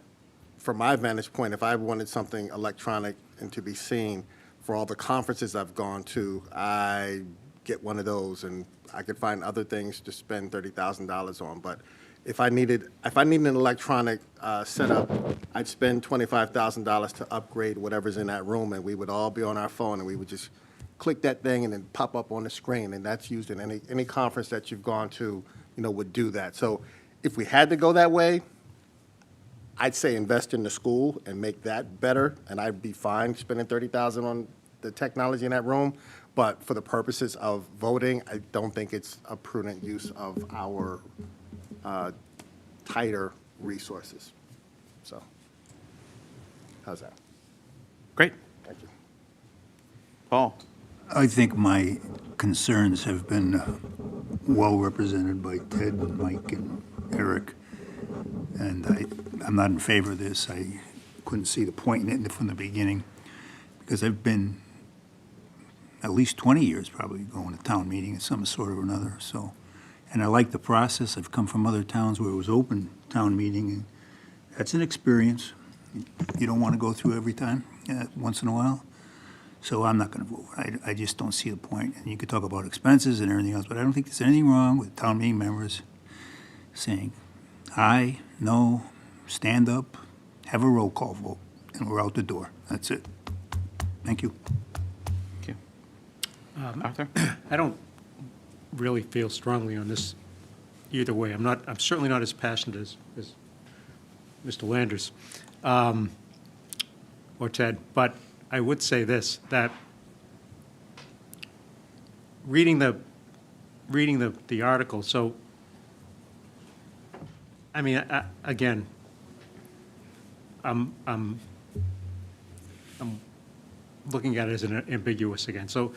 from my vantage point, if I wanted something electronic and to be seen, for all the conferences I've gone to, I get one of those, and I could find other things to spend $30,000 on. But if I needed an electronic setup, I'd spend $25,000 to upgrade whatever's in that room, and we would all be on our phone, and we would just click that thing and then pop up on the screen, and that's used in any conference that you've gone to, would do that. So if we had to go that way, I'd say invest in the school and make that better, and I'd be fine spending $30,000 on the technology in that room. But for the purposes of voting, I don't think it's a prudent use of our tighter resources. So, how's that? Great. Thank you. Paul? I think my concerns have been well represented by Ted and Mike and Eric, and I'm not in favor of this. I couldn't see the point in it from the beginning, because I've been at least 20 years probably going to town meeting of some sort or another, so, and I like the process. I've come from other towns where it was open town meeting, and that's an experience. You don't want to go through every time, once in a while. So I'm not going to vote. I just don't see the point. And you could talk about expenses and everything else, but I don't think there's anything wrong with town meeting members saying aye, no, stand up, have a roll call vote, and we're out the door. That's it. Thank you. Thank you. Arthur? I don't really feel strongly on this either way. I'm certainly not as passionate as Mr. Landers or Ted, but I would say this, that reading the article, so, I mean, again, I'm looking at it as an ambiguous again. So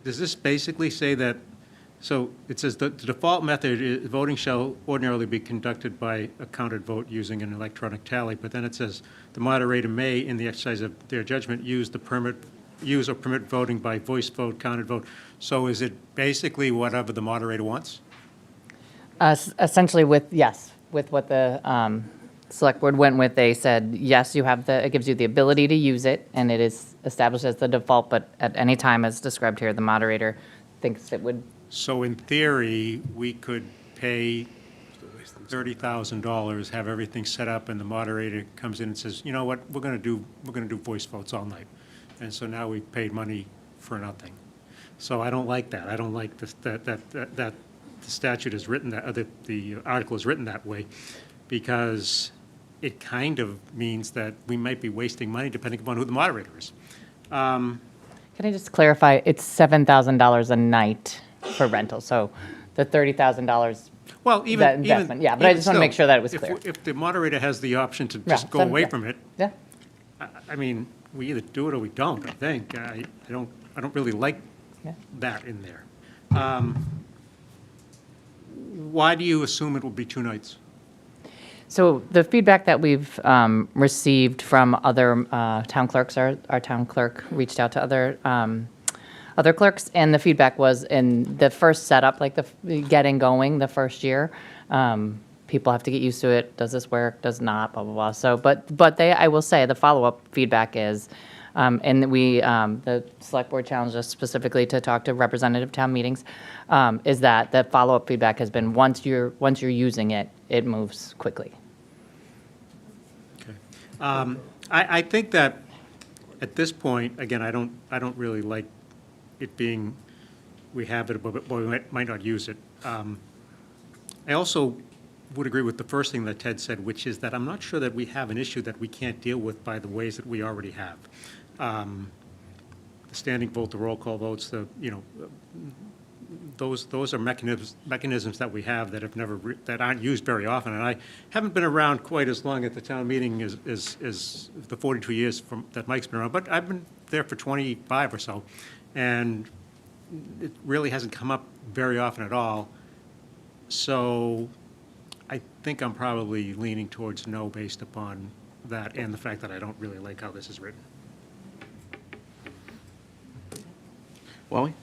does this basically say that, so it says the default method is voting shall ordinarily be conducted by a counted vote using an electronic tally, but then it says the moderator may, in the exercise of their judgment, use or permit voting by voice vote, counted vote. So is it basically whatever the moderator wants? Essentially with what the select board went with, they said, yes, it gives you the ability to use it, and it is established as the default, but at any time, as described here, the moderator thinks it would. So in theory, we could pay $30,000, have everything set up, and the moderator comes in and says, you know what, we're going to do voice votes all night. And so now we've paid money for nothing. So I don't like that. I don't like that the statute is written that, the article is written that way, because it kind of means that we might be wasting money depending upon who the moderator is. Can I just clarify? It's $7,000 a night for rental, so the $30,000. Well, even That investment, yeah, but I just want to make sure that it was clear. If the moderator has the option to Yeah, just go away yeah. from it, Yeah. I mean, we either do it or we don't, I think. I don't really like Yeah. that in there. Why do you assume it will be 2 nights? So the feedback that we've received from other town clerks, our town clerk reached out to other clerks, and the feedback was in the first setup, like the getting going the first year, people have to get used to it. Does this work? Does not? Blah, blah, blah. So, but I will say the follow-up feedback is, and the select board challenged us specifically to talk to representative town meetings, is that the follow-up feedback has been once you're using it, it moves quickly. Okay. I think that at this point, again, I don't really like it being, we have it, but we might not use it. I also would agree with the first thing that Ted said, which is that I'm not sure that we have an issue that we can't deal with by the ways that we already have. The standing vote, the roll call votes, those are mechanisms that we have that have never, that aren't used very often. And I haven't been around quite as long at the town meeting as the 42 years that Mike's been around, but I've been there for 25 or so. And it really hasn't come up very often at all. So I think I'm probably leaning towards no based upon that and the fact that I don't really like how this is written. Wally?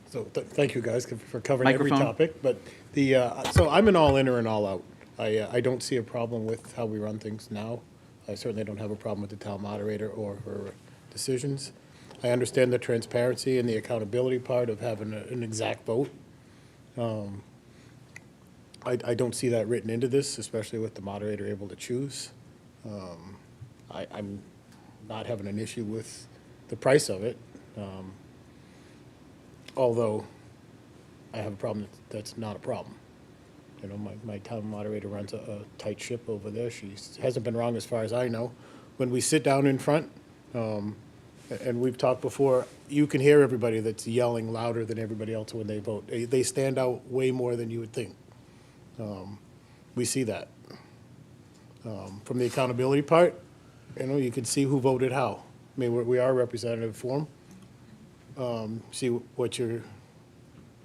So thank you guys for covering every Microphone. topic, but so I'm an all in or an all out. I don't see a problem with how we run things now. I certainly don't have a problem with the town moderator or her decisions. I understand the transparency and the accountability part of having an exact vote. I don't see that written into this, especially with the moderator able to choose. I'm not having an issue with the price of it. Although I have a problem that's not a problem. You know, my town moderator runs a tight ship over there. She hasn't been wrong as far as I know. When we sit down in front, and we've talked before, you can hear everybody that's yelling louder than everybody else when they vote. They stand out way more than you would think. We see that. From the accountability part, you know, you can see who voted how. I mean, we are a representative form. See what you're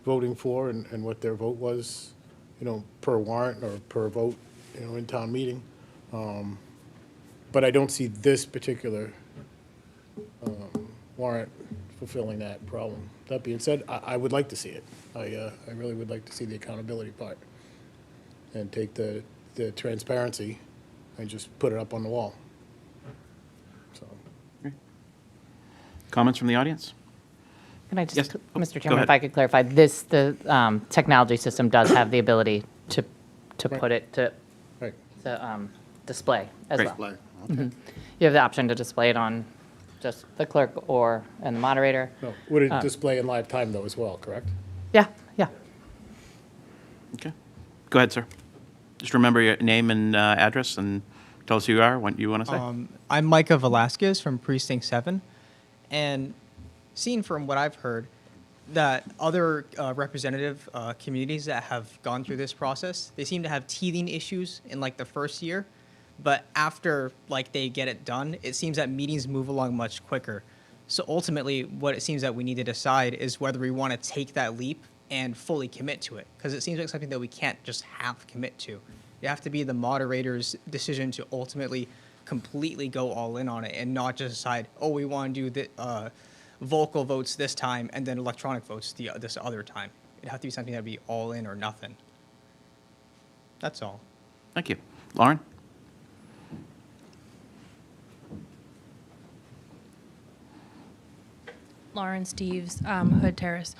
voting for and what their vote was, you know, per warrant or per vote, you know, in town meeting. But I don't see this particular warrant fulfilling that problem. That being said, I would like to see it. I really would like to see the accountability part and take the transparency and just put it up on the wall. So. Comments from the audience? Can I just, Yes. Oh, Mr. go Chairman, if ahead. I could clarify, the technology system does have the ability to put it to Right. display as Great. well. Okay. You have the option to display it on just the clerk and the moderator. No, would it display in live time though as well, correct? Yeah, yeah. Okay. Go ahead, sir. Just remember your name and address and tell us who you are, what you want to say. I'm Micah Velasquez from Precinct 7, and seeing from what I've heard, that other representative communities that have gone through this process, they seem to have teething issues in like the first year, but after like they get it done, it seems that meetings move along much quicker. So ultimately, what it seems that we need to decide is whether we want to take that leap and fully commit to it, because it seems like something that we can't just half commit to. It have to be the moderator's decision to ultimately completely go all in on it and not just decide, oh, we want to do the vocal votes this time and then electronic votes this other time. It'd have to be something that'd be all in or nothing. That's all. Thank you. Lauren? Lauren Steves, Hood Terrace.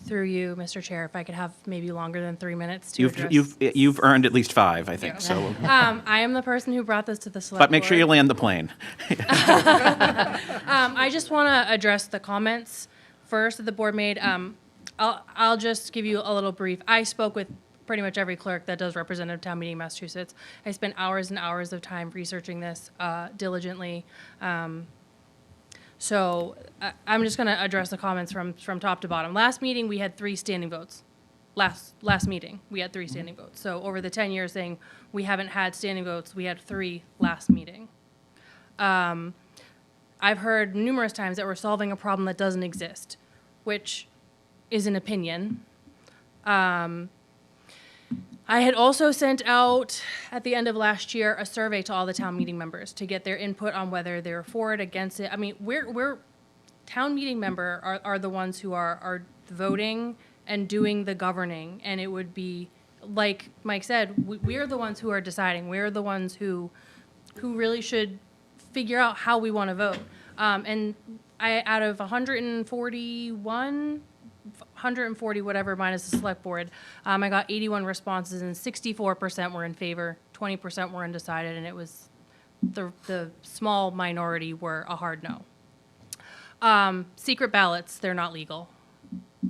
Through you, Mr. Chair, if I could have maybe longer than 3 minutes to address. You've earned at least 5, I think, so. I am the person who brought this to the select But make sure you board. land the plane. I just want to address the comments first that the board made. I'll just give you a little brief. I spoke with pretty much every clerk that does representative town meeting in Massachusetts. I spent hours and hours of time researching this diligently. So I'm just going to address the comments from top to bottom. Last meeting, we had 3 standing votes. Last meeting, we had 3 standing votes. So over the 10 years saying we haven't had standing votes, we had 3 last meeting. I've heard numerous times that we're solving a problem that doesn't exist, which is an opinion. I had also sent out, at the end of last year, a survey to all the town meeting members to get their input on whether they're for it, against it. I mean, we're town meeting member are the ones who are voting and doing the governing, and it would be, like Mike said, we're the ones who are deciding. We're the ones who really should figure out how we want to vote. And out of 140 whatever minus the select board, I got 81 responses and 64% were in favor, 20% were undecided, and it was the small minority were a hard no. Secret ballots, they're not legal.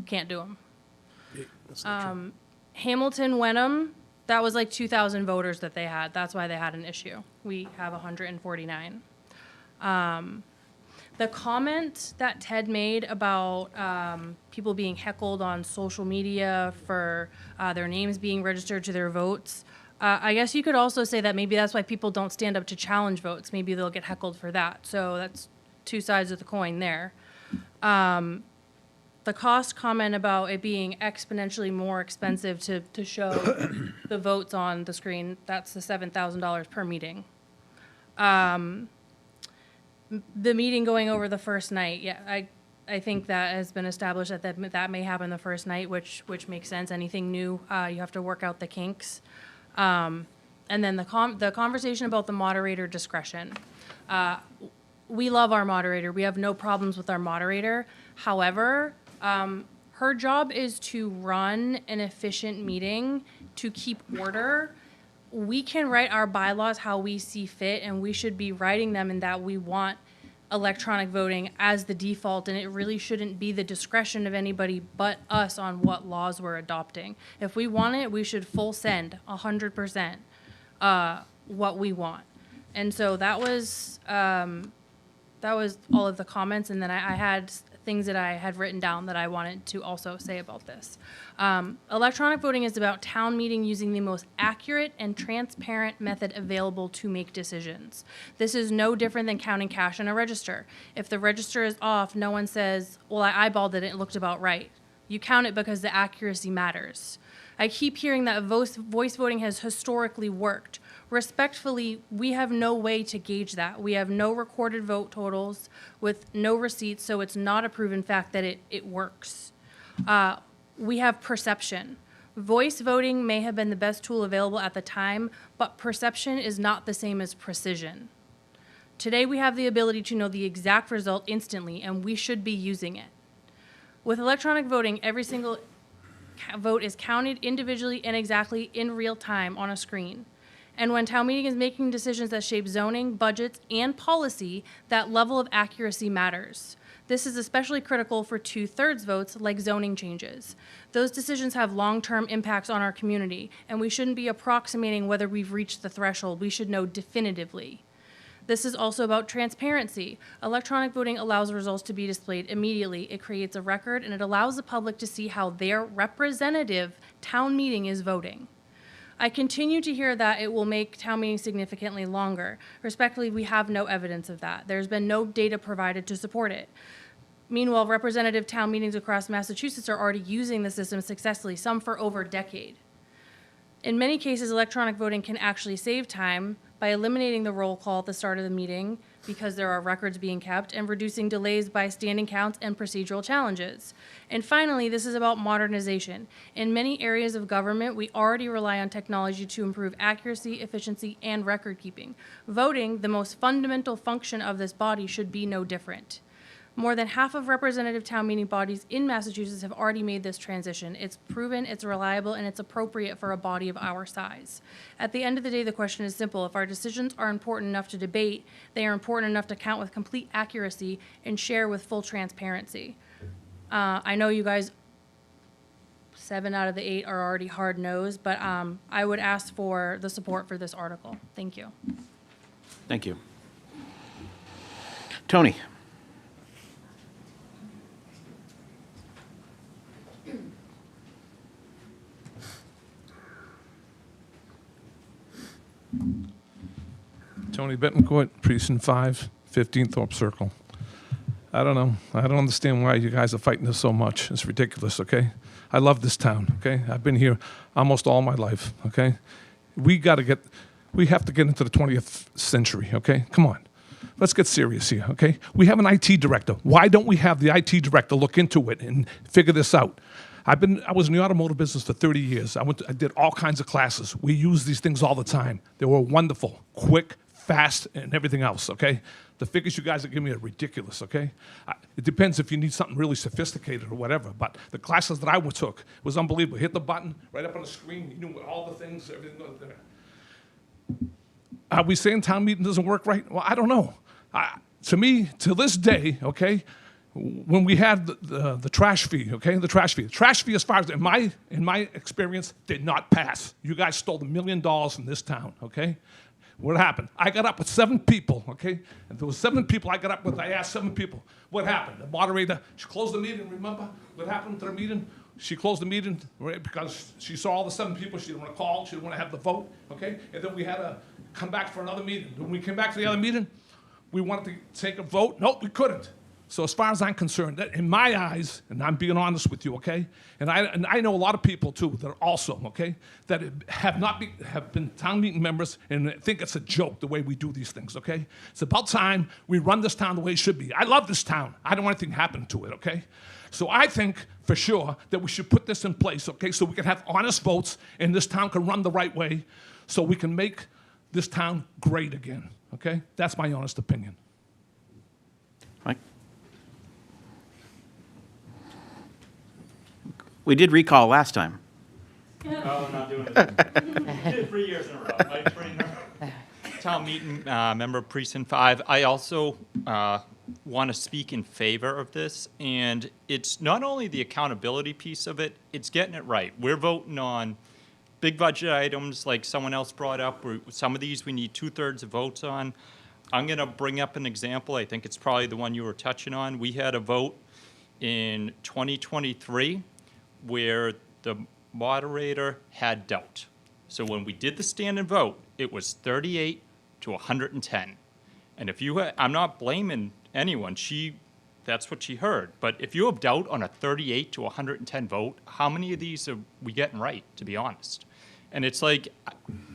Can't do them. Hamilton, Wenham, that was like 2,000 voters that they had. That's why they had an issue. We have 149. The comment that Ted made about people being heckled on social media for their names being registered to their votes, I guess you could also say that maybe that's why people don't stand up to challenge votes. Maybe they'll get heckled for that. So that's two sides of the coin there. The cost comment about it being exponentially more expensive to show the votes on the screen, that's the $7,000 per meeting. The meeting going over the first night, yeah, I think that has been established that may happen the first night, which makes sense. Anything new, you have to work out the kinks. And then the conversation about the moderator discretion. We love our moderator. We have no problems with our moderator. However, her job is to run an efficient meeting, to keep order. We can write our bylaws how we see fit, and we should be writing them in that we want electronic voting as the default, and it really shouldn't be the discretion of anybody but us on what laws we're adopting. If we want it, we should full send 100% what we want. And so that was all of the comments, and then I had things that I had written down that I wanted to also say about this. Electronic voting is about town meeting using the most accurate and transparent method available to make decisions. This is no different than counting cash in a register. If the register is off, no one says, well, I eyeballed it and it looked about right. You count it because the accuracy matters. I keep hearing that voice voting has historically worked. Respectfully, we have no way to gauge that. We have no recorded vote totals with no receipts, so it's not a proven fact that it works. We have perception. Voice voting may have been the best tool available at the time, but perception is not the same as precision. Today, we have the ability to know the exact result instantly, and we should be using it. With electronic voting, every single vote is counted individually and exactly in real time on a screen. And when town meeting is making decisions that shape zoning, budgets, and policy, that level of accuracy matters. This is especially critical for 2/3 votes like zoning changes. Those decisions have long-term impacts on our community, and we shouldn't be approximating whether we've reached the threshold. We should know definitively. This is also about transparency. Electronic voting allows results to be displayed immediately. It creates a record, and it allows the public to see how their representative town meeting is voting. I continue to hear that it will make town meetings significantly longer. Respectfully, we have no evidence of that. There's been no data provided to support it. Meanwhile, representative town meetings across Massachusetts are already using the system successfully, some for over a decade. In many cases, electronic voting can actually save time by eliminating the roll call at the start of the meeting because there are records being kept, and reducing delays by standing counts and procedural challenges. And finally, this is about modernization. In many areas of government, we already rely on technology to improve accuracy, efficiency, and record keeping. Voting, the most fundamental function of this body, should be no different. More than half of representative town meeting bodies in Massachusetts have already made this transition. It's proven, it's reliable, and it's appropriate for a body of our size. At the end of the day, the question is simple. If our decisions are important enough to debate, they are important enough to count with complete accuracy and share with full transparency. I know you guys, 7 out of the 8 are already hard-nosed, but I would ask for the support for this article. Thank you. Thank you. Tony? Tony Betancourt, Precinct 5, 15 Thorpe Circle. I don't know. I don't understand why you guys are fighting this so much. It's ridiculous, okay? I love this town, okay? I've been here almost all my life, okay? We have to get into the 20th century, okay? Come on. Let's get serious here, okay? We have an IT director. Why don't we have the IT director look into it and figure this out? I was in the automotive business for 30 years. I did all kinds of classes. We use these things all the time. They were wonderful, quick, fast, and everything else, okay? The figures you guys are giving me are ridiculous, okay? It depends if you need something really sophisticated or whatever, but the classes that I took was unbelievable. Hit the button, right up on the screen, you knew all the things, everything was there. Are we saying town meeting doesn't work right? Well, I don't know. To me, to this day, okay, when we had the trash fee, okay, the trash fee as far as in my experience did not pass. You guys stole $1 million from this town, okay? What happened? I got up with 7 people, okay? And there was 7 people I got up with. I asked 7 people, what happened? The moderator, she closed the meeting, remember what happened to the meeting? She closed the meeting right, because she saw all the 7 people. She didn't want to call. She didn't want to have the vote, okay? And then we had to come back for another meeting. When we came back to the other meeting, we wanted to take a vote. Nope, we couldn't. So as far as I'm concerned, that in my eyes, and I'm being honest with you, okay? And I know a lot of people too that are also, okay, that have been town meeting members and think it's a joke the way we do these things, okay? It's about time we run this town the way it should be. I love this town. I don't want anything to happen to it, okay? So I think for sure that we should put this in place, okay, so we can have honest votes and this town can run the right way so we can make this town great again, okay? That's my honest opinion. Mike? We did recall last time. Oh, I'm not doing it. Did it 3 years in a row. Mike Trainer, town meeting member, precinct 5. I also want to speak in favor of this, and it's not only the accountability piece of it, it's getting it right. We're voting on big budget items like someone else brought up. Some of these we need 2/3 of votes on. I'm going to bring up an example. I think it's probably the one you were touching on. We had a vote in 2023 where the moderator had doubt. So when we did the stand and vote, it was 38 to 110. And if you, I'm not blaming anyone, that's what she heard. But if you have doubt on a 38 to 110 vote, how many of these are we getting right, to be honest? And it's like,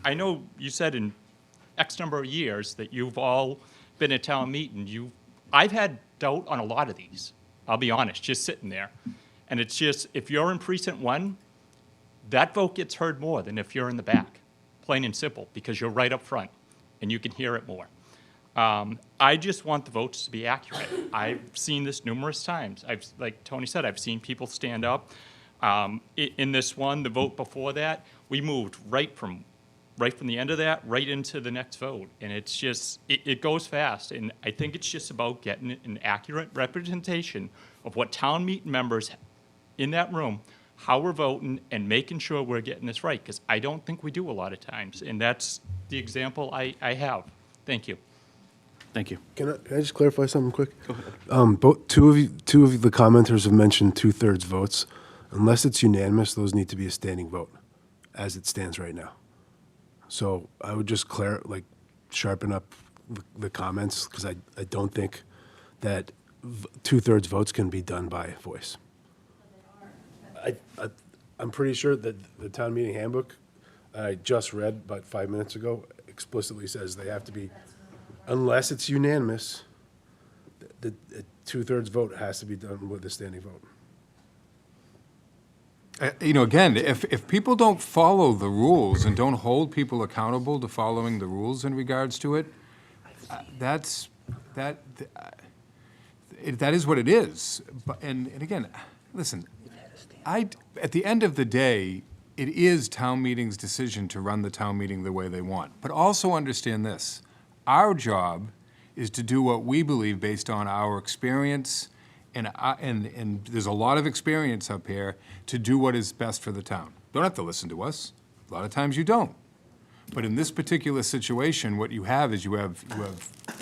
I know you said in X number of years that you've all been at town meeting. I've had doubt on a lot of these, I'll be honest, just sitting there. And it's just, if you're in precinct 1, that vote gets heard more than if you're in the back, plain and simple, because you're right up front and you can hear it more. I just want the votes to be accurate. I've seen this numerous times. Like Tony said, I've seen people stand up. In this one, the vote before that, we moved right from the end of that right into the next vote. And it's just, it goes fast. And I think it's just about getting an accurate representation of what town meeting members in that room, how we're voting, and making sure we're getting this right, because I don't think we do a lot of times, and that's the example I have. Thank you. Thank you. Can I just clarify something quick? Go ahead. Two of the commenters have mentioned 2/3 votes. Unless it's unanimous, those need to be a standing vote, as it stands right now. So I would just sharpen up the comments, because I don't think that 2/3 votes can be done by voice. I'm pretty sure that the town meeting handbook I just read about 5 minutes ago explicitly says they have to be, unless it's unanimous, the 2/3 vote has to be done with a standing vote. Again, if people don't follow the rules and don't hold people accountable to following the rules in regards to it, that is what it is. And again, listen, at the end of the day, it is town meeting's decision to run the town meeting the way they want. But also understand this, our job is to do what we believe based on our experience, and there's a lot of experience up here, to do what is best for the town. Don't have to listen to us. A lot of times you don't. But in this particular situation, what you have is you have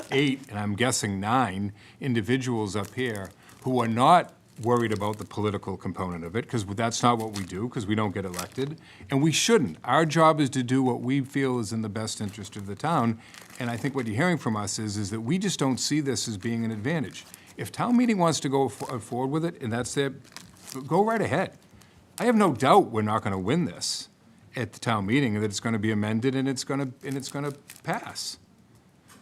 8, and I'm guessing 9 individuals up here who are not worried about the political component of it, because that's not what we do, because we don't get elected, and we shouldn't. Our job is to do what we feel is in the best interest of the town, and I think what you're hearing from us is that we just don't see this as being an advantage. If town meeting wants to go forward with it, and that's their, go right ahead. I have no doubt we're not going to win this at the town meeting, and that it's going to be amended and it's going to pass.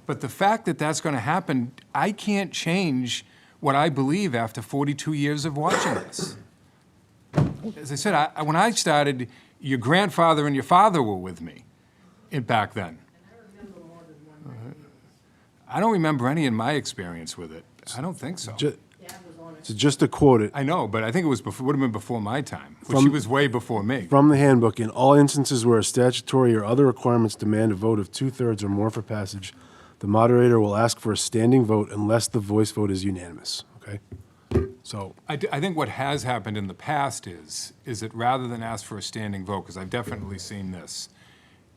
But the fact that that's going to happen, I can't change what I believe after 42 years of watching this. As I said, when I started, your grandfather and your father were with me back then. I don't remember any in my experience with it. I don't think so. So just to quote it. I know, but I think it would have been before my time, which he was way before me. From the handbook, in all instances where a statutory or other requirements demand a vote of 2/3 or more for passage, the moderator will ask for a standing vote unless the voice vote is unanimous, okay? So I think what has happened in the past is that rather than ask for a standing vote, because I've definitely seen this,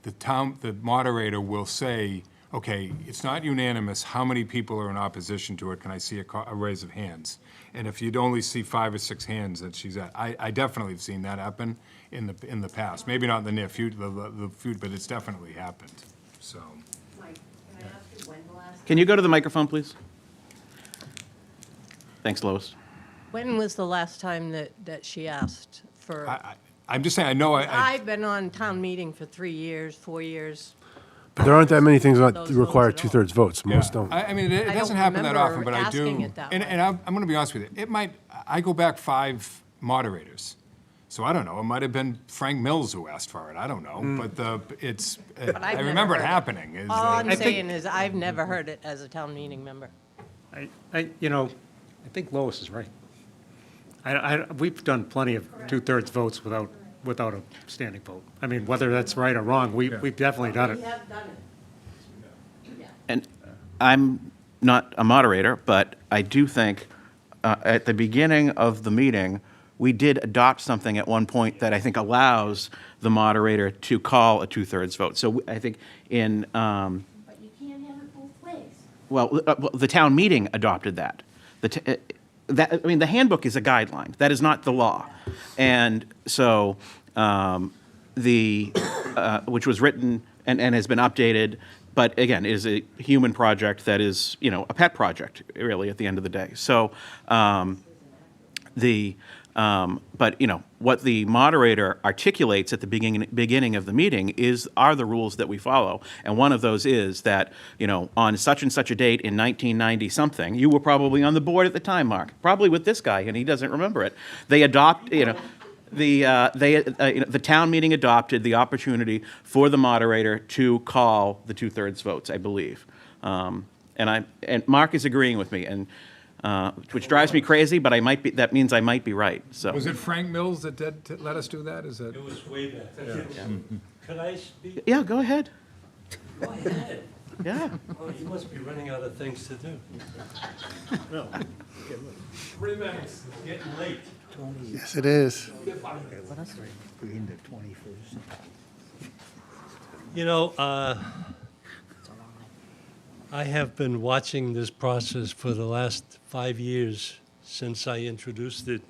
the moderator will say, okay, it's not unanimous, how many people are in opposition to it? Can I see a raise of hands? And if you'd only see 5 or 6 hands, that she's at. I definitely have seen that happen in the past. Maybe not in the near future, but it's definitely happened, so. Mike, can I ask you when the last? Can you go to the microphone, please? Thanks, Lois. When was the last time that she asked for? I'm just saying, I know I've been on town meeting for 3 years, 4 years. But there aren't that many things that Those require votes at all. two-thirds votes. Most don't. I mean, it I doesn't don't happen that remember often, but I do. asking it that And way. I'm going to be honest with you. It might, I go back 5 moderators. So I don't know. It might have been Frank Mills who asked for it. I don't know. But But I I've never remember it heard it. happening. Is All that- I'm saying is I've never heard it as a town meeting member. You know, I think Lois is right. We've done plenty of two-thirds votes without a standing vote. I mean, whether that's right or wrong, we've definitely done it. We have done it. And I'm not a moderator, but I do think at the beginning of the meeting, we did adopt something at one point that I think allows the moderator to call a two-thirds vote. So I think in, But you can't have it both ways. well, the town meeting adopted that. I mean, the handbook is a guideline. That is not the law. And so which was written and has been updated, but again, is a human project that is, a pet project, really, at the end of the day. So but, what the moderator articulates at the beginning of the meeting are the rules that we follow. And one of those is that, on such and such a date in 1990-something, you were probably on the board at the time, Mark, probably with this guy, and he doesn't remember it. They adopt, the town meeting adopted the opportunity for the moderator to call the two-thirds votes, I believe. And Mark is agreeing with me, and which drives me crazy, but that means I might be right, so. Was it Frank Mills that let us do that? Is that? It was way back. Could I speak? Yeah, go ahead. Go ahead. Yeah. Oh, you must be running out of things to do. 3 minutes, it's getting late. Yes, it is. You know, I have been watching this process for the last 5 years since I introduced it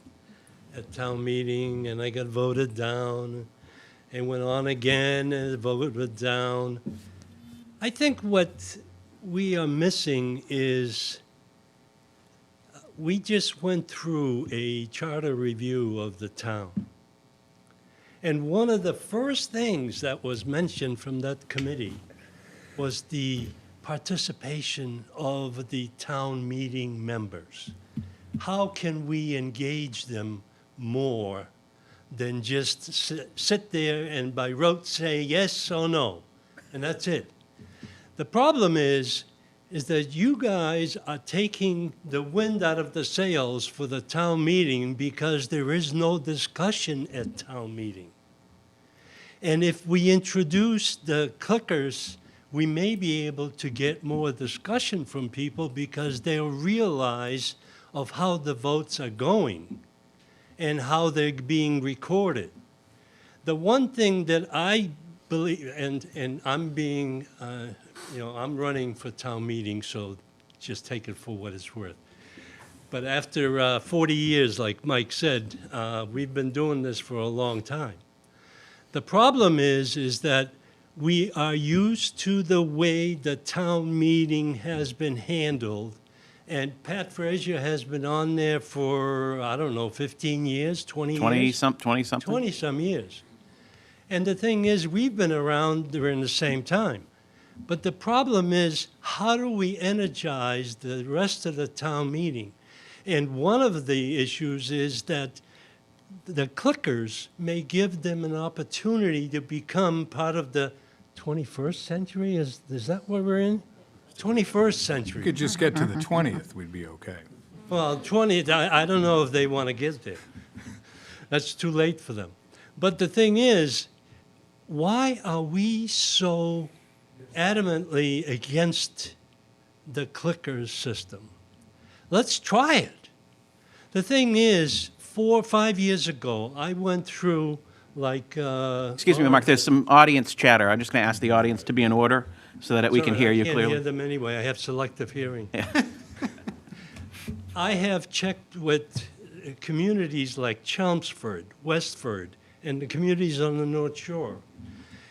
at town meeting, and I got voted down, and went on again and voted down. I think what we are missing is we just went through a charter review of the town. And one of the first things that was mentioned from that committee was the participation of the town meeting members. How can we engage them more than just sit there and by rote say yes or no, and that's it. The problem is that you guys are taking the wind out of the sails for the town meeting because there is no discussion at town meeting. And if we introduce the clickers, we may be able to get more discussion from people because they'll realize of how the votes are going and how they're being recorded. The one thing that I believe, and I'm being, I'm running for town meeting, so just take it for what it's worth. But after 40 years, like Mike said, we've been doing this for a long time. The problem is that we are used to the way the town meeting has been handled. And Pat Frazier has been on there for, 15 years, 20 years? 20-something? 20-some years. And the thing is, we've been around during the same time. But the problem is, how do we energize the rest of the town meeting? And one of the issues is that the clickers may give them an opportunity to become part of the 21st century. Is that what we're in? 21st century. We could just get to the 20th, we'd be okay. Well, 20th, I don't know if they want to get there. That's too late for them. But the thing is, why are we so adamantly against the clicker system? Let's try it. The thing is, 4 or 5 years ago, I went through like. Excuse me, Mark, there's some audience chatter. I'm just going to ask the audience to be in order so that we can hear you I can't clearly. hear them anyway. I have selective hearing. I have checked with communities like Chelmsford, Westford, and the communities on the North Shore,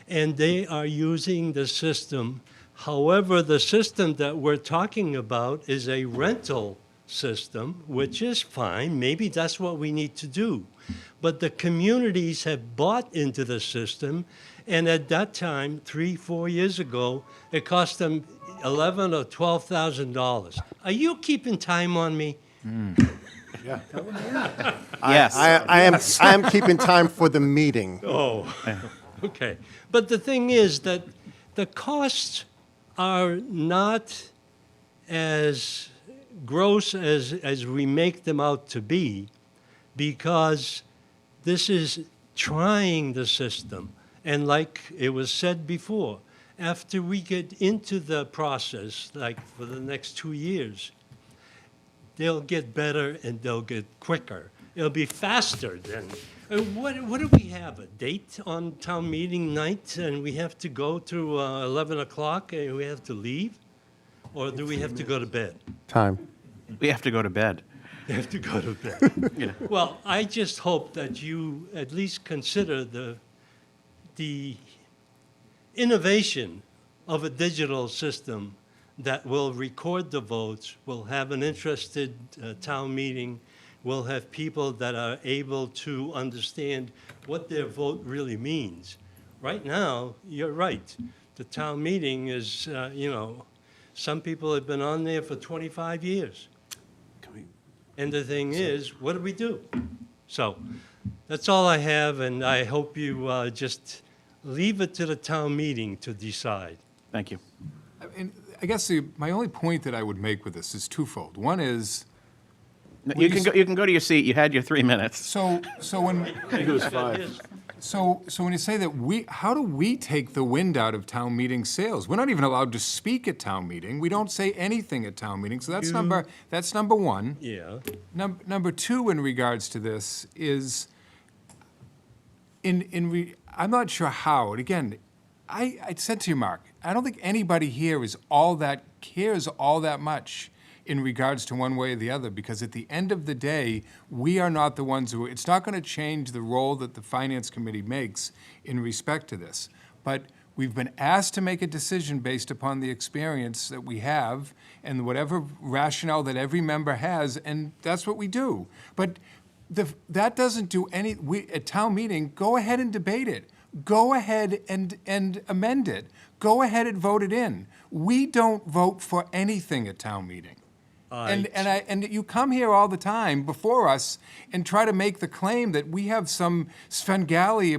and they are using the system. However, the system that we're talking about is a rental system, which is fine. Maybe that's what we need to do. But the communities have bought into the system, and at that time, 3-4 years ago, it cost them $11,000 or $12,000. Are you keeping time on me? Yes. I am keeping time for the meeting. Oh, okay. But the thing is that the costs are not as gross as we make them out to be, because this is trying the system. And like it was said before, after we get into the process, like for the next 2 years, they'll get better and they'll get quicker. It'll be faster then. What do we have, a date on town meeting night, and we have to go to 11 o'clock and we have to leave? Or do we have to go to bed? Time. We have to go to bed. We have to go to bed. Well, I just hope that you at least consider the innovation of a digital system that will record the votes, will have an interested town meeting, will have people that are able to understand what their vote really means. Right now, you're right. The town meeting is, some people have been on there for 25 years. And the thing is, what do we do? So that's all I have, and I hope you just leave it to the town meeting to decide. Thank you. And I guess my only point that I would make with this is twofold. One is, You can go to your seat. You had your 3 minutes. so when, It was 5. so when you say that how do we take the wind out of town meeting sails? We're not even allowed to speak at town meeting. We don't say anything at town meeting. So that's number one. Yeah. Number two, in regards to this, is I'm not sure how. And again, I said to you, Mark, I don't think anybody here cares all that much in regards to one way or the other, because at the end of the day, we are not the ones who, it's not going to change the role that the Finance Committee makes in respect to this. But we've been asked to make a decision based upon the experience that we have and whatever rationale that every member has, and that's what we do. But that doesn't do at town meeting, go ahead and debate it. Go ahead and amend it. Go ahead and vote it in. We don't vote for anything at town meeting. And you come here all the time before us and try to make the claim that we have some Svengali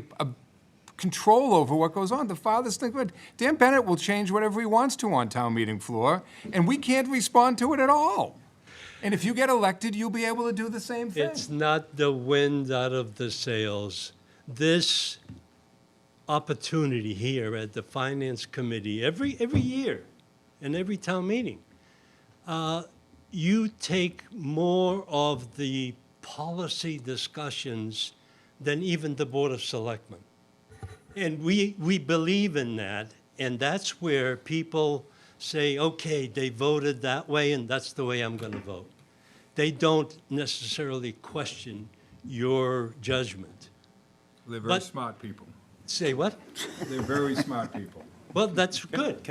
control over what goes on. The farthest thing, but Dan Bennett will change whatever he wants to on town meeting floor, and we can't respond to it at all. And if you get elected, you'll be able to do the same thing. It's not the wind out of the sails. This opportunity here at the Finance Committee, every year and every town meeting, you take more of the policy discussions than even the Board of Selectmen. And we believe in that, and that's where people say, okay, they voted that way, and that's the way I'm going to vote. They don't necessarily question your judgment. They're very smart people. Say what? They're very smart people. Well, that's good.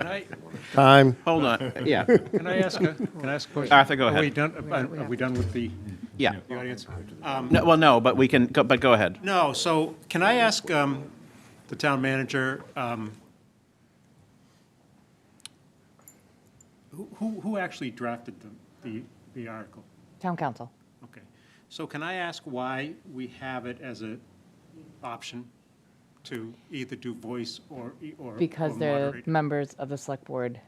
Time. Hold on. Yeah. Can I ask a question? Arthur, go Are we ahead. done, are we done with the Yeah. the audience? No, but we can, but go ahead. No, so can I ask the town manager, who actually drafted the article? Town council. Okay. So can I ask why we have it as an option to either do voice or Because or the moderate? members of the select board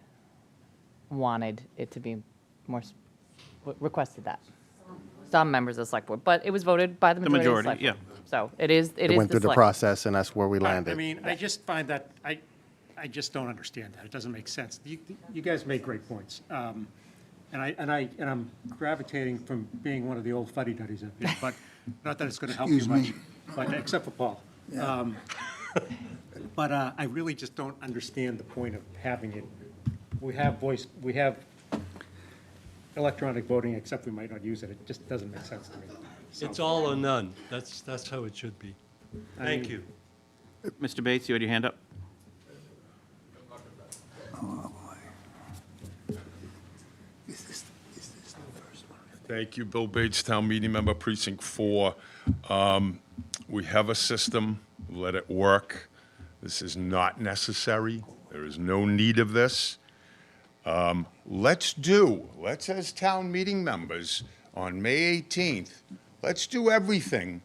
wanted it to be more, requested that. Some members of the select board, but it was voted by the majority of the select majority, board. So it is It went the through the select. process, and that's where we I landed. mean, I just find that, I just don't understand that. It doesn't make sense. You guys make great points. And I'm gravitating from being one of the old fuddy-duddies up here, but not that it's going to help you much, but except for Paul. But I really just don't understand the point of having it. We have electronic voting, except we might not use it. It just doesn't make sense to me. It's all or none. That's how it should be. Thank you. Mr. Bates, you had your hand up? Thank you, Bill Bates, Town Meeting Member, Precinct 4. We have a system, let it work. This is not necessary. There is no need of this. Let's, as town meeting members, on May 18th, let's do everything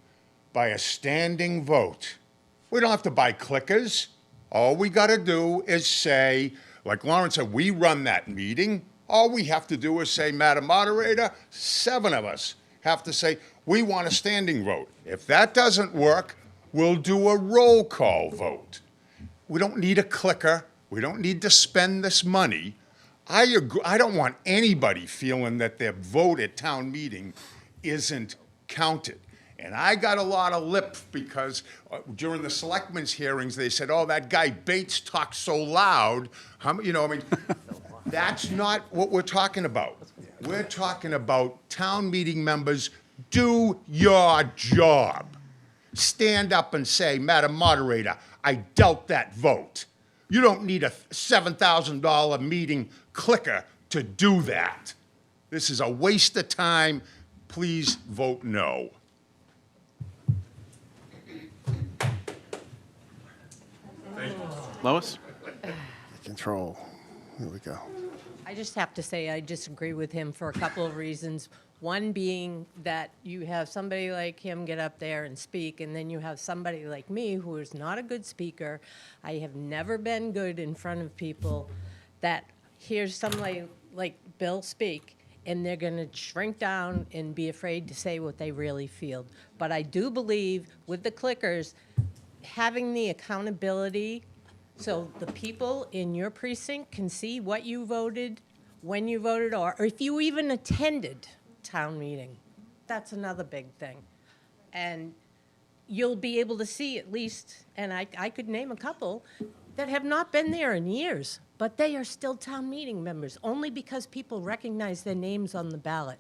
by a standing vote. We don't have to buy clickers. All we got to do is say, like Lawrence said, we run that meeting. All we have to do is say, Madam Moderator, 7 of us have to say, we want a standing vote. If that doesn't work, we'll do a roll call vote. We don't need a clicker. We don't need to spend this money. I agree. I don't want anybody feeling that their vote at town meeting isn't counted. And I got a lot of lip because during the selectmen's hearings, they said, oh, that guy Bates talks so loud. That's not what we're talking about. We're talking about town meeting members, do your job. Stand up and say, Madam Moderator, I doubt that vote. You don't need a $7,000 meeting clicker to do that. This is a waste of time. Please vote no. Lois? Control. Here we go. I just have to say I disagree with him for a couple of reasons. One being that you have somebody like him get up there and speak, and then you have somebody like me who is not a good speaker. I have never been good in front of people that hears somebody like Bill speak, and they're going to shrink down and be afraid to say what they really feel. But I do believe with the clickers, having the accountability so the people in your precinct can see what you voted, when you voted, or if you even attended town meeting. That's another big thing. And you'll be able to see at least, and I could name a couple, that have not been there in years, but they are still town meeting members, only because people recognize their names on the ballot.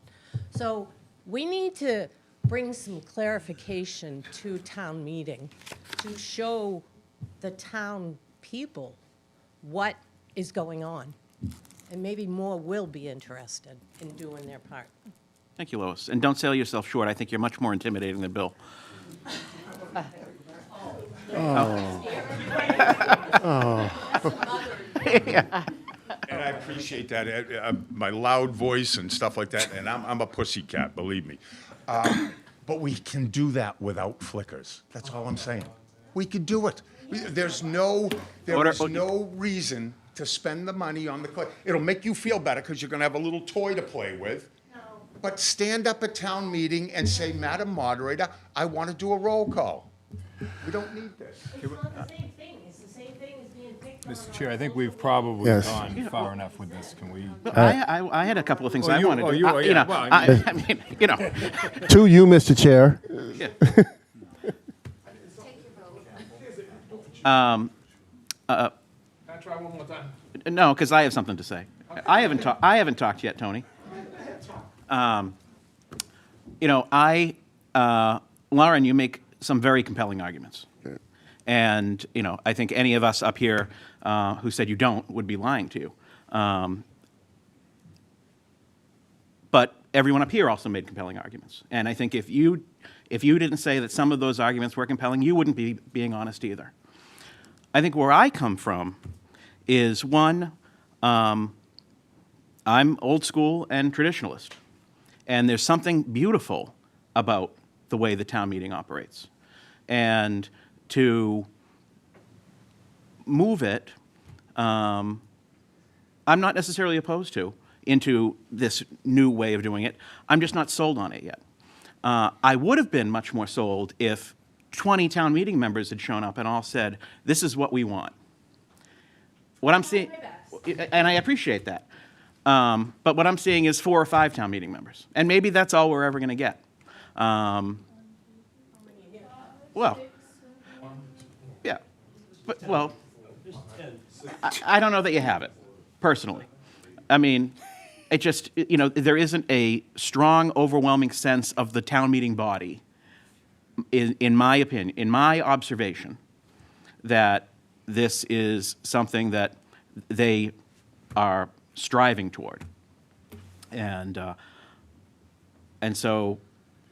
So we need to bring some clarification to town meeting to show the town people what is going on. And maybe more will be interested in doing their part. Thank you, Lois. And don't sell yourself short. I think you're much more intimidating than Bill. And I appreciate that, my loud voice and stuff like that, and I'm a pussycat, believe me. But we can do that without flickers. That's all I'm saying. We could do it. There is no reason to spend the money on the click. It'll make you feel better because you're going to have a little toy to play with. But stand up at town meeting and say, Madam Moderator, I want to do a roll call. We don't need this. It's not the same thing. It's the same thing as being picked on. Mr. Chair, I think we've probably Yes. gone far enough with this. Can we? I had a couple of things I wanted to. I mean, To you, Mr. Chair. yeah. Can I try one more time? No, because I have something to say. I haven't talked yet, Tony. Lauren, you make some very compelling arguments. And, I think any of us up here who said you don't would be lying to you. But everyone up here also made compelling arguments. And I think if you didn't say that some of those arguments were compelling, you wouldn't be being honest either. I think where I come from is, one, I'm old school and traditionalist. And there's something beautiful about the way the town meeting operates. And to move it, I'm not necessarily opposed to, into this new way of doing it. I'm just not sold on it yet. I would have been much more sold if 20 town meeting members had shown up and all said, this is what we want. What I'm seeing, and I appreciate that. But what I'm seeing is 4 or 5 town meeting members. And maybe that's all we're ever going to get. Well, Well, I don't know that you have it, personally. I mean, it just, there isn't a strong, overwhelming sense of the town meeting body, in my opinion, in my observation, that this is something that they are striving toward. And so,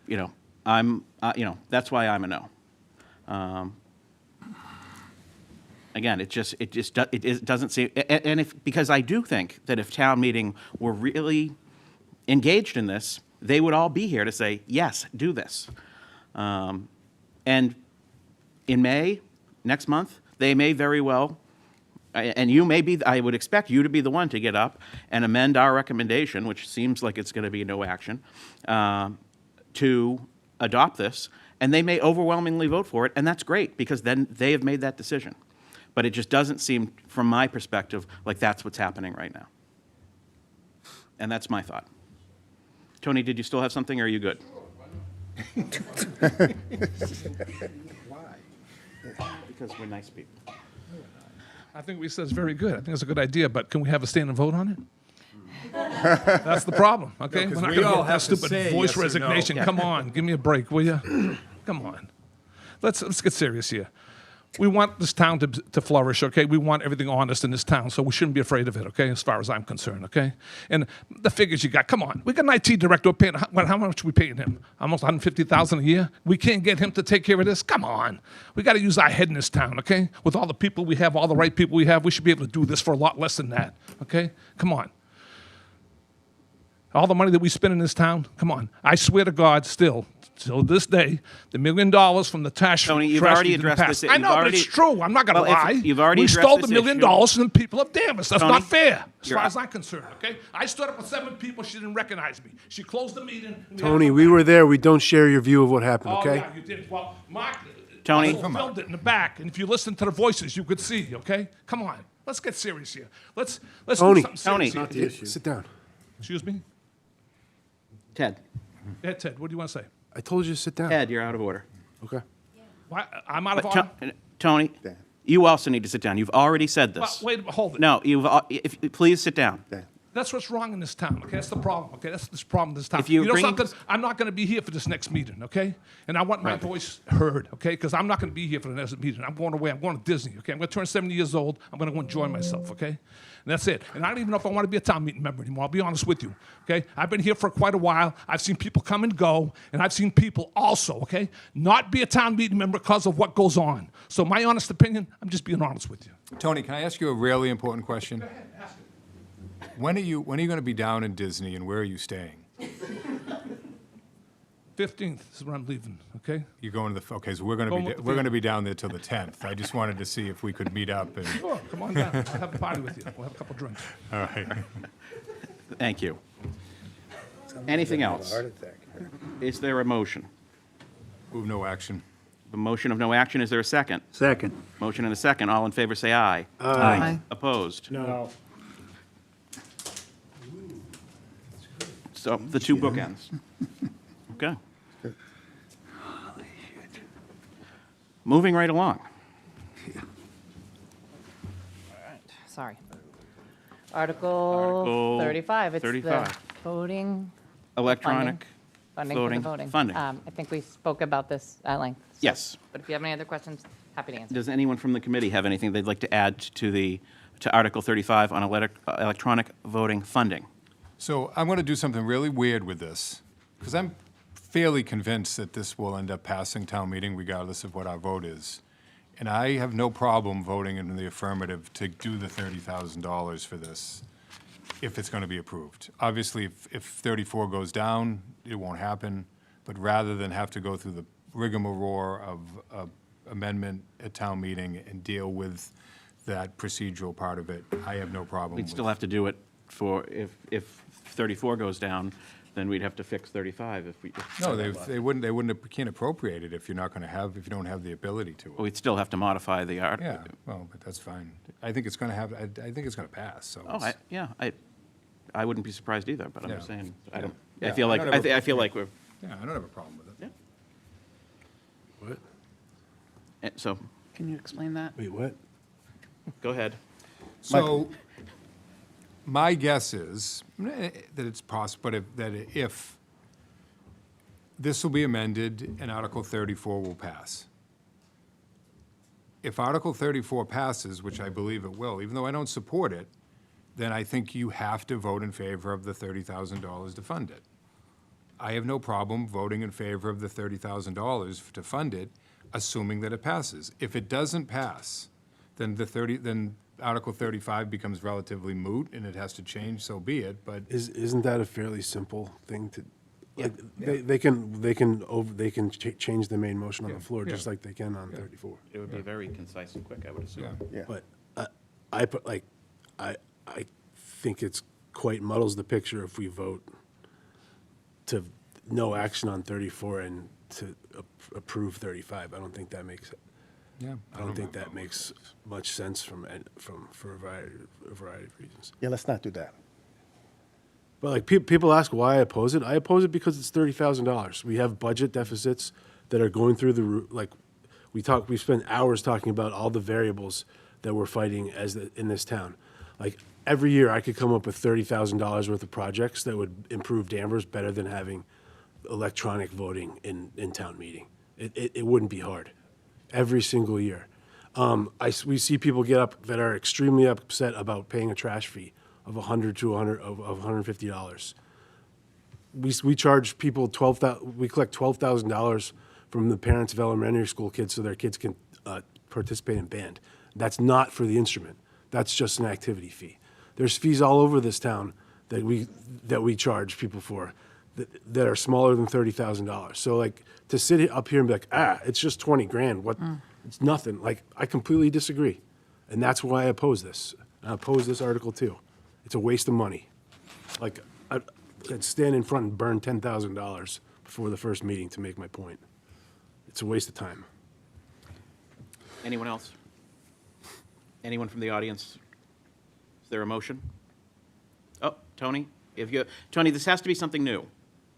that's why I'm a no. Again, it doesn't seem, and because I do think that if town meeting were really engaged in this, they would all be here to say, yes, do this. And in May, next month, they may very well, and you may be, I would expect you to be the one to get up and amend our recommendation, which seems like it's going to be no action, to adopt this, and they may overwhelmingly vote for it, and that's great, because then they have made that decision. But it just doesn't seem, from my perspective, like that's what's happening right now. And that's my thought. Tony, did you still have something, or are you good? Why? Because we're nice people. I think what he says very good. I think it's a good idea, but can we have a stand and vote on it? That's the problem, okay? No, 'cause We're not we gonna all get that have to stupid say voice yes or no. resignation. Yeah. Come on, give me a break, will you? Come on. Let's get serious here. We want this town to flourish, okay? We want everything honest in this town, so we shouldn't be afraid of it, okay, as far as I'm concerned, okay? And the figures you got, come on. We got an IT director paying, how much are we paying him? Almost $150,000 a year? We can't get him to take care of this? Come on. We got to use our head in this town, okay? With all the people we have, all the right people we have, we should be able to do this for a lot less than that, okay? Come on. All the money that we spend in this town, come on. I swear to God, still, till this day, the $1 million from the tax. Tony, you've trash already in the addressed past. this- I you've know, but already- it's true. I'm not going to Well, if lie. you've already we addressed stole the this $1 million issue- from the people of Danvers. That's Tony, not fair, as you're far up. as I'm concerned, okay? I stood up with 7 people. She didn't recognize me. She closed the meeting. and Tony, had- we were there. We don't share your view of what happened, Oh, okay? yeah, you did. Well, Mark Tony. also filmed it in the back, and if you listen to the voices, you could see, okay? Come on. Let's get serious here. Let's Tony. do something serious Tony. here. Sit down. Excuse me? Ted. Yeah, Ted, what do you want to say? I told you to sit down. Ted, you're out of order. Okay. Why, I'm out of But order? Tony, you also need to sit down. You've already said this. Wait, hold it. No, please sit down. That's what's wrong in this town, okay? That's the problem, okay? That's this problem in this town. If you know bring- something? I'm not going to be here for this next meeting, okay? And I want my voice heard, okay? Because I'm not going to be here for the next meeting. I'm going away. I'm going to Disney, okay? I'm going to turn 70 years old. I'm going to go enjoy myself, okay? And that's it. And I don't even know if I want to be a town meeting member anymore. I'll be honest with you, okay? I've been here for quite a while. I've seen people come and go, and I've seen people also, okay, not be a town meeting member because of what goes on. So my honest opinion, I'm just being honest with you. Tony, can I ask you a really important question? When are you going to be down in Disney, and where are you staying? 15th is when I'm leaving, okay? You're going to the, okay, so we're going Going with the to be down there till the 10th. I just wanted to see if we could meet up and, Sure, come on down. I'll have a party with you. We'll have a couple drinks. all right. Thank you. Anything else? Is there a motion? Move no action. The motion of no action, is there a second? Second. Motion and a second. All in favor, say aye. Aye. Opposed? No. So the two bookends. Okay. Moving right along. Sorry. Article 35, it's the 35. voting. Electronic Funding for the voting. voting. Funding. I think we spoke about this at length. so- Yes. But if you have any other questions, happy to answer. Does anyone from the committee have anything they'd like to add to Article 35 on electronic voting funding? So I'm going to do something really weird with this, because I'm fairly convinced that this will end up passing town meeting regardless of what our vote is. And I have no problem voting in the affirmative to do the $30,000 for this, if it's going to be approved. Obviously, if 34 goes down, it won't happen, but rather than have to go through the rigmarole of amendment at town meeting and deal with that procedural part of it, I have no problem We'd with. still have to do it for, if 34 goes down, then we'd have to fix 35 if we. No, they can't appropriate it if you're not going to have, if you don't have the ability to. We'd still have to modify the article. Yeah, well, but that's fine. I think it's going to have, I think it's going to pass, so. Oh, it's- I wouldn't be surprised either, but I'm Yeah. just saying, I Yeah. don't, Yeah, I feel I like, don't have a- I feel like we're, Yeah, I don't have a problem with it. so, Can you explain that? Wait, what? Go ahead. So, my guess is that it's possible, that if this will be amended and Article 34 will pass. If Article 34 passes, which I believe it will, even though I don't support it, then I think you have to vote in favor of the $30,000 to fund it. I have no problem voting in favor of the $30,000 to fund it, assuming that it passes. If it doesn't pass, then Article 35 becomes relatively moot, and it has to change, so be it, but Isn't that a fairly simple thing to, like, they can change the main motion on the floor, just like they can on 34. It would be very concise and quick, I would assume. yeah. But I think it's quite muddles the picture if we vote to no action on 34 and to approve 35. I don't think that makes, Yeah. I don't think that makes much sense for a variety of reasons. Yeah, let's not do that. But like people ask why I oppose it. I oppose it because it's $30,000. We have budget deficits that are going through the roof. Like we spend hours talking about all the variables that we're fighting in this town. Like every year, I could come up with $30,000 worth of projects that would improve Danvers better than having electronic voting in town meeting. It wouldn't be hard. Every single year, we see people get up that are extremely upset about paying a trash fee of $150. We charge people we collect $12,000 from the parents of elementary school kids so their kids can participate in band. That's not for the instrument. That's just an activity fee. There's fees all over this town that we charge people for that are smaller than $30,000. So like to sit up here and be like, it's just 20 grand. What? It's nothing. Like I completely disagree, and that's why I oppose this. I oppose this article too. It's a waste of money. Like I'd stand in front and burn $10,000 before the first meeting to make my point. It's a waste of time. Anyone else? Anyone from the audience? Is there a motion? Oh, Tony, Tony, this has to be something new.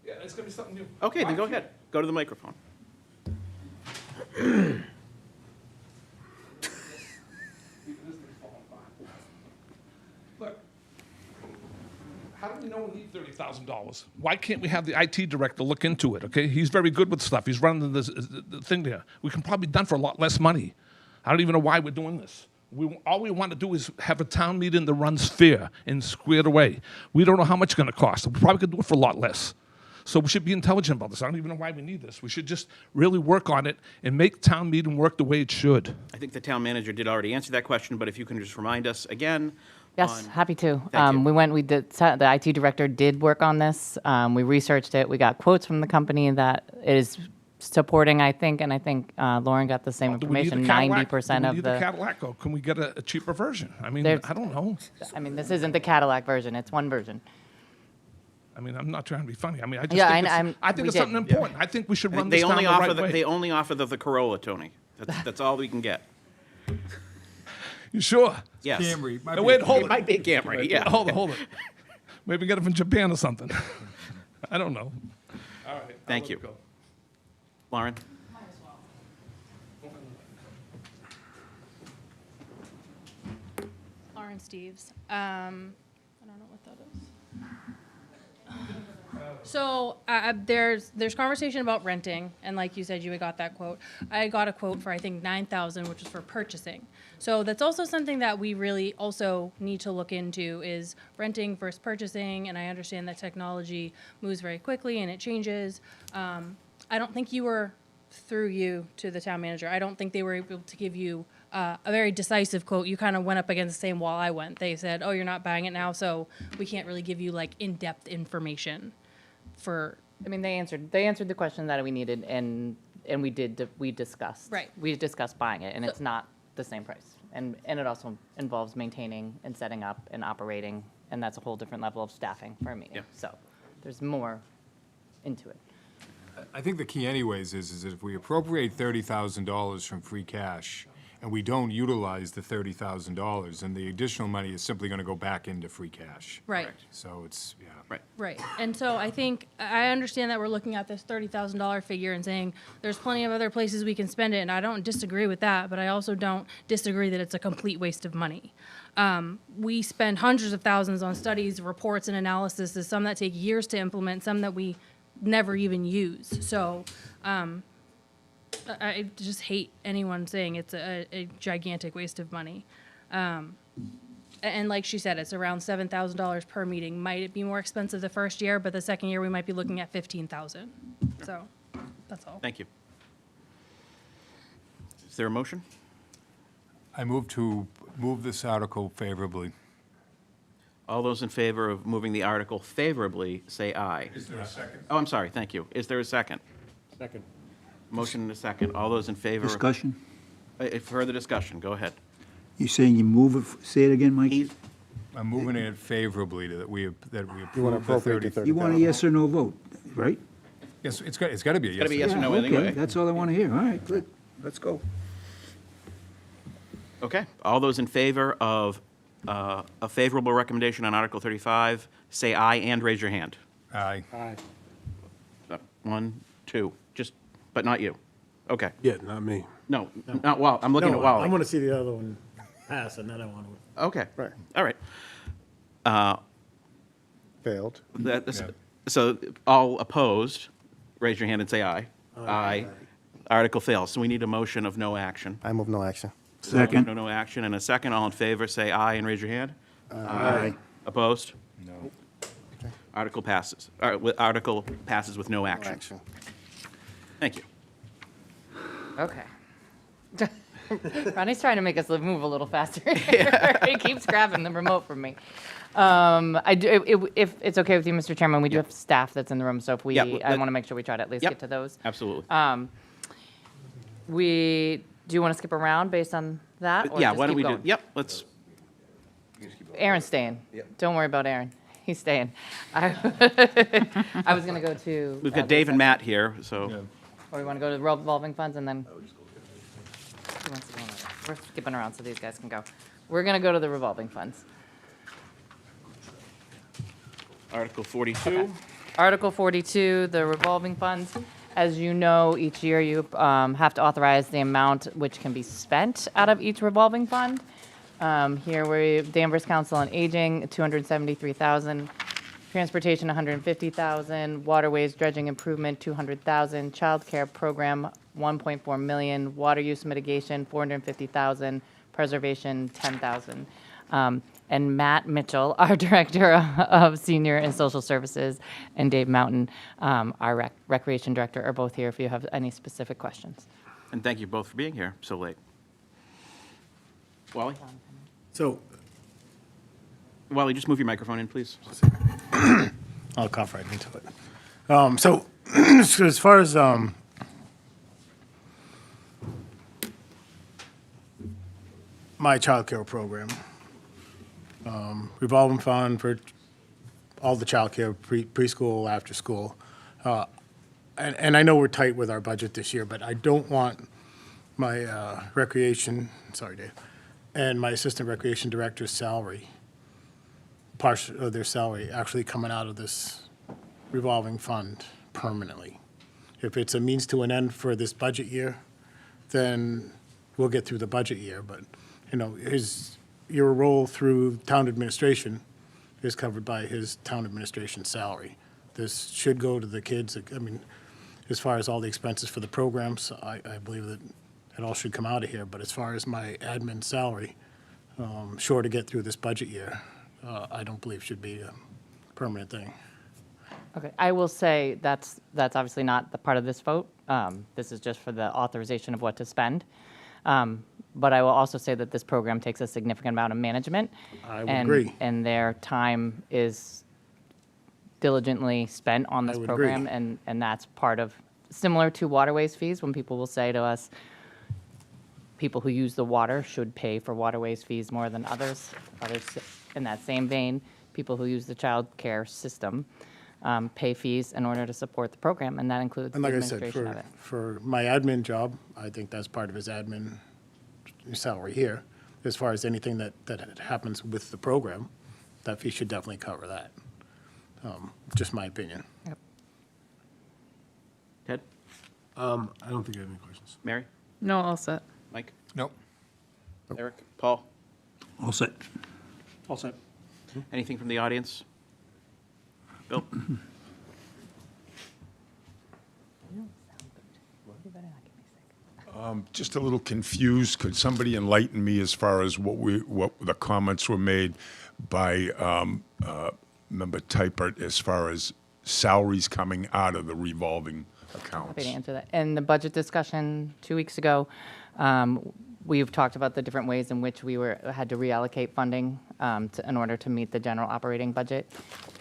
Yeah, it's gonna be something new. Okay, then go ahead. Go to the microphone. Look, how do we know we need $30,000? Why can't we have the IT director look into it, okay? He's very good with stuff. He's running the thing there. We can probably be done for a lot less money. I don't even know why we're doing this. All we want to do is have a town meeting that runs fair and squared away. We don't know how much it's going to cost. We probably could do it for a lot less. So we should be intelligent about this. I don't even know why we need this. We should just really work on it and make town meeting work the way it should. I think the town manager did already answer that question, but if you can just remind us again. Yes, happy to. Thank you. The IT director did work on this. We researched it. We got quotes from the company that is supporting, I think, and I think Lauren got the same Do we need information, the Cadillac? 90% Do we of need the Cadillac, or can we get a cheaper version? I mean, I don't know. I mean, this isn't the Cadillac version. It's one version. I mean, I'm not trying to be funny. I mean, I just Yeah, think I think we it's did. something important. I think we should run They this down only the offer right way. they only offer the Corolla, Tony. That's all we can get. You sure? Yes. Camry. might No, be wait, a hold It it. might be a Camry, yeah. Hold it. Maybe get it from Japan or something. I don't know. All right. Thank you. Lauren? Lauren Steves. I don't know what that is. So there's conversation about renting, and like you said, you had got that quote. I got a quote for I think $9,000, which is for purchasing. So that's also something that we really also need to look into is renting versus purchasing. And I understand that technology moves very quickly and it changes. I don't think through you to the town manager, I don't think they were able to give you a very decisive quote. You kind of went up against the same wall I went. They said, oh, you're not buying it now, so we can't really give you like in-depth information for. I mean, they answered the question that we needed, and we discussed. Right. We discussed buying it, and it's not the same price. And it also involves maintaining and setting up and operating, and that's a whole different level of staffing for a meeting. Yeah. So there's more into it. I think the key anyways is that if we appropriate $30,000 from free cash and we don't utilize the $30,000, and the additional money is simply going to go back into free cash. Right. So it's, yeah. Right. Right. And so I think, I understand that we're looking at this $30,000 figure and saying, there's plenty of other places we can spend it, and I don't disagree with that, but I also don't disagree that it's a complete waste of money. We spend hundreds of thousands on studies, reports, and analysis, some that take years to implement, some that we never even use. So I just hate anyone saying it's a gigantic waste of money. And like she said, it's around $7,000 per meeting. Might it be more expensive the first year, but the second year we might be looking at $15,000. So that's all. Thank you. Is there a motion? I move this article favorably. All those in favor of moving the article favorably, say aye. Is there a second? Oh, I'm sorry, thank you. Is there a second? Second. Motion and a second. All those in favor? Discussion? Further discussion, go ahead. You saying you move it, say it again, Mike? I'm moving it favorably that we You want to approve the appropriate the 30. You want a yes or no vote, right? Yes, it's got to be a yes. gotta be yes or no Okay, anyway. that's all I want to hear. All right, good. Let's go. Okay, all those in favor of a favorable recommendation on Article 35, say aye and raise your hand. Aye. Aye. 1, 2, but not you. Okay, Yeah, not me. no, not Wally, I'm looking at I Wally. want to see the other one pass, and then I want to. Okay, Right. all right. Failed. Yeah. So all opposed, raise your hand and say aye. Aye. Article fails, so we need a motion of no action. I move no action. Second. No action, and a second. All in favor, say aye and raise your hand. Aye. Opposed? No. Article passes. Article passes with no No action. action. Thank you. Okay. Ronnie's trying to make us move a little faster. He keeps grabbing the remote from me. If it's okay with you, Mr. Chairman, we do have staff that's in the room, so if Yeah, I want to make sure we try to at least Yep. get to those. Absolutely. Do you want to skip around based on that? or Yeah, just why don't keep we do, going? yep, let's, Aaron's staying. Don't worry about Aaron. He's staying. I was going to go to. we've got Dave and Matt here, so. Or we want to go to the revolving funds and then. Who wants to go on that? We're skipping around so these guys can go. We're going to go to the revolving funds. Article 42. Article 42, the revolving funds. As you know, each year you have to authorize the amount which can be spent out of each revolving fund. Here we Danvers Council on Aging, $273,000. Transportation, $150,000. Waterways dredging improvement, $200,000. Child care program, $1.4 million. Water use mitigation, $450,000. Preservation, $10,000. And Matt Mitchell, our Director of Senior and Social Services, and Dave Mountain, our Recreation Director, are both here if you have any specific questions. And thank you both for being here so late. Wally? So, Wally, just move your microphone in, please. I'll cough right into it. So as far as my childcare program, revolving fund for all the childcare, preschool, after school. And I know we're tight with our budget this year, but I don't want my recreation, sorry, Dave, and my assistant recreation director's salary, part of their salary, actually coming out of this revolving fund permanently. If it's a means to an end for this budget year, then we'll get through the budget year. But, you know, your role through town administration is covered by his town administration salary. This should go to the kids. I mean, as far as all the expenses for the programs, I believe that it all should come out of here. But as far as my admin salary, sure to get through this budget year, I don't believe should be a permanent thing. Okay, I will say that's obviously not the part of this vote. This is just for the authorization of what to spend. But I will also say that this program takes a significant amount of management. I would agree. And their time is diligently spent on this I would program. agree. And that's part of, similar to waterways fees, when people will say to us, people who use the water should pay for waterways fees more than others. Others, in that same vein, people who use the child care system pay fees in order to support the program, and that includes the And like I said, administration of it. for my admin job, I think that's part of his admin salary here. As far as anything that happens with the program, that fee should definitely cover that. Just my opinion. Ted? I don't think I have any questions. Mary? No, all set. Mike? Nope. Eric? Paul? All set. All set. Anything from the audience? Bill? Just a little confused. Could somebody enlighten me as far as what the comments were made by Member Typert as far as salaries coming out of the revolving accounts? Happy to answer that. In the budget discussion 2 weeks ago, we've talked about the different ways in which we had to reallocate funding in order to meet the general operating budget.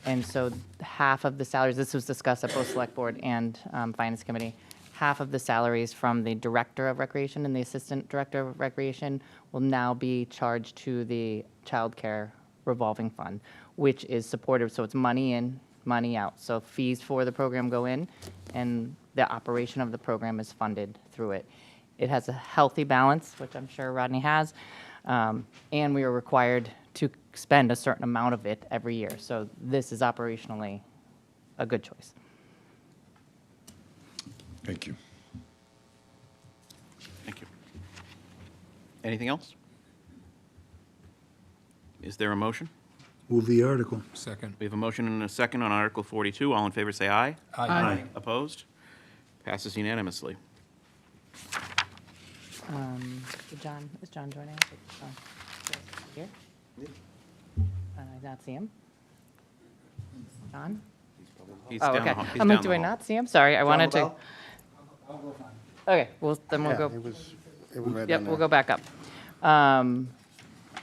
And so half of the salaries, this was discussed at both Select Board and Finance Committee, half of the salaries from the Director of Recreation and the Assistant Director of Recreation will now be charged to the Child Care Revolving Fund, which is supportive, so it's money in, money out. So fees for the program go in, and the operation of the program is funded through it. It has a healthy balance, which I'm sure Rodney has, and we are required to spend a certain amount of it every year. So this is operationally a good choice. Thank you. Thank you. Anything else? Is there a motion? Move the article. Second. We have a motion and a second on Article 42. All in favor, say aye. Aye. Opposed? Passes unanimously. Is John joining us? Here? I not see him. John? He's Oh, down okay. the hall- he's I'm down like, the do I hall. not see him? Sorry, I wanted to. Okay, well, then we'll Yeah, go. it was right Yep, down we'll there. go back up. I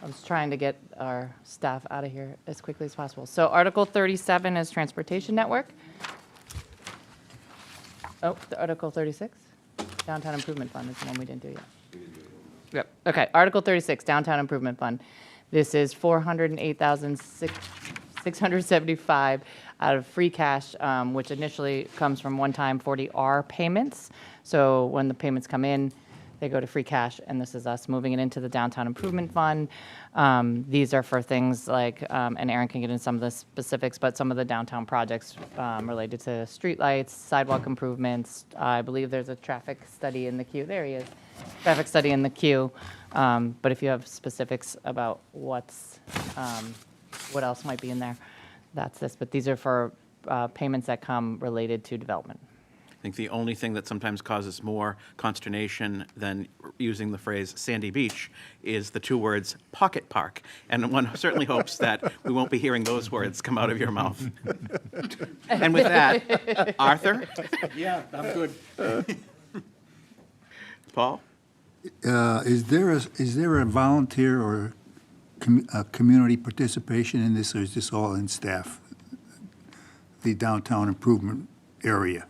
was trying to get our staff out of here as quickly as possible. So Article 37 is Transportation Network. Oh, the Article 36? Downtown Improvement Fund is the one we didn't do yet. Yep, okay, Article 36, Downtown Improvement Fund. This is $408,675 out of free cash, which initially comes from one-time 40R payments. So when the payments come in, they go to free cash, and this is us moving it into the Downtown Improvement Fund. These are for things like, and Aaron can get into some of the specifics, but some of the downtown projects related to streetlights, sidewalk improvements. I believe there's a traffic study in the queue. There he is. Traffic study in the queue. But if you have specifics about what else might be in there, that's this. But these are for payments that come related to development. I think the only thing that sometimes causes more consternation than using the phrase sandy beach is the two words pocket park. And one certainly hopes that we won't be hearing those words come out of your mouth. And with that, Arthur? Yeah, I'm good. Paul? Is there a volunteer or a community participation in this, or is this all in staff? The downtown improvement area?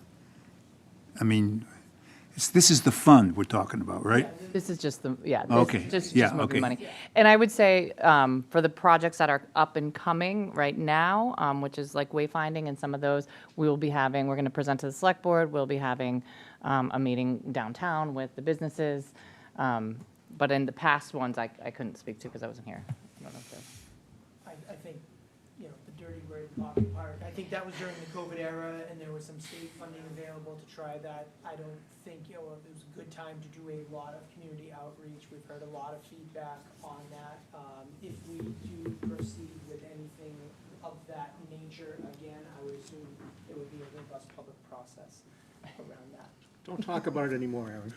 I mean, this is the fund we're talking about, right? This is just the, yeah. this Okay, is just yeah, moving okay. money. And I would say, for the projects that are up and coming right now, which is like wayfinding and some of those, we're going to present to the select board, we'll be having a meeting downtown with the businesses. But in the past ones, I couldn't speak to because I wasn't here. I don't know if there- I think, the dirty word pocket park, I think that was during the COVID era, and there was some state funding available to try that. I don't think, it was a good time to do a lot of community outreach. We've heard a lot of feedback on that. If we do proceed with anything of that nature, again, I would assume it would be a robust public process around that. Don't talk about it anymore, Aaron.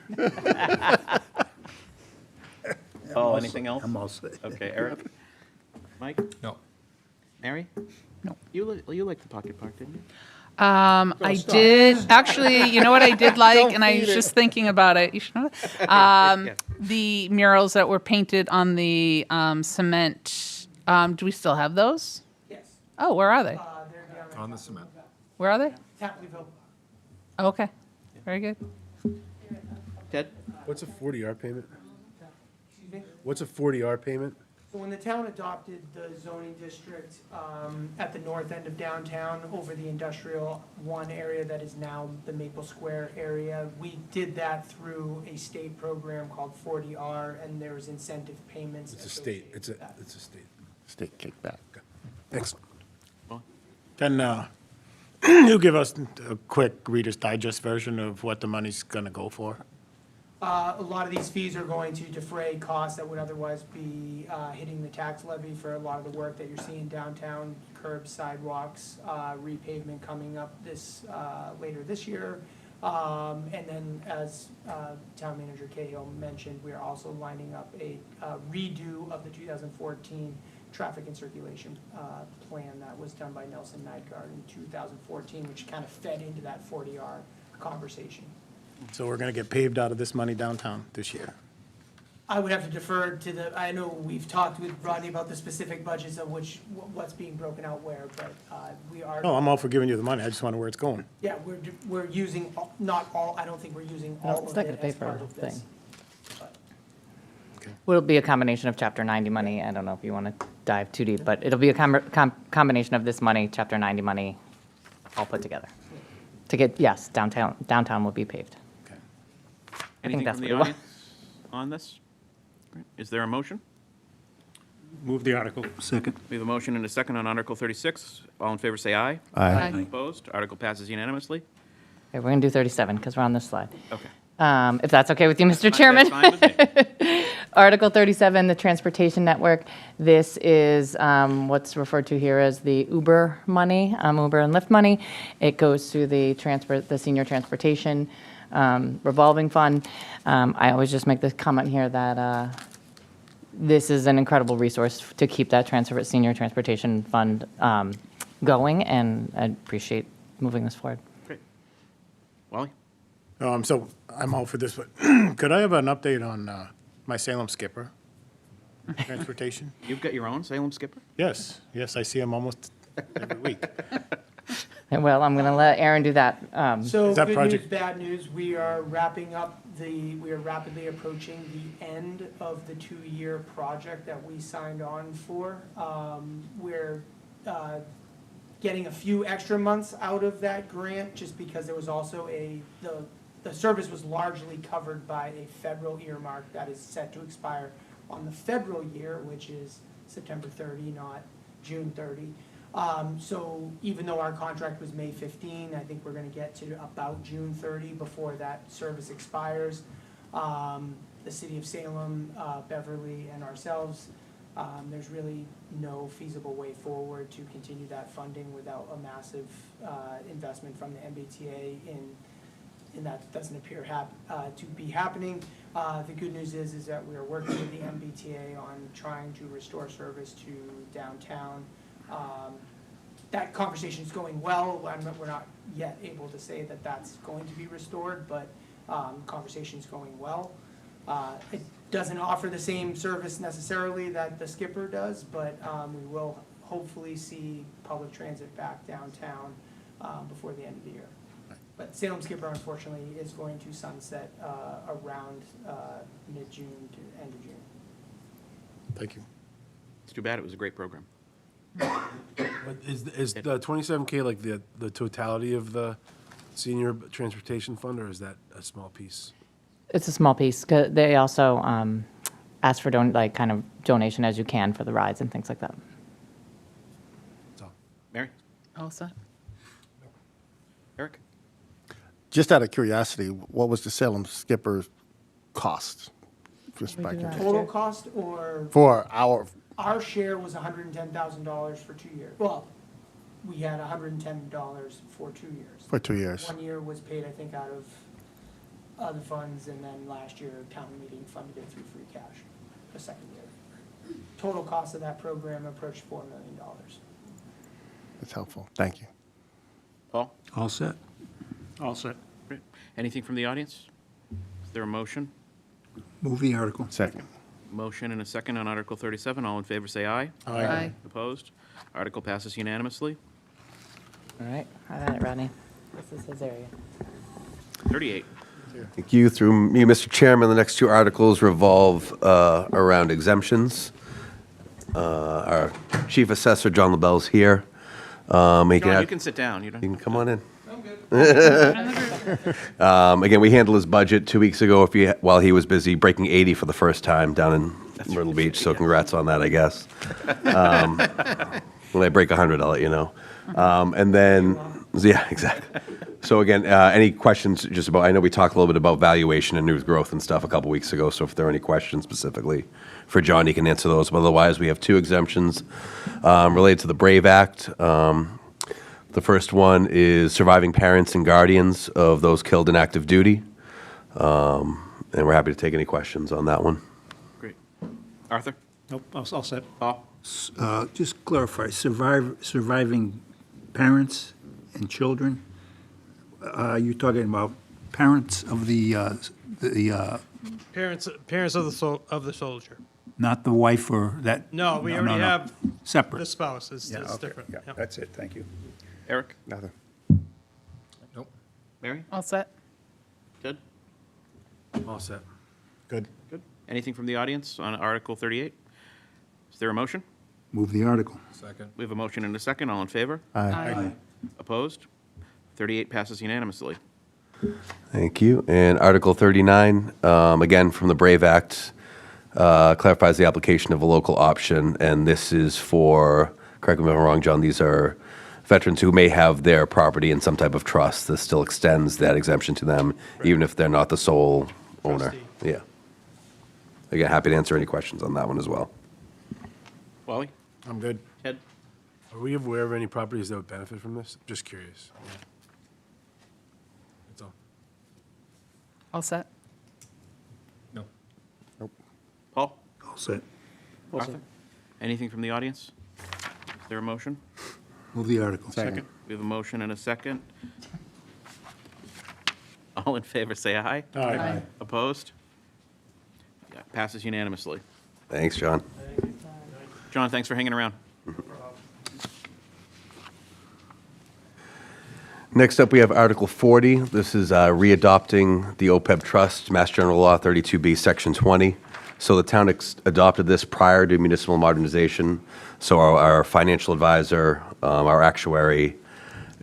Paul, anything else? I'm all set. Okay, Eric? Mike? No. Mary? No. You liked the pocket park, didn't you? I did, actually, you know what I did like, and I was just thinking about it, you should know that. The murals that were painted on the cement, do we still have those? Yes, Oh, where are they? they're down at On the cement. Where are they? Tapleyville. Oh, okay, very good. Ted? What's a 40R payment? Excuse me? What's a 40R payment? So when the town adopted the zoning district at the north end of downtown over the industrial one area that is now the Maple Square area, we did that through a state program called 40R, and there was incentive payments. It's a state, associated with that. it's a state. State kickback. Thanks. Can you give us a quick Reader's Digest version of what the money's going to go for? A lot of these fees are going to defray costs that would otherwise be hitting the tax levy for a lot of the work that you're seeing downtown, curbs, sidewalks, repavement coming up later this year. And then, as Town Manager Cahill mentioned, we are also lining up a redo of the 2014 traffic and circulation plan that was done by Nelson Nygaard in 2014, which kind of fed into that 40R conversation. So we're going to get paved out of this money downtown this year. I would have to defer to I know we've talked with Rodney about the specific budgets of what's being broken out where, but we are. No, I'm all for giving you the money. I just want to know where it's going. Yeah, we're using, not all, I don't think we're using all it's of not it gonna pay as for part of this. everything. But Will be a combination of Chapter 90 money. I don't know if you want to dive too deep, but it'll be a combination of this money, Chapter 90 money, all put together. To get, yes, downtown will be paved. Anything that's from what the it was. audience on this? Is there a motion? Move the article. Second. We have a motion and a second on Article 36. All in favor, say aye. Aye. Opposed? Article passes unanimously. Okay, we're going to do 37 because we're on this slide. Okay. If that's okay with you, Mr. Chairman. That's fine with me. Article 37, the transportation network. This is what's referred to here as the Uber money, Uber and Lyft money. It goes to the senior transportation revolving fund. I always just make this comment here that this is an incredible resource to keep that senior transportation fund going, and I appreciate moving this forward. Great. Wally? So I'm all for this, but could I have an update on my Salem skipper transportation? You've got your own Salem skipper? Yes, I see him almost every week. Well, I'm going to let Aaron do that. So Is that good project- news, bad news, we are wrapping up we are rapidly approaching the end of the 2-year project that we signed on for. We're getting a few extra months out of that grant just because there was also the service was largely covered by a federal earmark that is set to expire on the federal year, which is September 30, not June 30. So even though our contract was May 15, I think we're gonna get to about June 30 before that service expires. The city of Salem, Beverly, and ourselves, there's really no feasible way forward to continue that funding without a massive investment from the MBTA, and that doesn't appear to be happening. The good news is that we are working with the MBTA on trying to restore service to downtown. That conversation is going well. We're not yet able to say that that's going to be restored, but conversation's going well. It doesn't offer the same service necessarily that the skipper does, but we will hopefully see public transit back downtown before the end of the year. But Salem Skipper, unfortunately, is going to sunset around mid-June to end of June. Thank you. It's too bad. It was a great program. But is the 27K like the totality of the senior transportation fund, or is that a small piece? It's a small piece. 'Cause they also ask for kind of donation as you can for the rides and things like that. That's all. Mary? All set? Eric? Just out of curiosity, what was the Salem Skipper cost? Just We by do that. Total cost or? For Our share was $110,000 for 2 years. Well, we had $110 for 2 years. for 2 years. 1 year was paid, I think, out of other funds, and then last year, town meeting funded it through free cash, the second year. Total cost of that program approached $4 million. That's helpful. Thank you. Paul? All set. All set. Great. Anything from the audience? Is there a motion? Move the article. Second. Motion and a second on Article 37. All in favor, say aye. Aye. Opposed? Article passes unanimously. All right, have at it, Rodney. This is his area. 38. Thank you. Through me, Mr. Chairman, the next two articles revolve around exemptions. Our Chief Assessor, John LaBelle's here. John, you can sit down. You You don't. can come on in. Again, we handled his budget 2 weeks ago while he was busy breaking 80 for the first time down in Myrtle Beach, so congrats on that, I guess. When I break 100, I'll let you know. And then, yeah, exactly. So again, any questions just about, I know we talked a little bit about valuation and new growth and stuff a couple weeks ago, so if there are any questions specifically for John, he can answer those. But otherwise, we have 2 exemptions related to the BRAVE Act. The first one is surviving parents and guardians of those killed in active duty. And we're happy to take any questions on that one. Great. Arthur? Nope, all set. Paul? Just clarify, surviving parents and children? You're talking about parents of the Parents of the soldier. not the wife or that? No, we already have Separate. the spouse. It's Yeah, okay, different. yeah, Yep. that's it, thank you. Eric? Nothing. Nope. Mary? All set? Ted? All set. Good. Good. Anything from the audience on Article 38? Is there a motion? Move the article. Second. We have a motion and a second. All in favor? Aye. Opposed? 38 passes unanimously. Thank you. And Article 39, again, from the BRAVE Act, clarifies the application of a local option, and this is for, correct me if I'm wrong, John, these are veterans who may have their property in some type of trust. This still extends that exemption to them, even if they're not the sole owner. Trustee. Yeah. Again, happy to answer any questions on that one as well. Wally? I'm good. Ted? Are we aware of any properties that would benefit from this? Just curious. That's all. All set? No. Paul? All set. Arthur? Anything from the audience? Is there a motion? Move the article. Second. We have a motion and a second. All in favor, say aye. Aye. Opposed? Yeah, passes unanimously. Thanks, John. John, thanks for hanging around. Next up, we have Article 40. This is readopting the OPEB Trust, Mass General Law 32B, Section 20. So the town adopted this prior to municipal modernization. So our financial advisor, our actuary,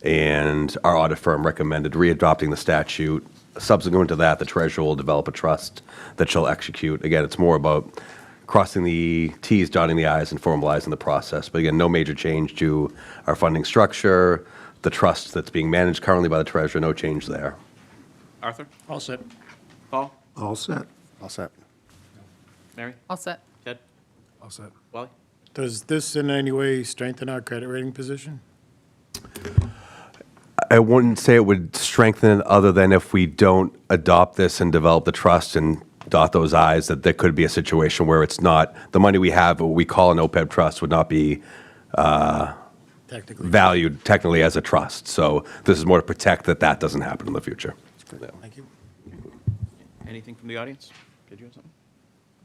and our audit firm recommended readopting the statute. Subsequent to that, the treasurer will develop a trust that she'll execute. Again, it's more about crossing the Ts, dotting the Is, and formalizing the process. But again, no major change to our funding structure, the trust that's being managed currently by the treasurer, no change there. Arthur? All set. Paul? All set. All set. Mary? All set? Ted? All set. Wally? Does this in any way strengthen our credit rating position? I wouldn't say it would strengthen it other than if we don't adopt this and develop the trust and dot those I's, that there could be a situation where it's not, the money we have, what we call an OPEB trust, would not be Technically. valued technically as a trust. So this is more to protect that doesn't happen in the future. Thank you. Anything from the audience? Did you have something?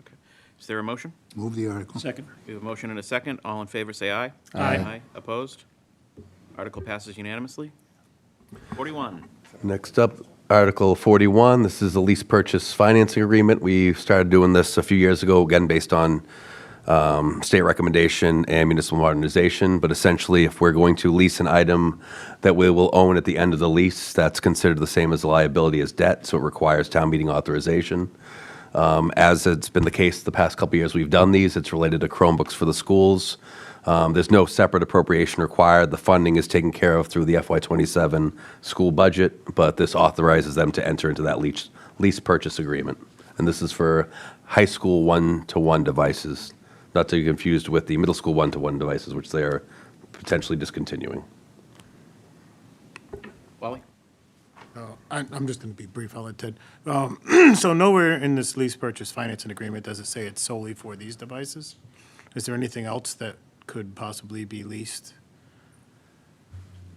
Okay. Is there a motion? Move the article. Second. We have a motion and a second. All in favor, say aye. Aye. Opposed? Article passes unanimously. 41. Next up, Article 41. This is a lease purchase financing agreement. We started doing this a few years ago, again, based on state recommendation and municipal modernization. But essentially, if we're going to lease an item that we will own at the end of the lease, that's considered the same as a liability as debt, so it requires town meeting authorization. As it's been the case the past couple of years we've done these, it's related to Chromebooks for the schools. There's no separate appropriation required. The funding is taken care of through the FY27 school budget, but this authorizes them to enter into that lease purchase agreement. And this is for high school one-to-one devices, not to be confused with the middle school one-to-one devices, which they are potentially discontinuing. Wally? I'm just going to be brief. I'll let Ted. So nowhere in this lease purchase financing agreement does it say it's solely for these devices? Is there anything else that could possibly be leased?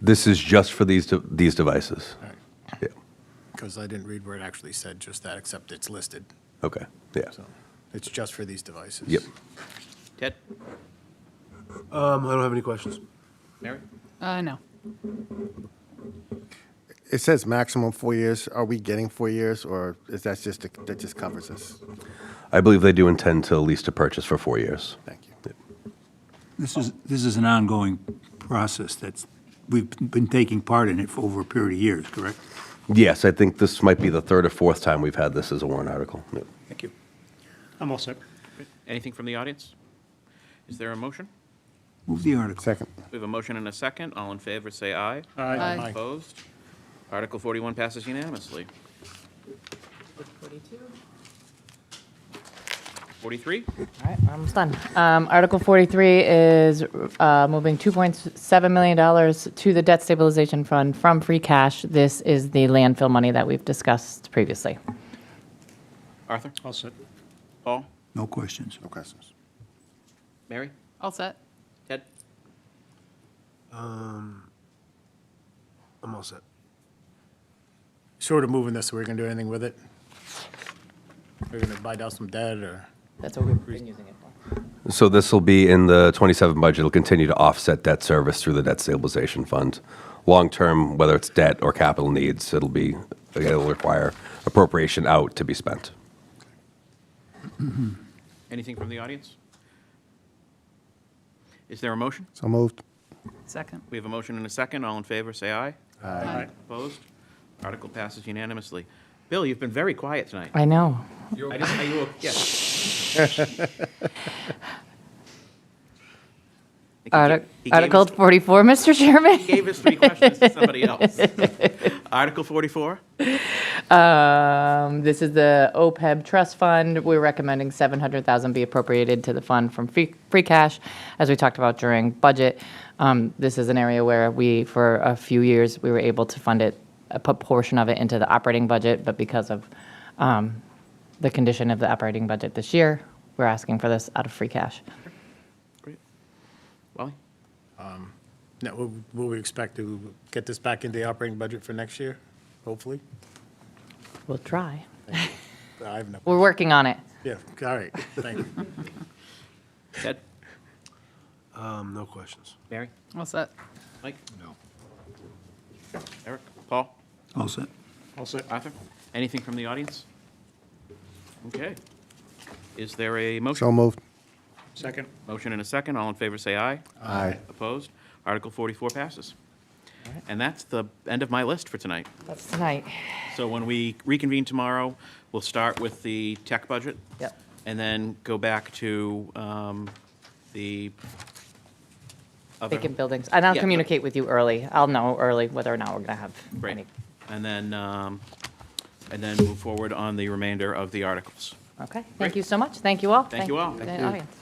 This is just for these devices. All right. Yeah. Because I didn't read where it actually said just that, except it's listed. Okay. Yeah. So it's just for these devices. Yep. Ted? I don't have any questions. Mary? No. It says maximum 4 years. Are we getting 4 years, or is that just covers us? I believe they do intend to lease to purchase for 4 years. Thank you. This is an ongoing process we've been taking part in it for over a period of years, correct? Yes, I think this might be the third or fourth time we've had this as a warrant article. Yeah. Thank you. I'm all set. Anything from the audience? Is there a motion? Move the article. Second. We have a motion and a second. All in favor, say aye. Aye. Opposed? Article 41 passes unanimously. 43? All right, we're almost done. Article 43 is moving $2.7 million to the debt stabilization fund from free cash. This is the landfill money that we've discussed previously. Arthur? All set. Paul? No questions. No questions. Mary? All set? Ted? I'm all set. Short of moving this, we're gonna do anything with it? We're gonna buy down some debt, or? That's what we've been using it for. So this will be in the 27 budget. It'll continue to offset debt service through the debt stabilization fund. Long-term, whether it's debt or capital needs, it'll require appropriation out to be spent. Anything from the audience? Is there a motion? So moved. Second. We have a motion and a second. All in favor, say aye. Aye. Opposed? Article passes unanimously. Bill, you've been very quiet tonight. I know. Are you, yes. Article 44, Mr. Chairman. He gave his 3 questions to somebody else. Article 44? This is the OPEB trust fund. We're recommending $700,000 be appropriated to the fund from free cash, as we talked about during budget. This is an area where for a few years, we were able to fund it, a portion of it into the operating budget, but because of the condition of the operating budget this year, we're asking for this out of free cash. Great. Wally? No, will we expect to get this back into the operating budget for next year, hopefully? We'll try. I have no, We're working on it. yeah, all right, thank you. Ted? No questions. Mary? All set? Mike? No. Eric? Paul? All set. All set. Arthur? Anything from the audience? Okay. Is there a motion? So moved. Second. Motion and a second. All in favor, say aye. Aye. Opposed? Article 44 passes. And that's the end of my list for tonight. That's tonight. So when we reconvene tomorrow, we'll start with the tech budget. Yep. And then go back to the other. Vacant buildings. And I'll Yeah. communicate with you early. I'll know early whether or not we're going to have Great. any. And then move forward on the remainder of the articles. Okay. Thank you so much. Thank you all. Thank you all. The audience.